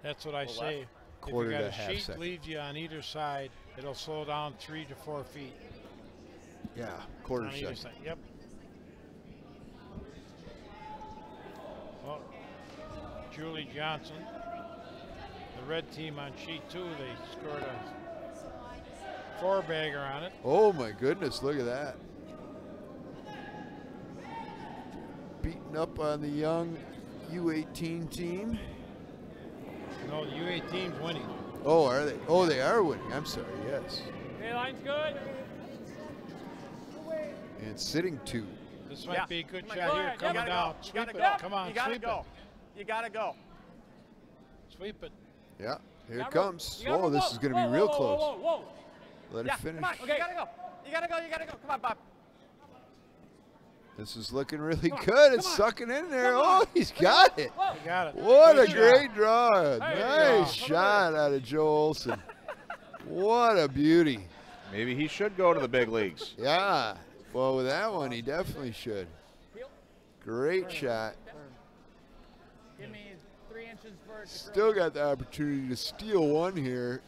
That's what I say. If Quarter you to got a half sheet second. leads you on either side, it'll slow down 3 to 4 feet. yeah, quarter On either second. side. Yep. Well, Julie Johnson, the red team on sheet 2, they scored a 4-bagger on it. Oh my goodness, look at that. Beating up on the young U18 team. No, the U18's winning. Oh, are they? Oh, they are winning. I'm sorry, yes. Okay, line's good. And sitting 2. This might Yeah. be a good Come on, shot go here. ahead. Coming You gotta down. go. You Sweep gotta it. go. Come on, You gotta sweep go. it. You gotta go. Sweep it. Yeah, here Got it room. comes. You got Oh, room. this Whoa, is going to whoa, be real whoa, close. Whoa, whoa, whoa. Let Yeah, it finish. come on. Okay. You gotta go. You gotta go. You gotta go. Come on, Bob. This is looking really good. It's sucking in there. Oh, he's got it. He got it. What a Good great draw. Hey, Nice shot out of Joe Olson. What a beauty. Maybe he should go to the big leagues. Yeah. Well, with that one, he definitely should. Great shot. Give me 3 inches for it to Still got the opportunity to steal one here.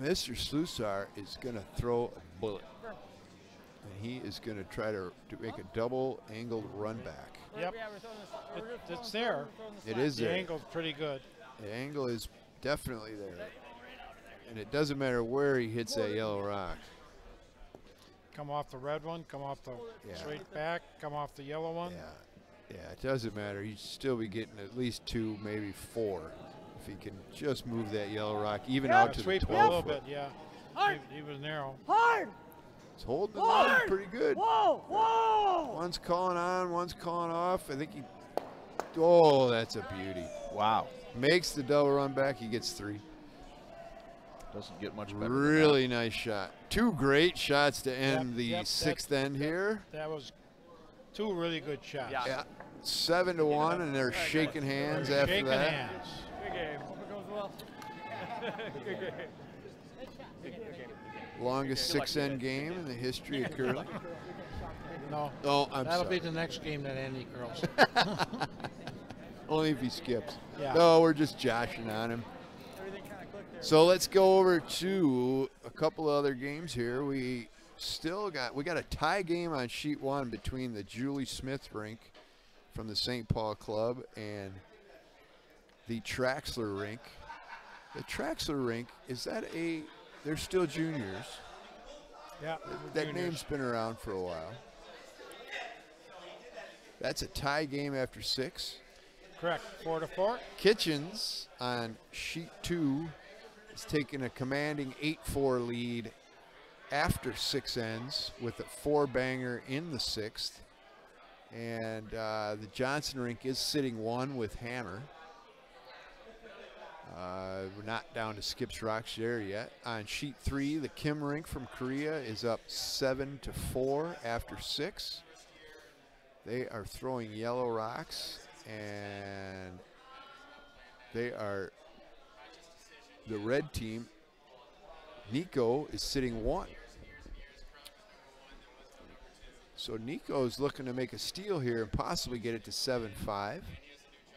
Mr. Slusar is going to throw a bullet. And he is going to try to make a double angled run back. Yep. It's there. It is The there. angle's pretty good. The angle is definitely there. And it doesn't matter where he hits that yellow rock. Come off the red one, come off the straight back, come off the yellow one. Yeah, it doesn't matter. He'd still be getting at least 2, maybe 4. If he can just move that yellow rock even out to the Sweep 12 a little foot. bit, yeah. He was narrow. Hard! He's holding the line pretty good. Whoa! Whoa! One's calling on, one's calling off. I think he, oh, that's a beauty. Wow. Makes the double run back, he gets 3. Doesn't get much better. Really nice shot. 2 great shots to end the 6th end here. That was 2 really good shots. Yeah. 7-1, and they're shaking hands after Shaking that. hands. Good game. Hope it goes well. Good game. Longest 6-end game in the history of curling. No. Oh, I'm That'll sorry. be the next game that Andy curls. Only if he skips. Yeah. No, we're just joshing on him. Everything kind of clicked there. So let's go over to a couple other games here. We got a tie game on sheet 1 between the Julie Smith rink from the St. Paul Club and the Traxler rink. The Traxler rink, they're still juniors. Yeah. That juniors. name's been around for a while. That's a tie game after 6. Correct. 4-4. Kitchens on sheet 2 is taking a commanding 8-4 lead after 6 ends with a 4-banger in the 6th. And the Johnson rink is sitting 1 with Hammer. We're not down to Skip's Rocks there yet. On sheet 3, the Kim rink from Korea is up 7-4 after 6. They are throwing yellow rocks, and they are the red team. Nico is sitting 1. So Nico's looking to make a steal here and possibly get it to 7-5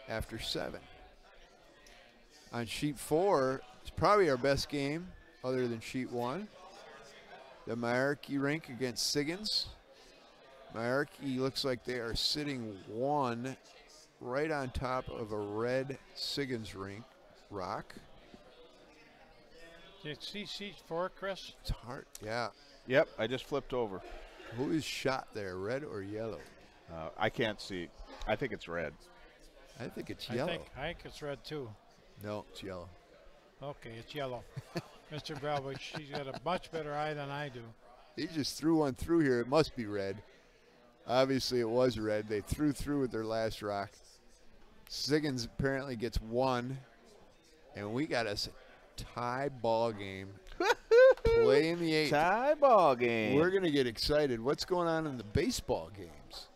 after 7. On sheet 4, it's probably our best game other than sheet 1. The Myarki rink against Siggins. Myarki looks like they are sitting 1 right on top of a red Siggins rink rock. Did you see sheet 4, Chris? It's hard, yeah. Yep, I just flipped over. Who is shot there, red or yellow? I can't see. I think it's red. I think it's yellow. I think it's red too. No, it's yellow. Okay, it's yellow. Mr. Brelwich, he's got a much better eye than I do. He just threw one through here. It must be red. Obviously, it was red. They threw through with their last rock. Siggins apparently gets 1, and we got us a tie ball game. Play in the 8th. Tie ball game. We're going to get excited. What's going on in the baseball games?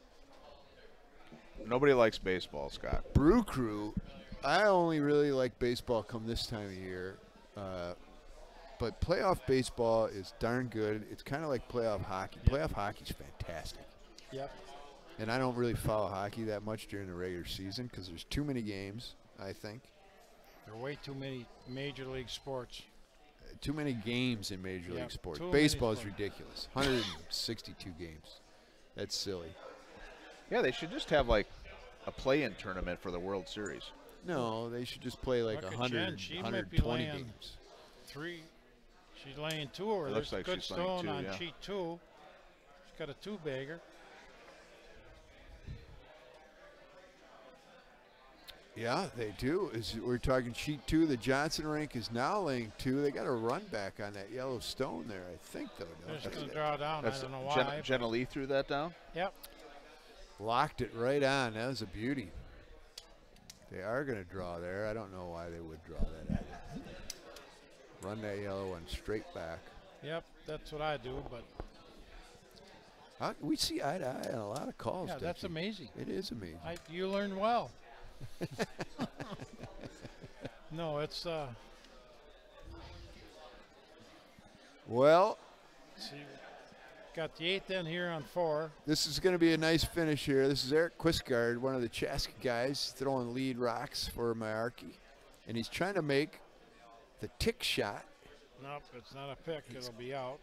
Nobody likes baseball, Scott. Brew Crew. I only really like baseball come this time of year. But playoff baseball is darn good. It's kind of like playoff hockey. Playoff hockey's fantastic. Yep. And I don't really follow hockey that much during the regular season because there's too many games, I think. There are way too many major league sports. Too many games in major league sports. too Baseball many is ridiculous. 162 games. That's silly. Yeah, they should just have like a play-in tournament for the World Series. No, they should just play like Look at 100, Jen. She might be 120 laying games. 3. She's laying 2, or It there's looks like good she's laying stone 2, on yeah. sheet 2. She's got a 2-bagger. Yeah, they do. We're talking sheet 2. The Johnson rink is now laying 2. They got a run back on that yellow stone there, I think, though. They're don't just they? going to draw down. I don't know why. Jenna Lee threw that down? Yep. Locked it right on. That was a beauty. They are going to draw there. I don't know why they would draw that at it. Run that yellow one straight back. Yep, that's what I do, but We see eye to eye on a lot of calls. Yeah, that's Dickie. amazing. It is amazing. You learn well. No, it's Well, see, got the 8th in here on 4. this is going to be a nice finish here. This is Eric Quisgard, one of the Chaska guys, throwing lead rocks for Malarkey. And he's trying to make the tick shot. Nope, it's not a pick. It'll be out.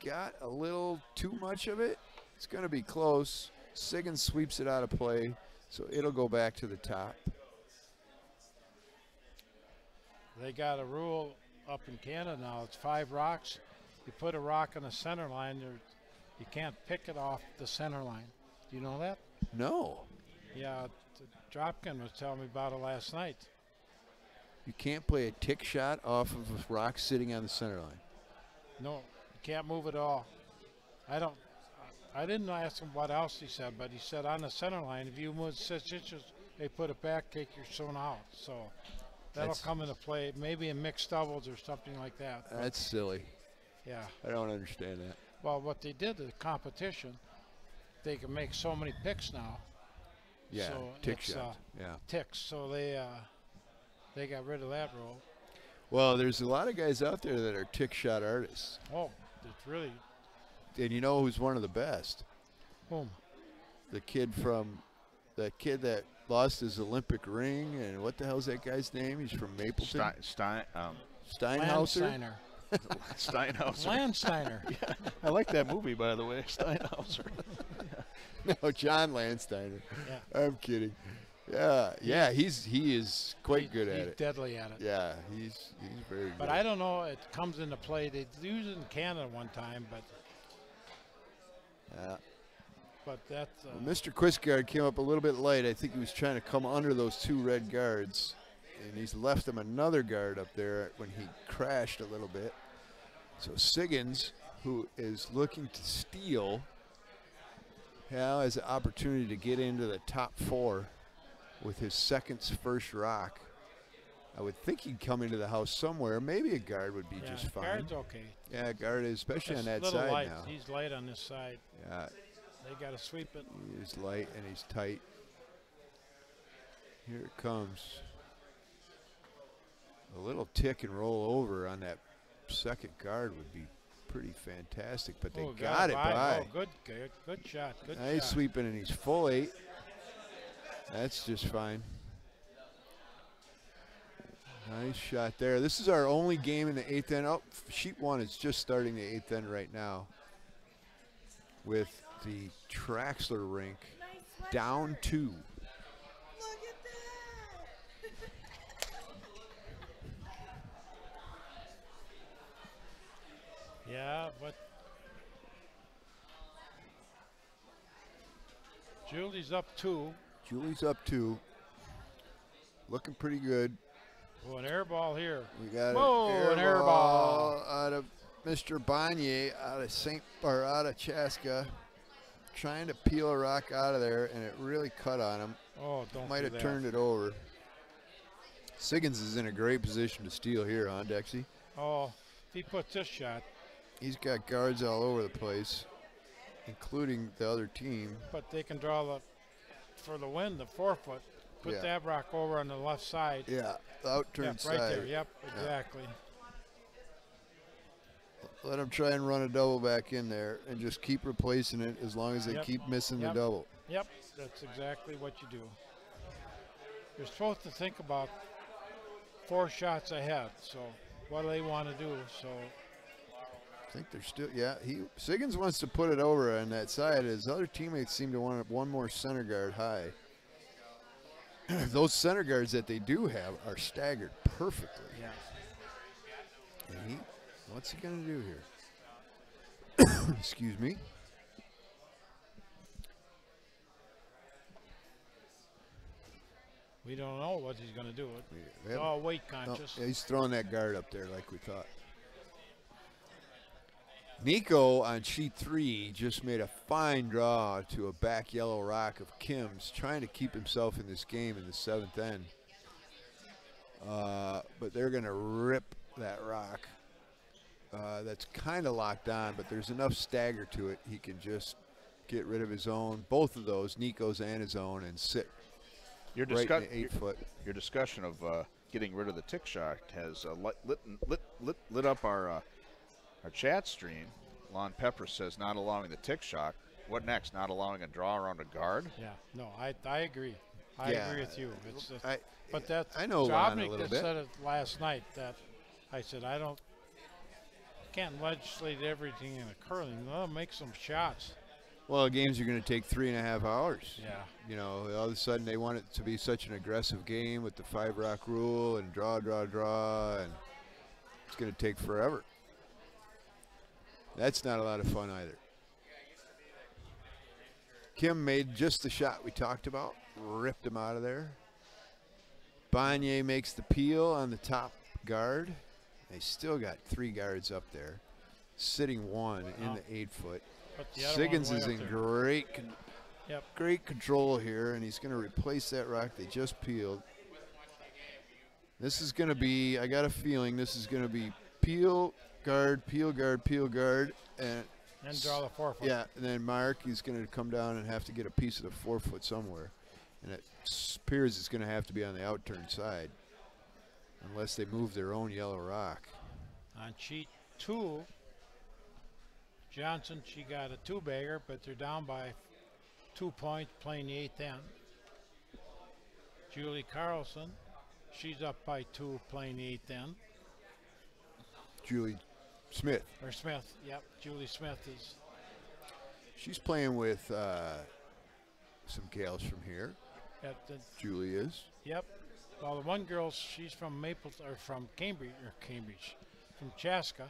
Got a little too much of it. It's going to be close. Siggins sweeps it out of play, so it'll go back to the top. They got a rule up in Canada now. It's 5 rocks. You put a rock on the center line, you can't pick it off the center line. Do you know that? No, Yeah, Dropkin was telling me about it last night. you can't play a tick shot off of a rock sitting on the center line. No, you can't move at all. I didn't ask him what else he said, but he said on the center line, if you move 6 inches, they put it back, kick your son out. So that'll come into play, maybe in mixed doubles or something like that. But That's silly. yeah. I don't understand that. Well, what they did, the competition, they can make so many picks now. Yeah, So tick it's, shots. Yeah. Ticks, so they got rid of that rule. Well, there's a lot of guys out there that are tick shot artists. Oh, it's really And you know who's one of the best? boom. The kid that lost his Olympic ring, and what the hell's that guy's name? He's from Mapleton. Steinhauser. Landsteiner. Steinhauser. Landsteiner. Yeah, I like that movie, by the way, Steinhauser. No, John Landsteiner. Yeah. I'm kidding. Yeah, he is quite good at He's it. deadly at it. Yeah, he's very good. But I don't know. It comes into play. They used it in Canada one time, but that's Well, Mr. Quisgard came up a little bit late. I think he was trying to come under those 2 red guards, and he's left him another guard up there when he crashed a little bit. So Siggins, who is looking to steal, now has an opportunity to get into the top 4 with his first rock. I would think he'd come into the house somewhere. Maybe a guard would be just fine. Guard's okay. Yeah, guard is, especially It's on that little side light. now. He's light on this side. Yeah, They got to sweep it. he's light and he's tight. Here it comes. A little tick and roll over on that second guard would be pretty fantastic, but they got it by. Oh, good shot. Good Nice shot. sweeping, and he's full 8. That's just fine. Nice shot there. This is our only game in the 8th end. Oh, sheet 1 is just starting the 8th end right now with the Traxler rink down 2. Look at that! Yeah, but Julie's up 2. Julie's up 2. Looking pretty good. Oh, an air ball here. We got an air ball out of Mr. Bonnier out of Chaska, trying to peel a rock out of there, and it really cut on him. Oh, don't Might do have that. turned it over. Siggins is in a great position to steal here, huh, Dexy? Oh, if he puts this shot, He's got guards all over the place, including the other team. but they can draw for the win, the 4-foot. Put Yeah. that rock over on the left side. Yeah, the out-turn Yep, side. right there. Yep, exactly. Let him try and run a double back in there and just keep replacing it as long as they Yep. keep missing Yep. the double. Yep, that's exactly what you do. You're supposed to think about 4 shots ahead. So what do they want to do? So I think they're still, Siggins wants to put it over on that side. His other teammates seem to want one more center guard high. Those center guards that they do have are staggered perfectly. yeah. And what's he going to do here? Excuse me. We don't know what he's going to do. We It's haven't- all weight no, conscious. he's throwing that guard up there like we thought. Nico on sheet 3 just made a fine draw to a back yellow rock of Kim's, trying to keep himself in this game in the 7th end. But they're going to rip that rock. That's kind of locked on, but there's enough stagger to it. He can just get rid of his own, both of those, Nico's and his own, and sit Your, right in the 8 foot. Your discussion of getting rid of the tick shot has lit up our chat stream. Lon Pepper says not allowing the tick shot. What next? Not allowing a draw around a guard? Yeah, no, I agree. I agree with you. It's just, but that's I know Lon a Jobnik little that bit. said it last night. That I said can't legislate everything in a curling. Well, make some shots. Well, games are going to take 3.5 hours. Yeah. You know, all of a sudden they want it to be such an aggressive game with the 5-rock rule and draw, and it's going to take forever. That's not a lot of fun either. Kim made just the shot we talked about, ripped him out of there. Bonnier makes the peel on the top guard. They still got 3 guards up there, sitting 1 in the 8 foot. Siggins is in great control here, and he's going to replace that rock they just peeled. This is going to be, I got a feeling this is going to be peel, guard, peel, guard, peel, guard, and draw the 4 foot. Yeah, and then Mark, he's going to come down and have to get a piece of the 4 foot somewhere. And it appears it's going to have to be on the outturn side, unless they move their own yellow rock. On sheet 2, Johnson, she got a 2-bagger, but they're down by 2 points playing the 8th end. Julie Carlson, she's up by 2 playing the 8th end. Julie Smith. Or Smith, yep. Julie Smith is. She's playing with some gals from here. Julie is. Yep. Well, the one girl, she's from from Cambridge, from Chaska.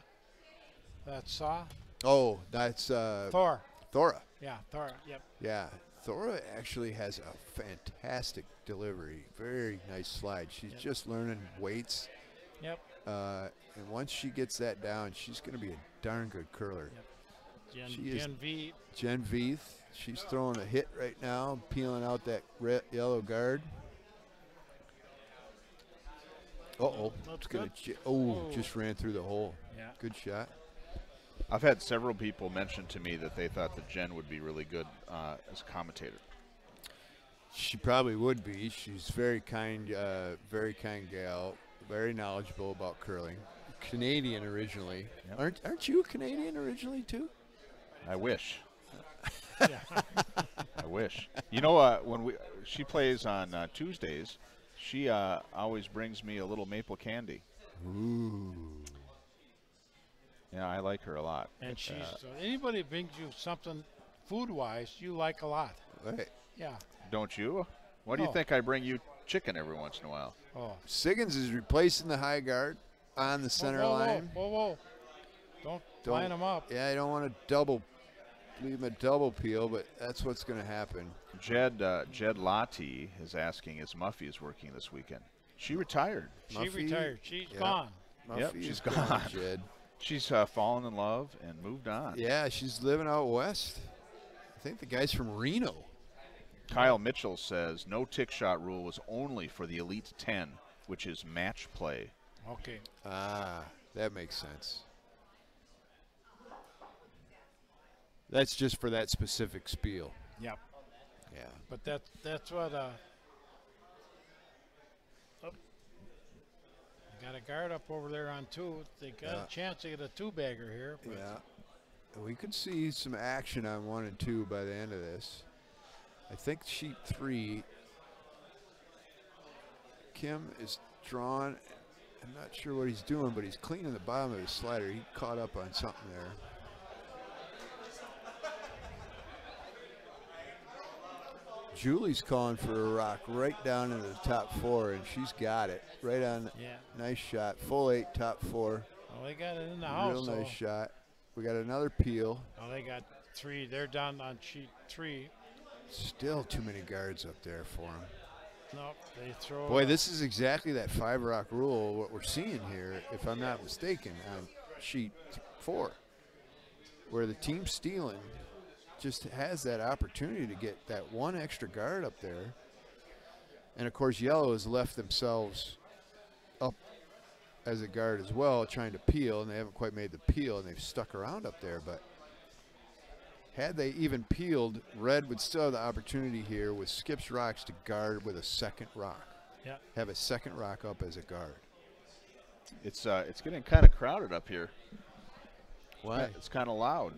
That's Saw. Oh, that's Thora. Thora. Yeah, Thora. Yep. Yeah, Thora actually has a fantastic delivery. Very nice slide. She's just learning weights. Yep. And once she gets that down, she's going to be a darn good curler. Yep. Jen Veith. She's throwing a hit right now, peeling out that yellow guard. Uh-oh. That's Just ran through the hole. Yeah. Good shot. I've had several people mention to me that they thought that Jen would be really good as a commentator. She probably would be. She's very kind gal, very knowledgeable about curling. Canadian originally. Yep. Aren't you a Canadian originally too? I wish. I wish. You know, when she plays on Tuesdays, she always brings me a little maple candy. Ooh. Yeah, I like her a lot. And she's anybody brings you something food-wise you like a lot. Right. Yeah. Don't you? Why do you think I bring you chicken every once in a while? Oh. Siggins is replacing the high guard on the center line. Whoa. Don't line them up. Yeah, I don't want to leave him a double peel, but that's what's going to happen. Jed Lottie is asking, is Muffy is working this weekend? She retired. She retired. She's gone. Muffy she's gone. Jed. She's fallen in love and moved on. Yeah, she's living out west. I think the guy's from Reno. Kyle Mitchell says no tick shot rule was only for the Elite 10, which is match play. Okay. Ah, that makes sense. That's just for that specific spiel. Yep. Yeah. But that's what got a guard up over there on 2. They got a chance to get a 2-bagger here. But yeah. We could see some action on 1 and 2 by the end of this. I think sheet 3, Kim is drawn. I'm not sure what he's doing, but he's cleaning the bottom of his slider. He caught up on something there. Julie's calling for a rock right down into the top 4, and she's got it. Right on. Yeah. Nice shot. Full 8, top 4. Well, they got it in the house. Real nice shot. We got another peel. Oh, they got 3. They're down on sheet 3. Still too many guards up there for them. Nope, they throw. Boy, this is exactly that 5-rock rule, what we're seeing here, if I'm not mistaken, on sheet 4, where the team stealing just has that opportunity to get that 1 extra guard up there. And, of course, yellow has left themselves up as a guard as well, trying to peel, and they haven't quite made the peel, and they've stuck around up there. But had they even peeled, red would still have the opportunity here with Skip's rocks to guard with a second rock. Yeah. Have a second rock up as a guard. It's getting kind of crowded up here. Why? It's kind of loud.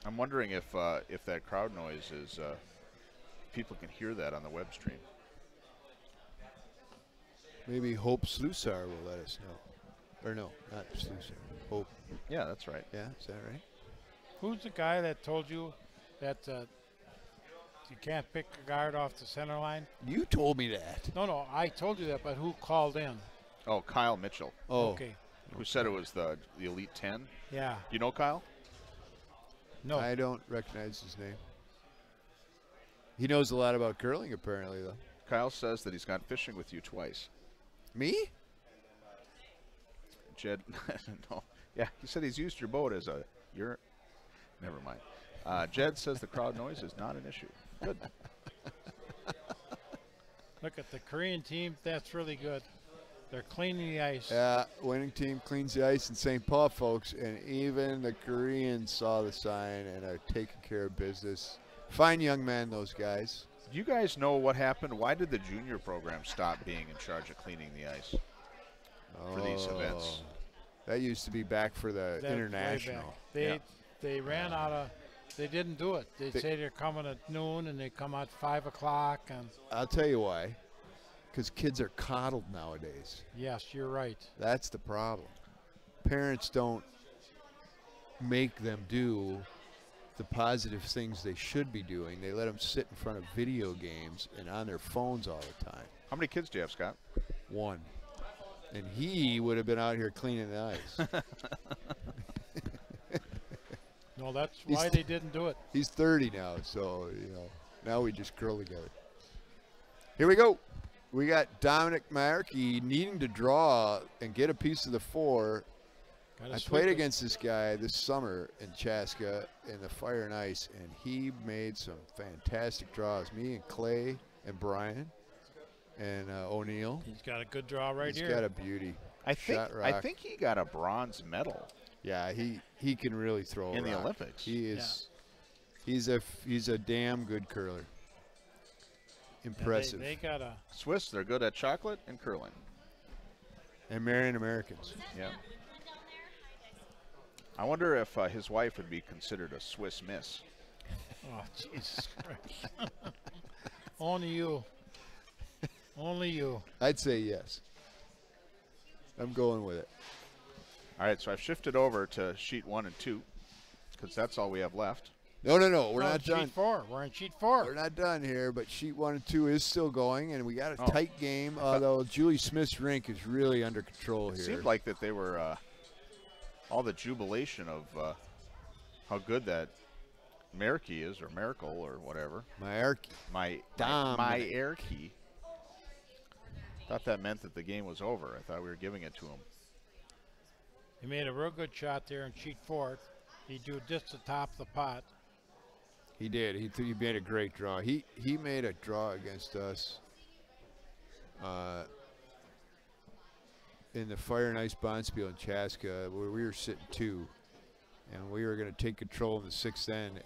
I'm wondering if that crowd noise is people can hear that on the web stream. Maybe Hope Slusar will let us know. Or no, not Slusar. Hope. Yeah, that's right. Yeah, is that right? Who's the guy that told you that you can't pick a guard off the center line? You told me that. No, I told you that, but who called in? Oh, Kyle Mitchell. Oh. Okay. Who said it was the Elite 10? Yeah. You know Kyle? No. I don't recognize his name. He knows a lot about curling, apparently, though. Kyle says that he's gone fishing with you twice. Me? Jed, no. Yeah, he said he's used your boat as a, never mind. Jed says the crowd noise is not an issue. Good. Look at the Korean team. That's really good. They're cleaning the ice. Yeah, winning team cleans the ice in St. Paul, folks, and even the Koreans saw the sign and are taking care of business. Fine young men, those guys. Do you guys know what happened? Why did the junior program stop being in charge of cleaning the ice for these events? That used to be back for the international. They ran out of. They didn't do it. They'd say they're coming at noon and they come at 5 o'clock. And I'll tell you why. Because kids are coddled nowadays. yes, you're right. That's the problem. Parents don't make them do the positive things they should be doing. They let them sit in front of video games and on their phones all the time. How many kids do you have, Scott? One. And he would have been out here cleaning the ice. No, that's why they didn't do it. He's 30 now, so, now we just curl together. Here we go. We got Dominic Maerke needing to draw and get a piece of the 4. I played against this guy this summer in Chaska in the Fire and Ice, and he made some fantastic draws. Me and Clay and Brian and O'Neill. He's got a good draw right here. He's got a beauty. I think he got a bronze medal. Yeah, he can really throw in a the rock. Olympics. He is. Yeah. He's a damn good curler. Impressive. Yeah, they got a Swiss. They're good at chocolate and curling. And marrying Americans. Yeah. I wonder if his wife would be considered a Swiss Miss. Oh, Jesus Christ. Only you. Only you. I'd say yes. I'm going with it. All right, so I've shifted over to sheet 1 and 2 because that's all we have left. No, we're not done. Sheet 4. We're in sheet 4. We're not done here, but sheet 1 and 2 is still going, and we got a tight game, although Julie Smith's rink is really under control here. It seemed like that they were all the jubilation of how good that Maerke is, or Miracle, or whatever. Maerke. My Maerke. Thought that meant that the game was over. I thought we were giving it to him. He made a real good shot there in sheet 4. He drew just the top of the pot. He did. He made a great draw. He made a draw against us in the Fire and Ice Bonspiel in Chaska, where we were sitting 2, and we were going to take control in the 6th end,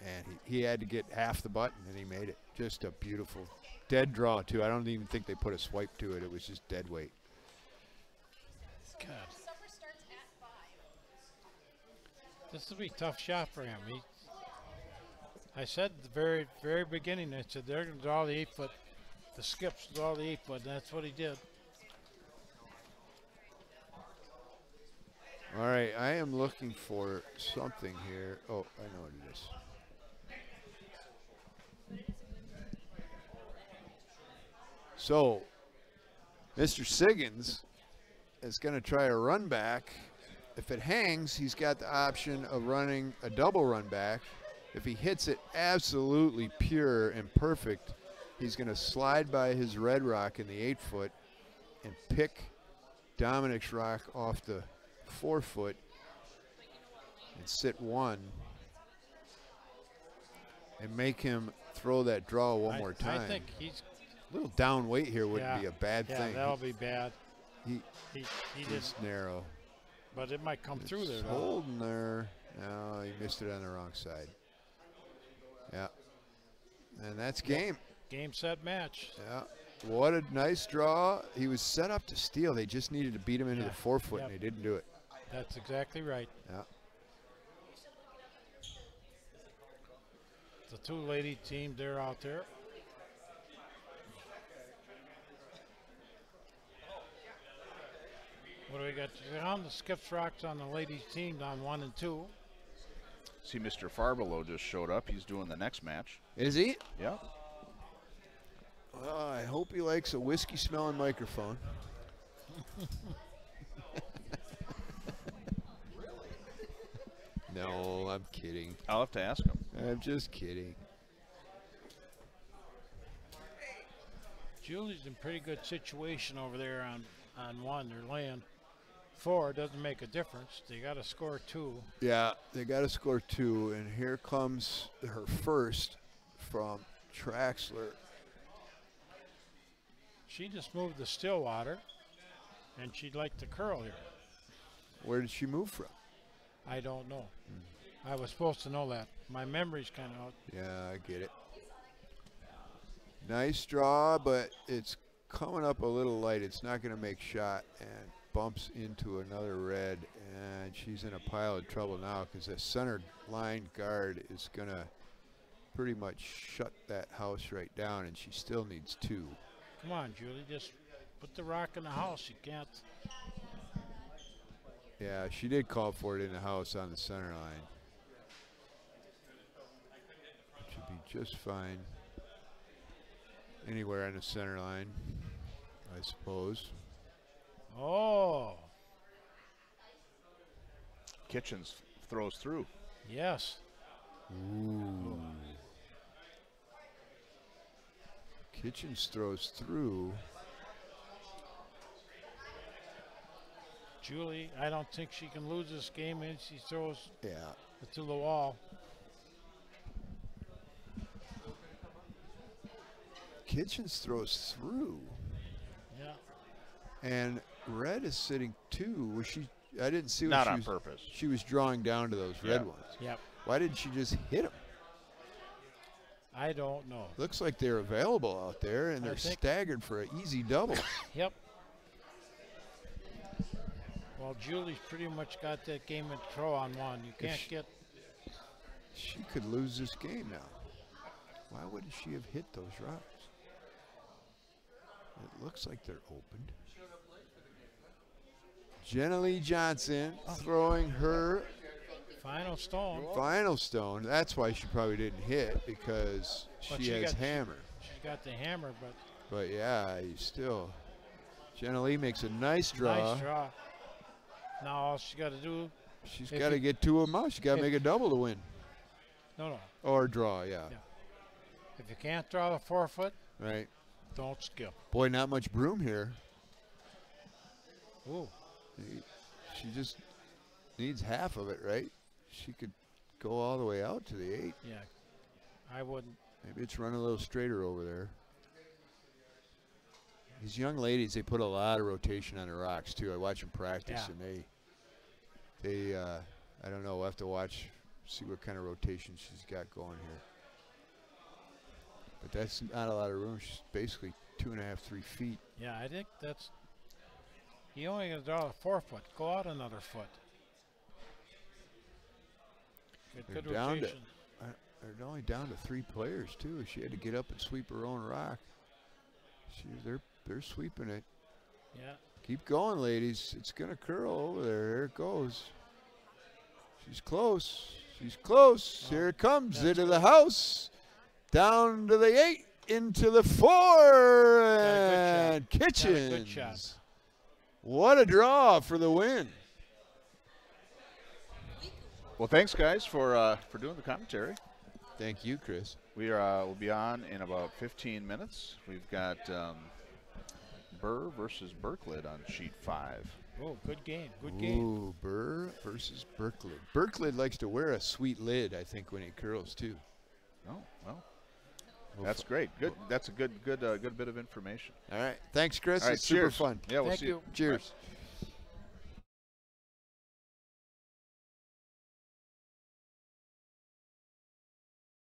and he had to get half the button, and he made it. Just a beautiful dead draw too. I don't even think they put a swipe to it. It was just dead weight. God. This will be a tough shot for him. I said at the very, very beginning, I said they're going to draw the 8-foot. The Skips draw the 8-foot, and that's what he did. All right, I am looking for something here. Oh, I know what it is. So, Mr. Siggins is going to try a run back. If it hangs, he's got the option of running a double run back. If he hits it absolutely pure and perfect, he's going to slide by his red rock in the 8-foot and pick Dominic's rock off the 4-foot and sit 1 and make him throw that draw one more time. I think he's a little down weight here wouldn't be a bad thing. Yeah, that'll be bad. He just narrow. But it might come through there. Holding there. No, he missed it on the wrong side. Yeah. And that's game. Game, set, match. Yeah. What a nice draw. He was set up to steal. They just needed to beat him into the forefoot, and they didn't do it. That's exactly right. Yeah. The two-lady team, they're out there. What do we got? On the skips rocks on the ladies' team down 1 and 2. See, Mr. Farbelo just showed up. He's doing the next match. Is he? Yeah. Well, I hope he likes a whiskey-smelling microphone. No, I'm kidding. I'll have to ask him. I'm just kidding. Julie's in pretty good situation over there on 1. They're laying 4. Doesn't make a difference. They got to score 2. Yeah, they got to score 2, and here comes her first from Traxler. She just moved to Stillwater, and she'd like to curl here. Where did she move from? I don't know. I was supposed to know that. My memory's kind of out. Yeah, I get it. Nice draw, but it's coming up a little light. It's not going to make shot, and bumps into another red, and she's in a pile of trouble now because the center line guard is going to pretty much shut that house right down, and she still needs 2. Come on, Julie, just put the rock in the house. You can't. Yeah, she did call for it in the house on the center line. Should be just fine anywhere on the center line, I suppose. Oh. Kitchens throws through. Yes. Ooh. Kitchens throws through. Julie, I don't think she can lose this game, and she throws it to the wall. Kitchens throws through. Yeah. And red is sitting 2. Was she? I didn't see what Not she on was, purpose. She was drawing down to those red ones. Yep. Why didn't she just hit them? I don't know. Looks like they're available out there, and they're staggered for an easy double. Yep. Well, Julie's pretty much got that game in control on 1. You can't get. She could lose this game now. Why wouldn't she have hit those rocks? It looks like they're opened. Jenna Lee Johnson throwing her final stone. Final stone. That's why she probably didn't hit, because she has hammer. She's got the hammer, but yeah, you still. Jenna Lee makes a nice draw. Nice draw. Now all she got to do. She's got to get 2 of them out. She's got to make a double to win. No. Or draw, yeah. If you can't draw the forefoot, right, don't skip. Boy, not much broom here. Ooh. She just needs half of it, right? She could go all the way out to the 8. Yeah, I wouldn't. Maybe it's running a little straighter over there. These young ladies, they put a lot of rotation on the rocks too. I watch them practice, and they I don't know. We'll have to watch, see what kind of rotation she's got going here. But that's not a lot of room. She's basically 2.5, 3 feet. Yeah, I think that's. You only got to draw the forefoot. Go out another foot. Good rotation. They're only down to 3 players too. She had to get up and sweep her own rock. They're sweeping it. Yeah. Keep going, ladies. It's gonna curl over there. Here it goes. She's close. She's close. Here it comes into the house. Down to the 8, into the 4, and Kitchens. What a draw for the win. Well, thanks, guys, for doing the commentary. Thank you, Chris. We'll be on in about 15 minutes. We've got Burr versus Berkelid on sheet 5. Oh, good game. Good game. Ooh, Burr versus Berkelid. Berkelid likes to wear a sweet lid, I think, when he curls too. Oh, well. That's great. Good. That's a good bit of information. All right. Thanks, Chris. All right, it's super fun. Yeah, we'll see you. Cheers.